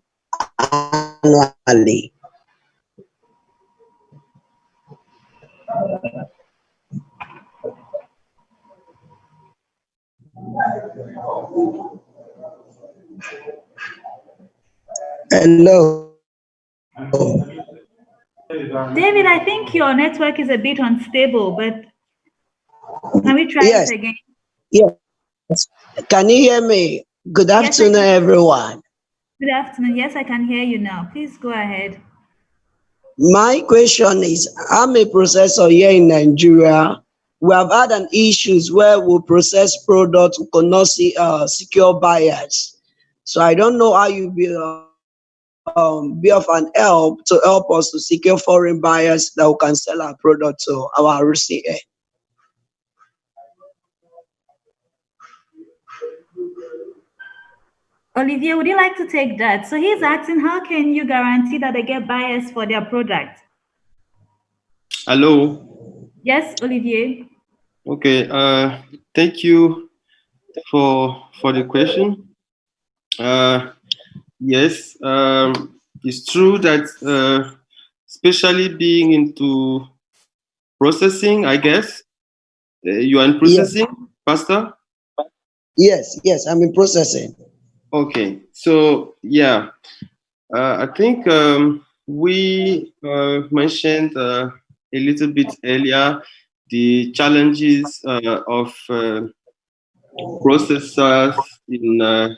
Speaker 16: annually. Hello.
Speaker 1: David, I think your network is a bit unstable, but can we try it again?
Speaker 16: Yes. Can you hear me? Good afternoon, everyone.
Speaker 1: Good afternoon. Yes, I can hear you now. Please go ahead.
Speaker 16: My question is, I'm a processor here in Nigeria. We have had an issues where we process products, we cannot see secure buyers. So I don't know how you be of an help to help us to secure foreign buyers that we can sell our product to our RCA.
Speaker 1: Olivier, would you like to take that? So he's asking, how can you guarantee that they get buyers for their product?
Speaker 3: Hello.
Speaker 1: Yes, Olivier.
Speaker 3: Okay. Thank you for the question. Yes, it's true that especially being into processing, I guess you are in processing, yes. Pastor.
Speaker 16: Yes, I'm in processing.
Speaker 3: Okay, so yeah, I think we mentioned a little bit earlier the challenges of processors in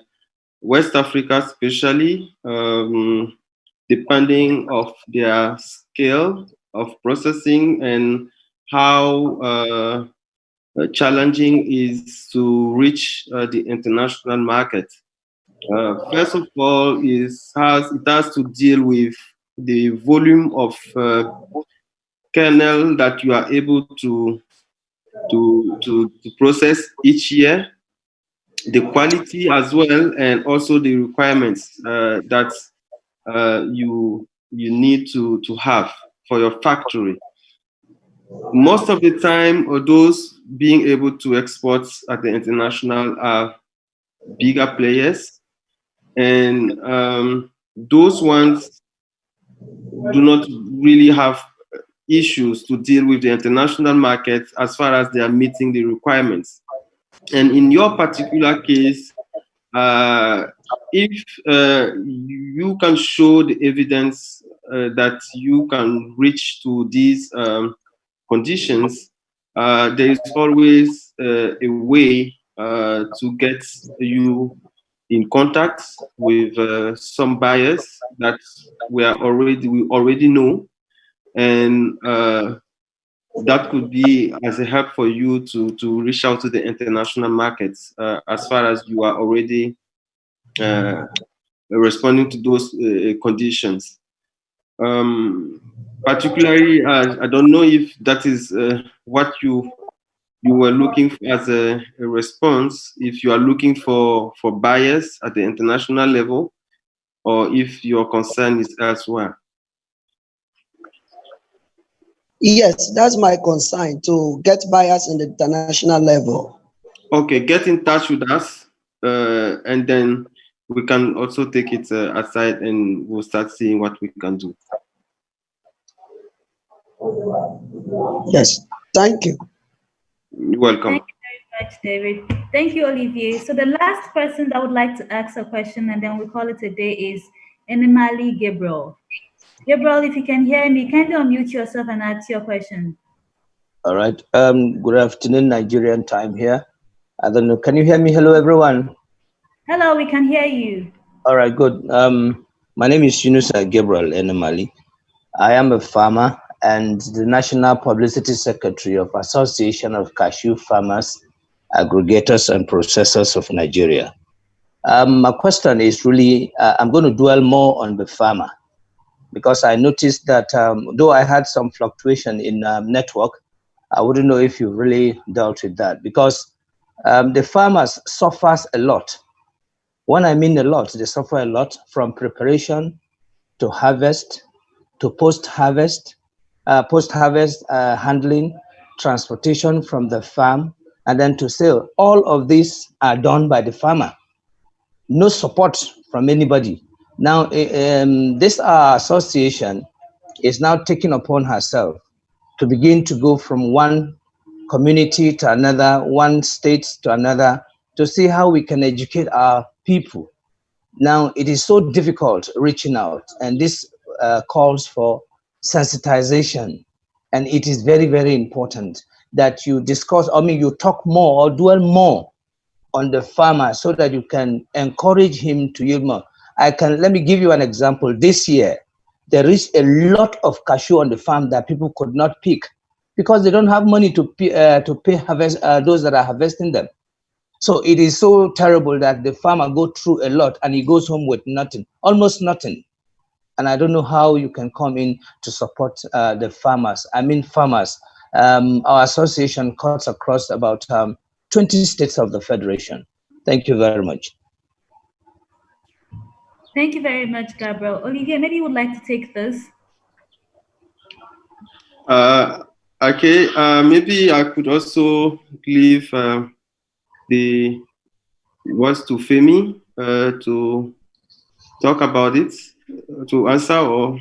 Speaker 3: West Africa, especially depending of their scale of processing and how challenging is to reach the international market. First of all, it has to deal with the volume of kernel that you are able to process each year, the quality as well, and also the requirements that you need to have for your factory. Most of the time, those being able to export at the international are bigger players. And those ones do not really have issues to deal with the international market as far as they are meeting the requirements. And in your particular case, if you can show the evidence that you can reach to these conditions, there is always a way to get you in contact with some buyers that we already know, and that could be as a help for you to reach out to the international markets as far as you are already responding to those conditions. Particularly, I don't know if that is what you were looking for as a response, if you are looking for buyers at the international level, or if your concern is elsewhere.
Speaker 16: Yes, that's my concern, to get buyers in the international level.
Speaker 3: Okay, get in touch with us, and then we can also take it aside, and we'll start seeing what we can do.
Speaker 16: Yes, thank you.
Speaker 3: You're welcome.
Speaker 1: Thank you very much, David. Thank you, Olivier. So the last person that would like to ask a question, and then we call it a day, is Enemali Gabriel. Gabriel, if you can hear me, kindly unmute yourself and ask your question.
Speaker 17: All right. Good afternoon, Nigerian time here. I don't know. Can you hear me? Hello, everyone.
Speaker 1: Hello, we can hear you.
Speaker 17: All right, good. My name is Yunusa Gabriel Enemali. I am a farmer and the National Publicity Secretary of Association of Cashew Farmers, Aggregators and Processors of Nigeria. My question is really, I'm going to dwell more on the farmer, because I noticed that though I had some fluctuation in network, I wouldn't know if you really dealt with that, because the farmers suffers a lot. When I mean a lot, they suffer a lot, from preparation to harvest to post-harvest, handling, transportation from the farm, and then to sale. All of these are done by the farmer. No support from anybody. Now, this association is now taking upon herself to begin to go from one community to another, one state to another, to see how we can educate our people. Now, it is so difficult reaching out, and this calls for sensitization. And it is very, very important that you discuss, you talk more or dwell more on the farmer so that you can encourage him to yield more. Let me give you an example. This year, there is a lot of cashew on the farm that people could not pick because they don't have money to pay those that are harvesting them. So it is so terrible that the farmer go through a lot and he goes home with nothing, almost nothing. And I don't know how you can come in to support the farmers. I mean farmers. Our association cuts across about 20 states of the Federation. Thank you very much.
Speaker 1: Thank you very much, Gabriel. Olivier, maybe you would like to take this.
Speaker 3: Okay, maybe I could also leave the words to Femi to talk about it, to answer, or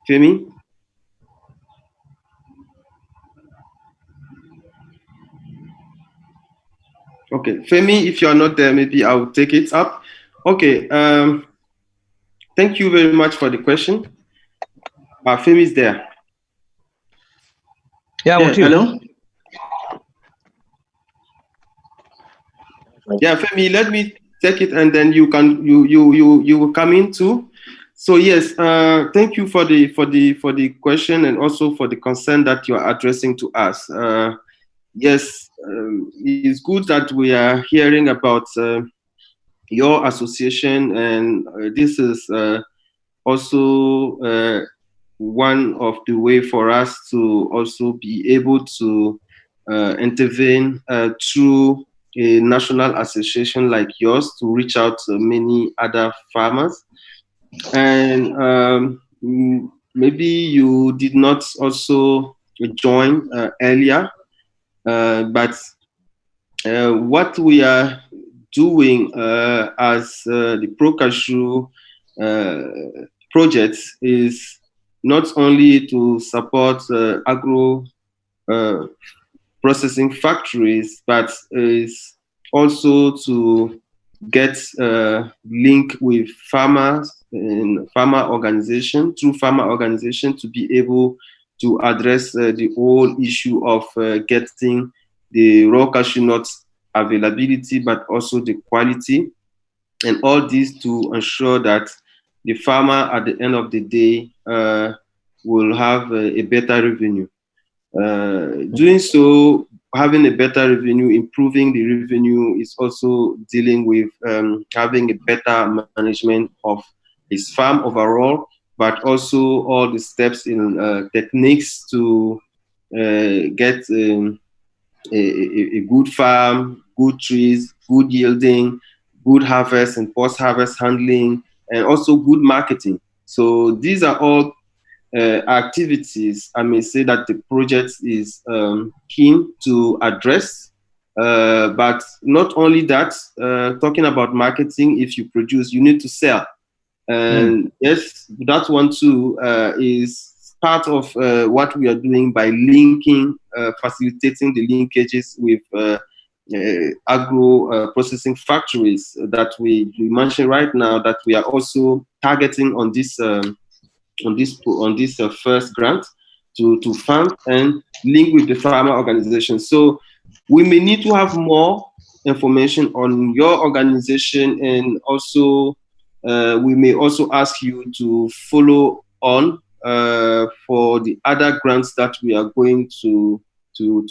Speaker 3: Femi? Okay, Femi, if you are not there, maybe I will take it up. Okay, thank you very much for the question. Femi is there.
Speaker 17: Yeah,
Speaker 4: hello?
Speaker 3: Yeah, Femi, let me take it, and then you will come in too. So yes, thank you for the question, and also for the concern that you are addressing to us. Yes, it's good that we are hearing about your association, and this is also one of the way for us to also be able to intervene through a national association like yours to reach out to many other farmers. And maybe you did not also join earlier, but what we are doing as the ProCashew project is not only to support agro processing factories, but is also to get link with farmers and farmer organization, through farmer organization, to be able to address the whole issue of getting the raw cashew nuts availability, but also the quality, and all this to ensure that the farmer at the end of the day will have a better revenue. Doing so, having a better revenue, improving the revenue, is also dealing with having a better management of his farm overall, but also all the steps in techniques to get a good farm, good trees, good yielding, good harvest and post-harvest handling, and also good marketing. So these are all activities I may say that the project is keen to address. But not only that, talking about marketing, if you produce, you need to sell. And yes, that one too is part of what we are doing by linking, facilitating the linkages with agro processing factories that we mentioned right now, that we are also targeting on this first grant to fund and link with the farmer organization. So we may need to have more information on your organization, and also we may also ask you to follow on for the other grants that we are going to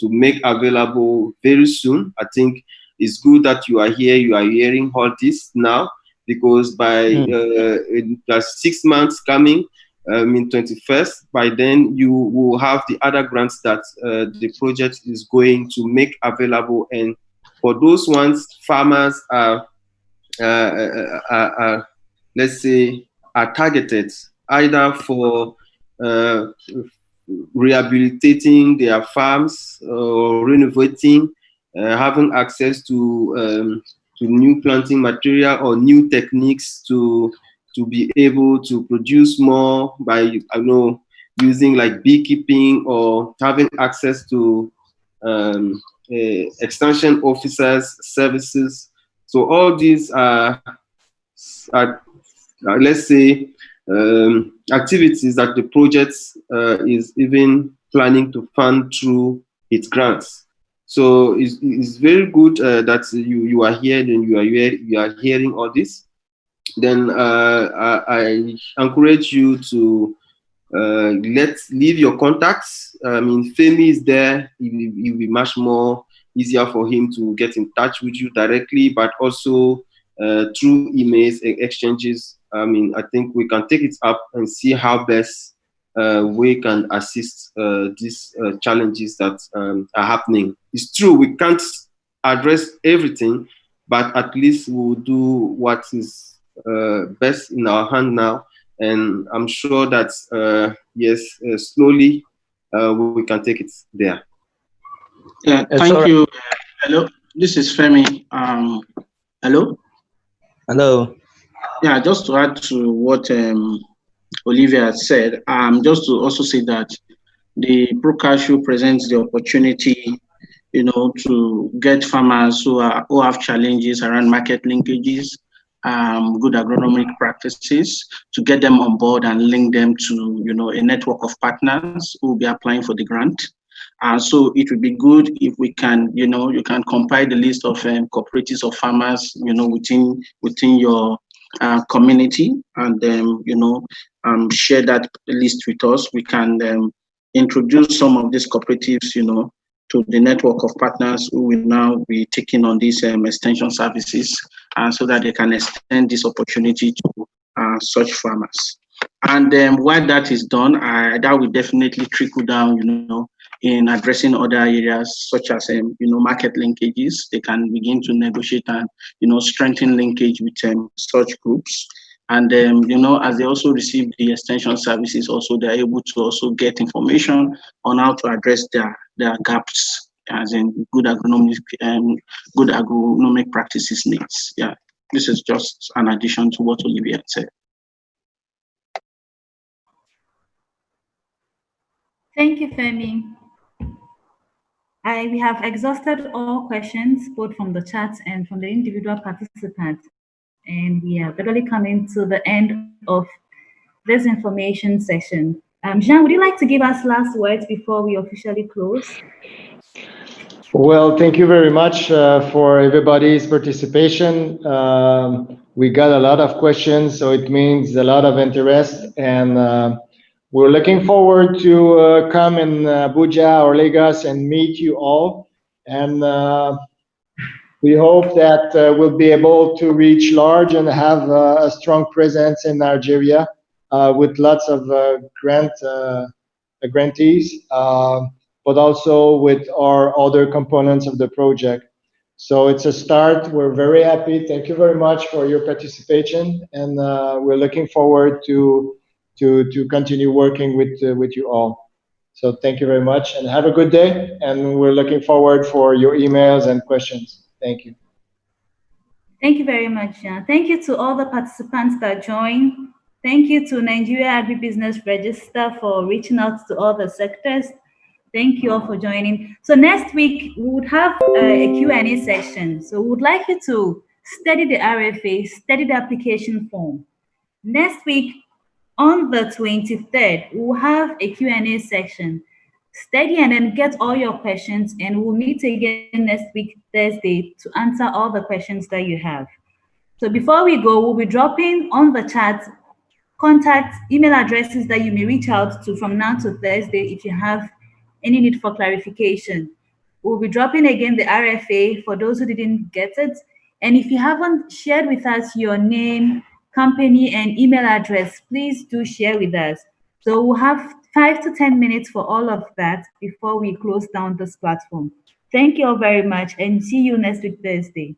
Speaker 3: make available very soon. I think it's good that you are here, you are hearing all this now, because by in 6 months coming, in 21st, by then you will have the other grants that the project is going to make available. And for those ones, farmers are let's say, are targeted either for rehabilitating their farms or renovating, having access to new planting material or new techniques to be able to produce more by, using like beekeeping, or having access to extension officers' services. So all these are let's say, activities that the project is even planning to fund through its grants. So it's very good that you are here and you are hearing all this. Then I encourage you to leave your contacts. I mean, Femi is there. It will be much more easier for him to get in touch with you directly, but also through emails and exchanges. I mean, I think we can take it up and see how best we can assist these challenges that are happening. It's true, we can't address everything, but at least we'll do what is best in our hand now. And I'm sure that, yes, slowly we can take it there.
Speaker 4: Yeah, thank you. Hello, this is Femi. Hello?
Speaker 17: Hello.
Speaker 4: Yeah, just to add to what Olivia said, just to also say that the Pro Cashew presents the opportunity, to get farmers who have challenges around market linkages, good agronomic practices, to get them on board and link them to, a network of partners who will be applying for the grant. So it would be good if we can, you can compile the list of cooperatives of farmers, within your community, and share that list with us. We can introduce some of these cooperatives, to the network of partners who will now be taking on these extension services, so that they can extend this opportunity to such farmers. And while that is done, that will definitely trickle down, in addressing other areas such as, market linkages. They can begin to negotiate and, strengthen linkage with such groups. And, as they also receive the extension services, also they're able to also get information on how to address their gaps, as in good agronomic practices needs. Yeah, this is just an addition to what Olivia said.
Speaker 1: Thank you, Femi. We have exhausted all questions, both from the chat and from the individual participants. And we are literally coming to the end of this information session. Jean, would you like to give us last words before we officially close?
Speaker 2: Well, thank you very much for everybody's participation. We got a lot of questions, so it means a lot of interest, and we're looking forward to come in Abuja or Lagos and meet you all. And we hope that we'll be able to reach large and have a strong presence in Nigeria with lots of grantees, but also with our other components of the project. So it's a start. We're very happy. Thank you very much for your participation, and we're looking forward to to continue working with you all. So thank you very much, and have a good day. And we're looking forward for your emails and questions. Thank you.
Speaker 1: Thank you very much, Jan. Thank you to all the participants that joined. Thank you to Nigeria Agribusiness Register for reaching out to all the sectors. Thank you all for joining. So next week, we would have a Q&A section. So we would like you to study the RFA, study the application form. Next week, on the 23rd, we'll have a Q&A section. Study and then get all your questions, and we'll meet again next week, Thursday, to answer all the questions that you have. So before we go, we'll be dropping on the chat contact email addresses that you may reach out to from now to Thursday if you have any need for clarification. We'll be dropping again the RFA for those who didn't get it. And if you haven't shared with us your name, company, and email address, please do share with us. So we'll have 5 to 10 minutes for all of that before we close down this platform. Thank you all very much, and see you next week, Thursday.